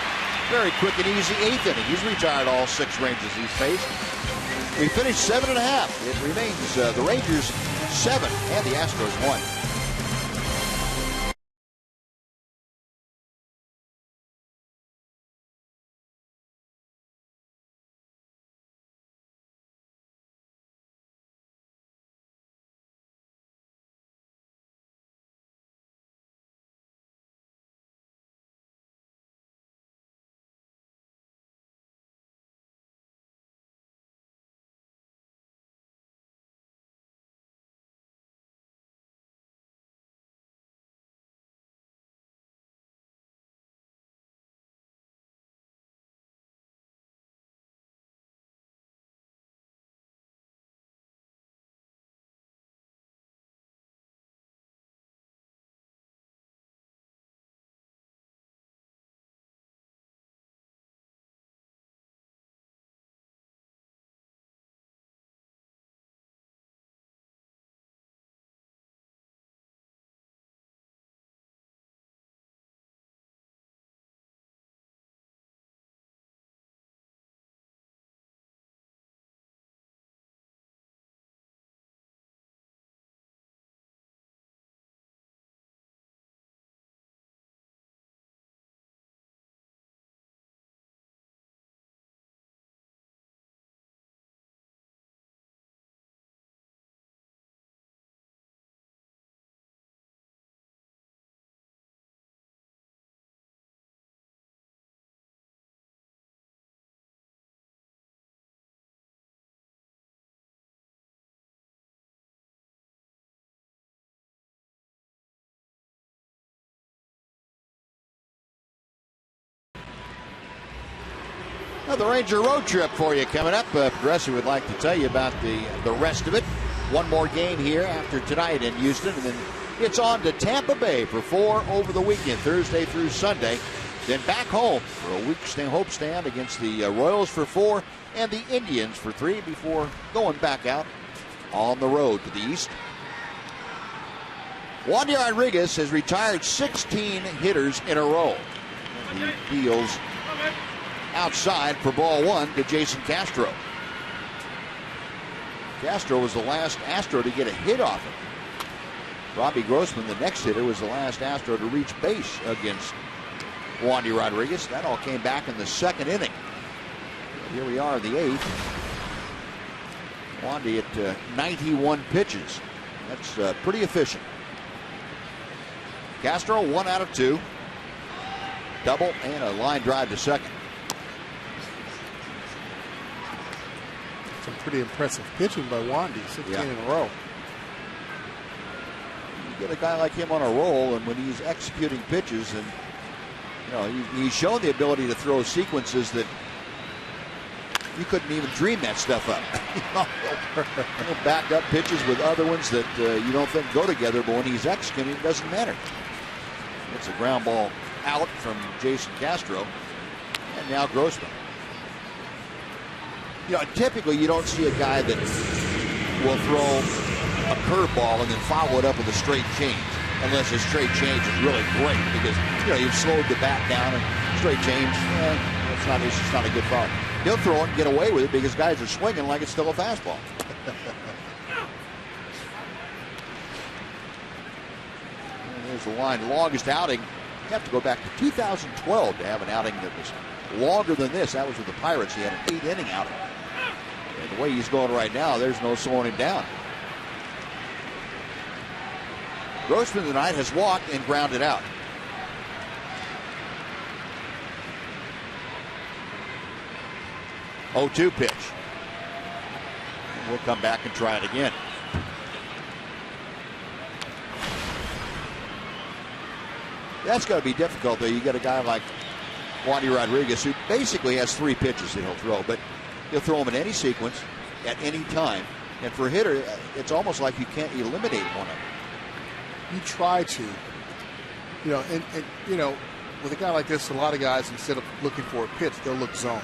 A: very quick and easy 8th inning. He's retired all 6 Rangers he's faced. We finished 7.5. It remains the Rangers 7 and the Astros 1. Now the Ranger road trip for you coming up. Progressive would like to tell you about the rest of it. One more game here after tonight in Houston, and then it's on to Tampa Bay for 4 over the weekend, Thursday through Sunday. Then back home for a week homestand against the Royals for 4 and the Indians for 3 before going back out on the road to the east. Wandy Rodriguez has retired 16 hitters in a row. He deals outside for ball 1 to Jason Castro. Castro was the last Astro to get a hit off him. Robbie Grossman, the next hitter, was the last Astro to reach base against Wandy Rodriguez. That all came back in the 2nd inning. Here we are in the 8th. Wandy at 91 pitches. That's pretty efficient. Castro 1 out of 2. Double and a line drive to second.
B: Some pretty impressive pitching by Wandy, 16 in a row.
A: You get a guy like him on a roll, and when he's executing pitches, and you know he's shown the ability to throw sequences that you couldn't even dream that stuff up. He'll back up pitches with other ones that you don't think go together, but when he's executing, it doesn't matter. It's a ground ball out from Jason Castro, and now Grossman. You know, typically you don't see a guy that will throw a curveball and then follow it up with a straight change, unless his straight change is really great, because you know you've slowed the bat down, and straight change, it's just not a good foul. He'll throw it and get away with it because guys are swinging like it's still a fastball. There's the line. Longest outing. You have to go back to 2012 to have an outing that was longer than this. That was with the Pirates. He had an 8-inning outing. And the way he's going right now, there's no slowing him down. Grossman tonight has walked and grounded out. Oh, 2 pitch. And we'll come back and try it again. That's got to be difficult, though. You get a guy like Wandy Rodriguez, who basically has 3 pitches that he'll throw, but he'll throw them in any sequence at any time. And for a hitter, it's almost like you can't eliminate one of them.
B: You try to. You know, and you know, with a guy like this, a lot of guys, instead of looking for a pitch, they'll look zone.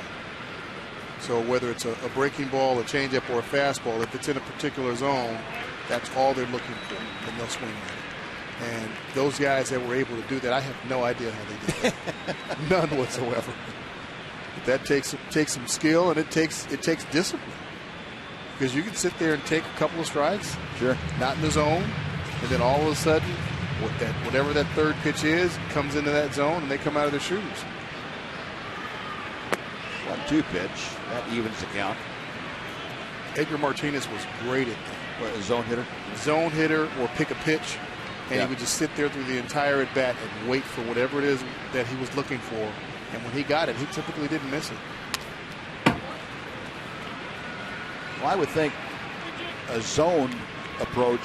B: So whether it's a breaking ball, a changeup, or a fastball, if it's in a particular zone, that's all they're looking for, and they'll swing at it. And those guys that were able to do that, I have no idea how they did that. None whatsoever. But that takes some skill, and it takes discipline. Because you can sit there and take a couple of strikes,
A: sure,
B: not in the zone, and then all of a sudden, whatever that third pitch is, comes into that zone, and they come out of their shoes.
A: 1-2 pitch. That evens the count.
B: Edgar Martinez was great at that.
A: What, a zone hitter?
B: Zone hitter or pick a pitch, and he would just sit there through the entire at-bat and wait for whatever it is that he was looking for. And when he got it, he typically didn't miss it.
A: Well, I would think a zone approach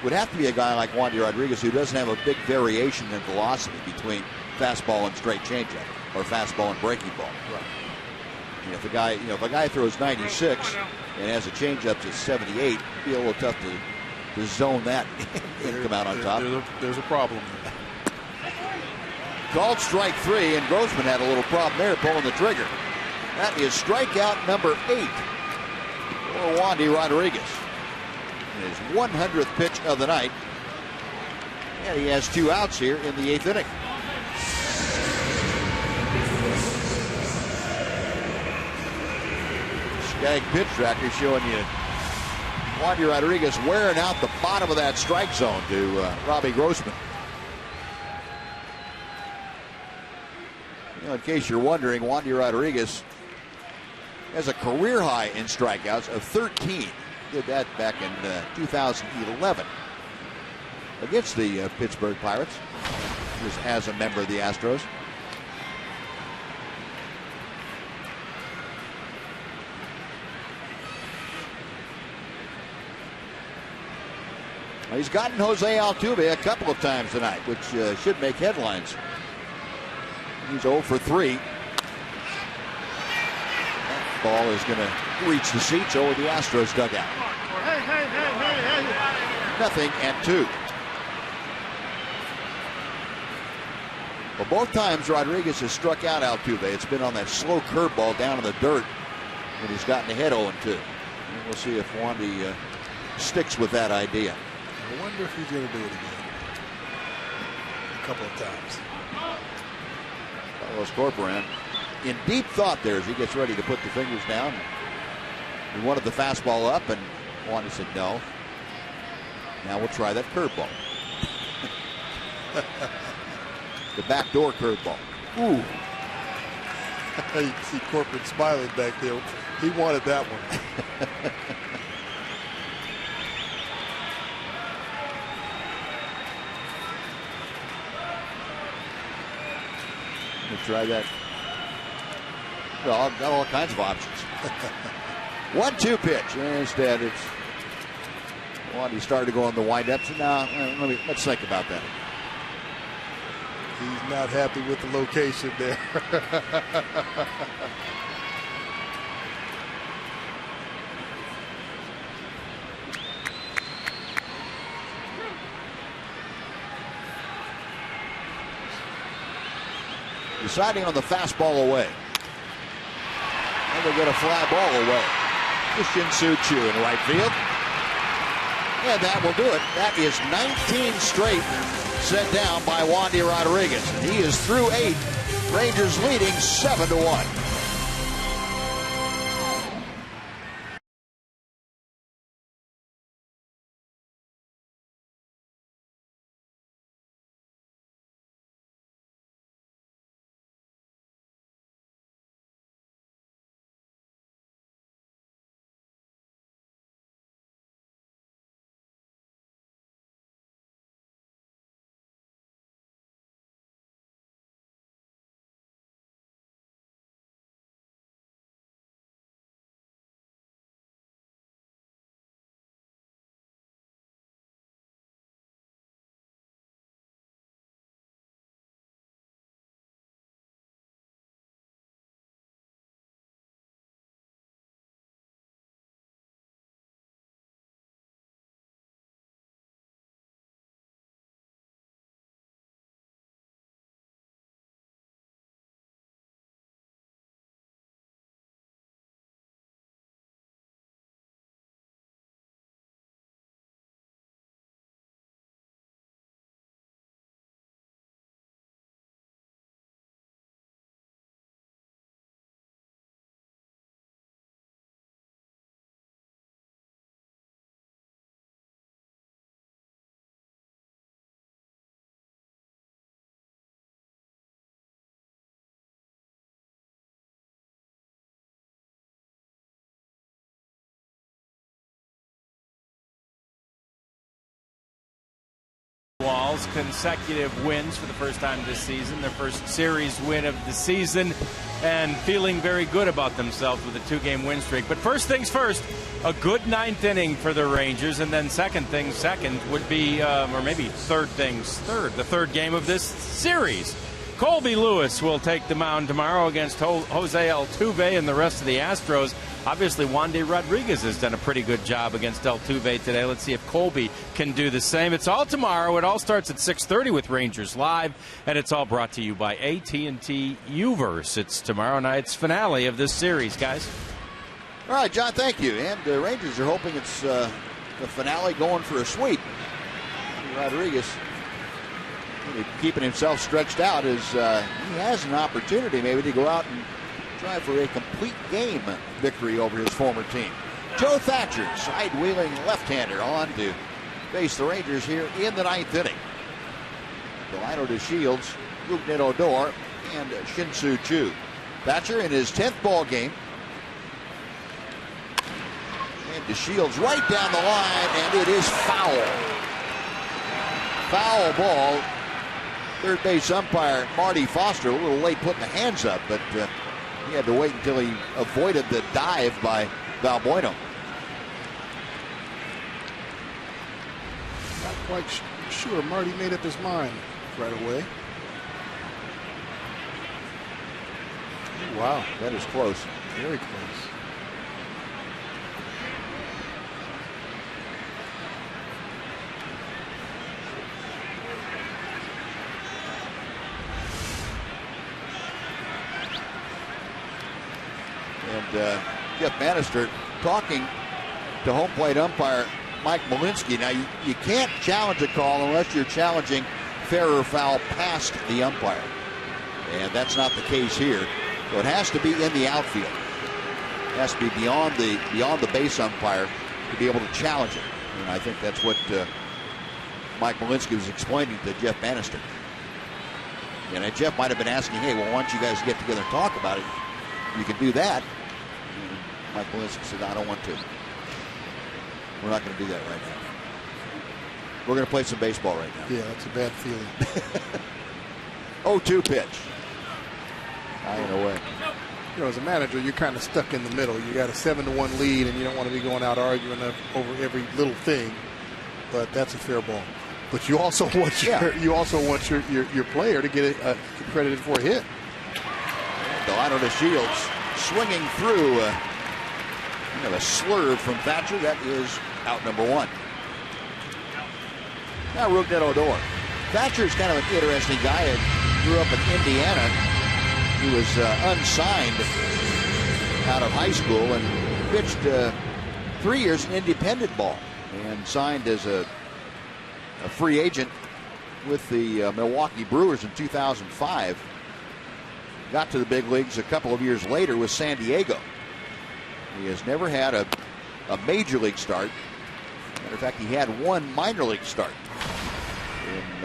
A: would have to be a guy like Wandy Rodriguez, who doesn't have a big variation in velocity between fastball and straight changeup, or fastball and breaking ball.
B: Right.
A: And if a guy throws 96 and has a changeup to 78, it'd be a little tough to zone that and come out on top.
B: There's a problem there.
A: Called strike 3, and Grossman had a little problem there pulling the trigger. That is strikeout number 8 for Wandy Rodriguez. His 100th pitch of the night. And he has 2 outs here in the 8th inning. Skag pitch tracker showing you Wandy Rodriguez wearing out the bottom of that strike zone to Robbie Grossman. You know, in case you're wondering, Wandy Rodriguez has a career high in strikeouts of 13. Did that back in 2011 against the Pittsburgh Pirates. He was as a member of the Astros. Well, he's gotten Jose Altuve a couple of times tonight, which should make headlines. He's 0 for 3. That ball is going to reach the seats over the Astros dugout. Nothing and 2. Well, both times Rodriguez has struck out Altuve. It's been on that slow curveball down in the dirt when he's gotten ahead 0-2. And we'll see if Wandy sticks with that idea.
B: I wonder if he's going to do it again. A couple of times.
A: Carlos Corporan in deep thought there as he gets ready to put the fingers down. He wanted the fastball up, and Wandy said no. Now we'll try that curveball. The backdoor curveball. Ooh.
B: You see Corcoran smiling back there. He wanted that one.
A: We'll try that. Well, I've got all kinds of options. 1-2 pitch. Instead, it's Wandy started to go on the windups. Now, let's think about that.
B: He's not happy with the location there.
A: Deciding on the fastball away. And they get a fly ball away. To Shin-Soo Choo in right field. And that will do it. That is 19 straight set down by Wandy Rodriguez. He is through 8. Rangers leading 7-1.
C: Orioles consecutive wins for the first time this season, their first series win of the season, and feeling very good about themselves with a 2-game win streak. But first things first, a good 9th inning for the Rangers, and then second things second would be, or maybe third things third, the third game of this series. Colby Lewis will take the mound tomorrow against Jose Altuve and the rest of the Astros. Obviously, Wandy Rodriguez has done a pretty good job against Altuve today. Let's see if Colby can do the same. It's all tomorrow. It all starts at 6:30 with Rangers Live, and it's all brought to you by AT&T Uverse. It's tomorrow night's finale of this series, guys.
A: All right, John, thank you. And the Rangers are hoping it's the finale going for a sweep. Rodriguez keeping himself stretched out as he has an opportunity maybe to go out and try for a complete game victory over his former team. Joe Thatcher, side-wheeling left-hander, on to face the Rangers here in the 9th inning. Delino DeShields, Rougned Odor, and Shin-Soo Choo. Thatcher in his 10th ball game. And DeShields right down the line, and it is foul. Foul ball. Third base umpire Marty Foster a little late putting the hands up, but he had to wait until he avoided the dive by Valbuena.
E: Not quite sure Marty made up his mind right away.
A: Wow, that is close.
E: Very close.
A: And Jeff Bannister talking to home plate umpire Mike Malinsky. Now, you can't challenge a call unless you're challenging fair or foul past the umpire. And that's not the case here. So it has to be in the outfield. It has to be beyond the base umpire to be able to challenge it. And I think that's what Mike Malinsky was explaining to Jeff Bannister. And Jeff might have been asking, hey, well, why don't you guys get together and talk about it? You can do that. And Mike Malinsky said, I don't want to. We're not going to do that right now. We're going to play some baseball right now.
E: Yeah, that's a bad feeling.
A: 0-2 pitch. High and away.
E: You know, as a manager, you're kind of stuck in the middle. You got a 7-1 lead, and you don't want to be going out arguing over every little thing. But that's a fair ball. But you also want your player to get credited for a hit.
A: Delino DeShields swinging through a slurve from Thatcher. That is out number 1. Now Rougned Odor. Thatcher's kind of an interesting guy. He grew up in Indiana. He was unsigned out of high school and pitched 3 years in independent ball and signed as a free agent with the Milwaukee Brewers in 2005. Got to the big leagues a couple of years later with San Diego. He has never had a major league start. Matter of fact, he had one minor league start in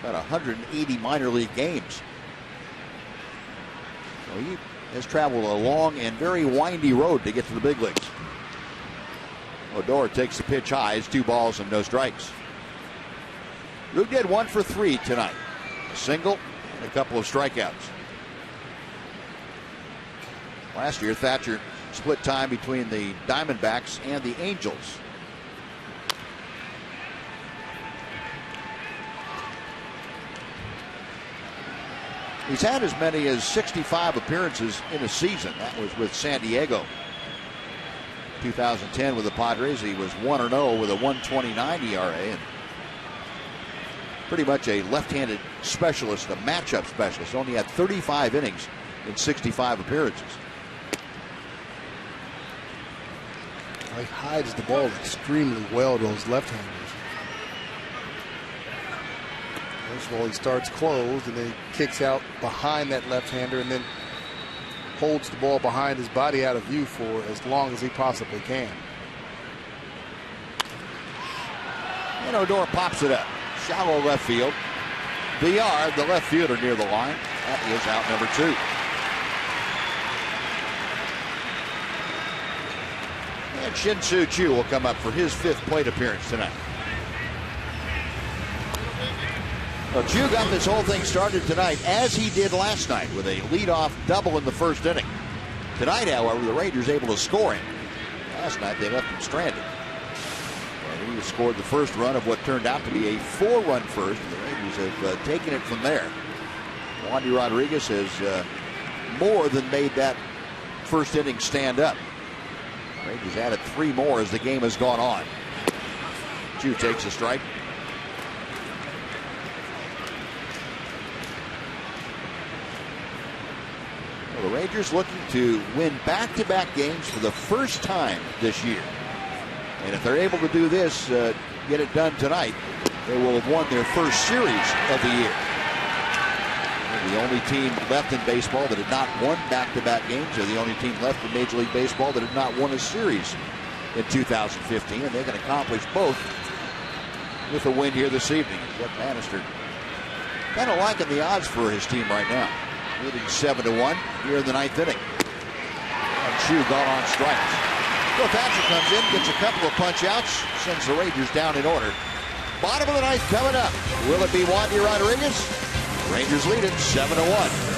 A: about 180 minor league games. So he has traveled a long and very windy road to get to the big leagues. Odor takes the pitch high. It's 2 balls and no strikes. Rougned did 1 for 3 tonight. A single and a couple of strikeouts. Last year, Thatcher split time between the Diamondbacks and the Angels. He's had as many as 65 appearances in a season. That was with San Diego. 2010 with the Padres, he was 1-0 with a 1.29 ERA. And pretty much a left-handed specialist, a matchup specialist. Only had 35 innings in 65 appearances.
E: He hides the ball extremely well, those left-handers. First of all, he starts closed and then he kicks out behind that left-hander and then holds the ball behind his body out of view for as long as he possibly can.
A: And Odor pops it up. Shallow left field. Villar, the left fielder, near the line. That is out number 2. And Shin-Soo Choo will come up for his 5th plate appearance tonight. Well, Chu got this whole thing started tonight, as he did last night, with a leadoff double in the first inning. Tonight, however, the Rangers able to score him. Last night, they left him stranded. And he scored the first run of what turned out to be a 4-run first. The Rangers have taken it from there. Wandy Rodriguez has more than made that first inning stand up. The Rangers added 3 more as the game has gone on. Chu takes a strike. The Rangers looking to win back-to-back games for the first time this year. And if they're able to do this, get it done tonight, they will have won their first series of the year. They're the only team left in baseball that had not won back-to-back games. They're the only team left in Major League Baseball that had not won a series in 2015. And they can accomplish both with a win here this evening. Jeff Bannister kind of liking the odds for his team right now. Leading 7-1 here in the 9th inning. And Chu gone on strikes. Thatcher comes in, gets a couple of punch outs, sends the Rangers down in order. Bottom of the 9th coming up. Will it be Wandy Rodriguez? Rangers lead it 7-1.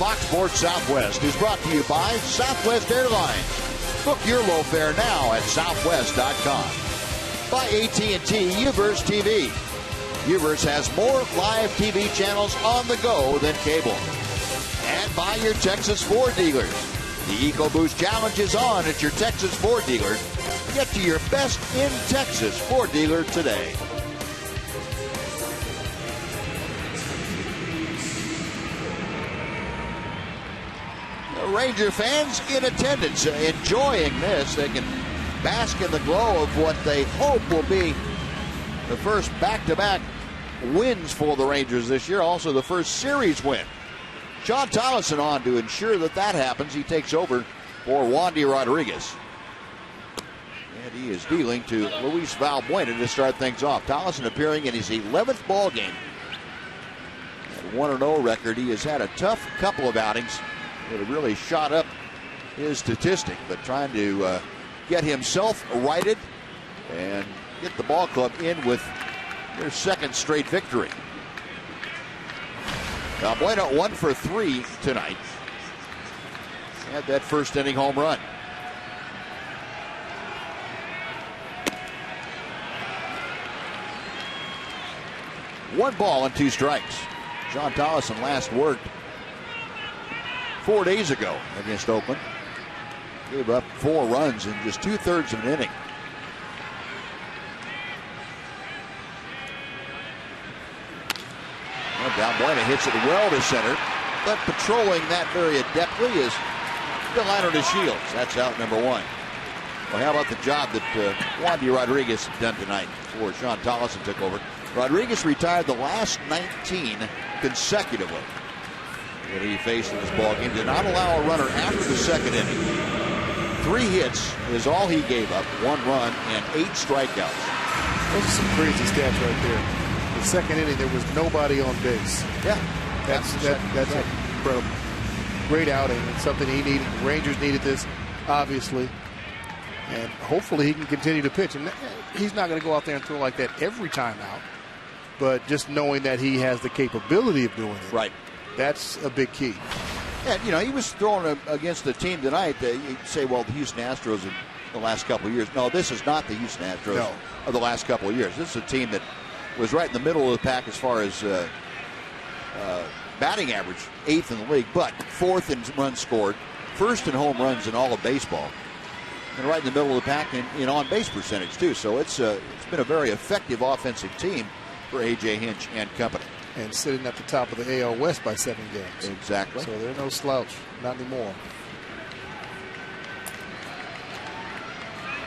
A: Fox Sports Southwest is brought to you by Southwest Airlines. Book your low fare now at southwest.com. By AT&T UVerse TV. UVerse has more live TV channels on the go than cable. And by your Texas Ford dealers. The EcoBoost Challenge is on at your Texas Ford dealer. Get to your best in Texas Ford dealer today. Ranger fans in attendance enjoying this. They can bask in the glow of what they hope will be the first back-to-back wins for the Rangers this year. Also the first series win. Sean Tollison on to ensure that happens. He takes over for Wandy Rodriguez. And he is dealing to Luis Valbuena to start things off. Tollison appearing in his 11th ball game. At 1-0 record. He has had a tough couple of outings. It really shot up his statistic, but trying to get himself righted and get the ball club in with their second straight victory. Valbuena 1 for 3 tonight. Had that first inning home run. One ball and 2 strikes. John Tollison last worked 4 days ago against Oakland. Gave up 4 runs in just 2/3 of an inning. Well, Valbuena hits it well to center, but patrolling that very adeptly is Delano Shields. That's out number 1. Well, how about the job that Wandy Rodriguez done tonight before Sean Tollison took over? Rodriguez retired the last 19 consecutively that he faced in this ball game. Did not allow a runner after the second inning. 3 hits is all he gave up, 1 run, and 8 strikeouts.
E: Those are some crazy stats right there. The second inning, there was nobody on base.
A: Yeah.
E: That's incredible. Great outing. It's something he needed. The Rangers needed this, obviously. And hopefully he can continue to pitch. And he's not going to go out there and throw like that every time out. But just knowing that he has the capability of doing it.
A: Right.
E: That's a big key.
A: And, you know, he was throwing against a team tonight that you say, well, the Houston Astros in the last couple of years. No, this is not the Houston Astros of the last couple of years. This is a team that was right in the middle of the pack as far as batting average, 8th in the league, but 4th in runs scored, 1st in home runs in all of baseball, and right in the middle of the pack in on-base percentage, too. So it's been a very effective offensive team for A.J. Hinch and company.
E: And sitting at the top of the AL West by 7 games.
A: Exactly.
E: So they're no slouch. Not anymore.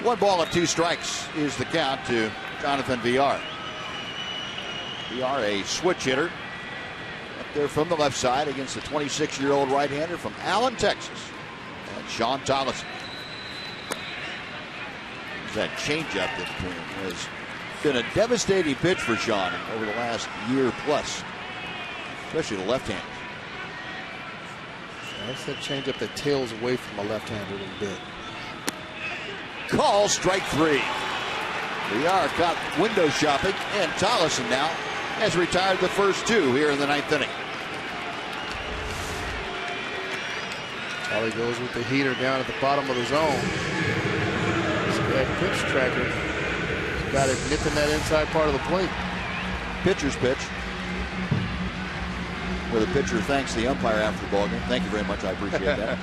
A: 1 ball and 2 strikes is the count to Jonathan Villar. Villar, a switch hitter, up there from the left side against the 26-year-old right-hander from Allen, Texas, and Sean Tolleson. That changeup that has been a devastating pitch for Sean over the last year plus, especially the left-hander.
E: That's that changeup that tails away from the left-hander a little bit.
A: Call strike 3. Villar caught window shopping, and Tolleson now has retired the first 2 here in the 9th inning.
E: Tolly goes with the heater down at the bottom of the zone. That pitch tracker got it nipping that inside part of the plate.
A: Pitcher's pitch, where the pitcher thanks the umpire after the ball game. Thank you very much. I appreciate that.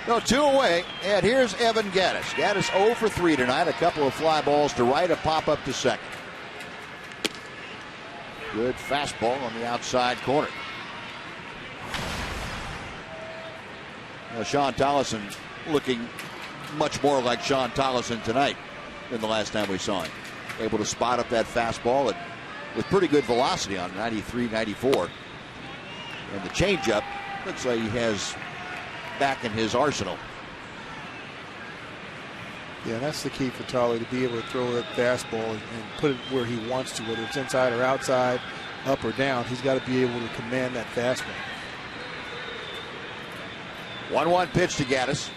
A: No, 2 away, and here's Evan Gattis. Gattis 0 for 3 tonight. A couple of fly balls to right, a pop up to second. Good fastball on the outside corner. Now, Sean Tolleson looking much more like Sean Tolleson tonight than the last time we saw him. Able to spot up that fastball with pretty good velocity on 93, 94. And the changeup looks like he has back in his arsenal.
E: Yeah, that's the key for Tolly, to be able to throw that fastball and put it where he wants to, whether it's inside or outside, up or down. He's got to be able to command that fastball.
A: 1-1 pitch to Gattis.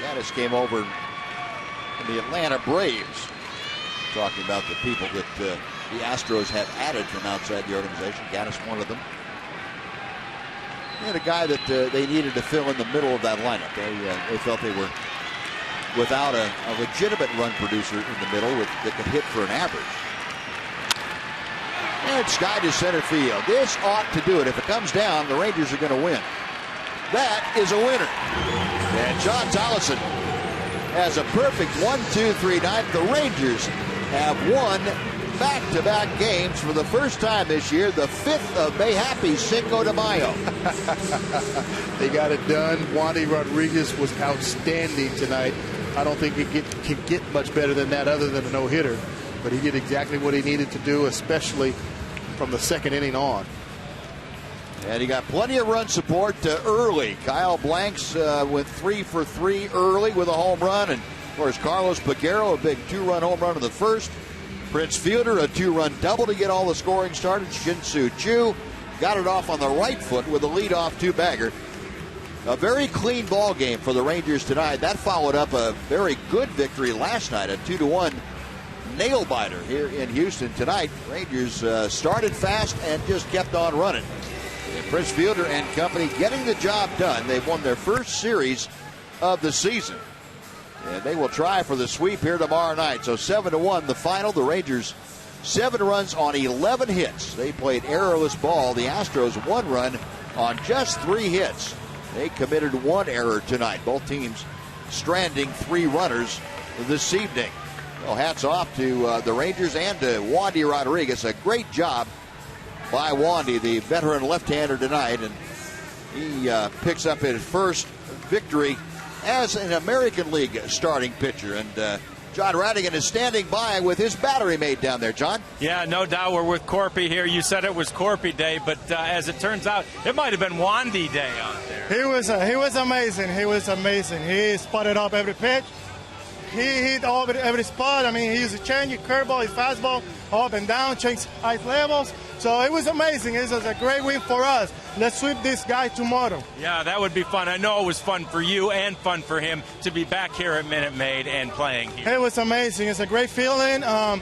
A: Gattis came over from the Atlanta Braves, talking about the people that the Astros have added from outside the organization. Gattis one of them. They had a guy that they needed to fill in the middle of that lineup. They felt they were without a legitimate run producer in the middle that could hit for an average. And sky to center field. This ought to do it. If it comes down, the Rangers are going to win. That is a winner. And Sean Tolleson has a perfect 1-2-3 night. The Rangers have won back-to-back games for the first time this year, the 5th of May. Happy Cinco de Mayo.
E: They got it done. Wandy Rodriguez was outstanding tonight. I don't think he can get much better than that other than a no-hitter. But he did exactly what he needed to do, especially from the second inning on.
A: And he got plenty of run support early. Kyle Blanks went 3 for 3 early with a home run. And, of course, Carlos Peguero, a big 2-run home run in the first. Prince Fielder, a 2-run double to get all the scoring started. Shin-Soo Choo got it off on the right foot with a leadoff 2-bagger. A very clean ball game for the Rangers tonight. That followed up a very good victory last night, a 2-1 nail-biter here in Houston tonight. Rangers started fast and just kept on running. And Prince Fielder and company getting the job done. They've won their first series of the season. And they will try for the sweep here tomorrow night. So 7-1 the final. The Rangers 7 runs on 11 hits. They played errorless ball. The Astros 1 run on just 3 hits. They committed 1 error tonight. Both teams stranding 3 runners this evening. Well, hats off to the Rangers and to Wandy Rodriguez. A great job by Wandy, the veteran left-hander tonight. And he picks up his first victory as an American League starting pitcher. And John Radigan is standing by with his battery mate down there. John?
C: Yeah, no doubt we're with Corpy here. You said it was Corpy Day, but as it turns out, it might have been Wandy Day out there.
G: He was amazing. He was amazing. He spotted up every pitch. He hit every spot. I mean, he used a change, curveball, his fastball, up and down, changed ice levels. So it was amazing. It was a great win for us. Let's sweep this guy tomorrow.
C: Yeah, that would be fun. I know it was fun for you and fun for him to be back here at Minute Maid and playing here.
G: It was amazing. It's a great feeling. And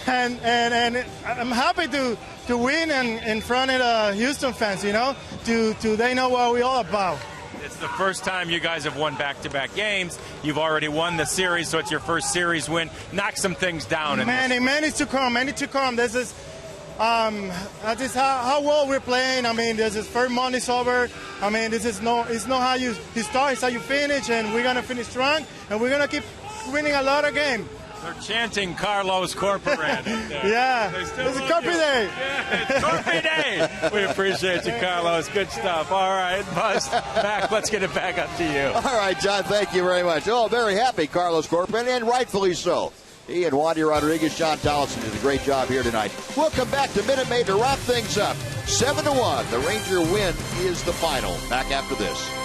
G: I'm happy to win in front of the Houston fans, you know, to they know what we're all about.
C: It's the first time you guys have won back-to-back games. You've already won the series, so it's your first series win. Knock some things down.
G: Many to come. This is how well we're playing. I mean, this is first month is over. I mean, it's not how you start, it's how you finish, and we're gonna finish strong, and we're gonna keep winning a lot of games.
C: They're chanting Carlos Corporate.
G: Yeah, it's a Corpy Day.
C: Yeah, it's Corpy Day. We appreciate you, Carlos. Good stuff. All right, Buzz, Mac, let's get it back up to you.
A: All right, John, thank you very much. Oh, very happy, Carlos Corpin, and rightfully so. He and Wandy Rodriguez, John Tolleson did a great job here tonight. We'll come back to Minute Maid to wrap things up. 7-1. The Ranger win is the final. Back after this.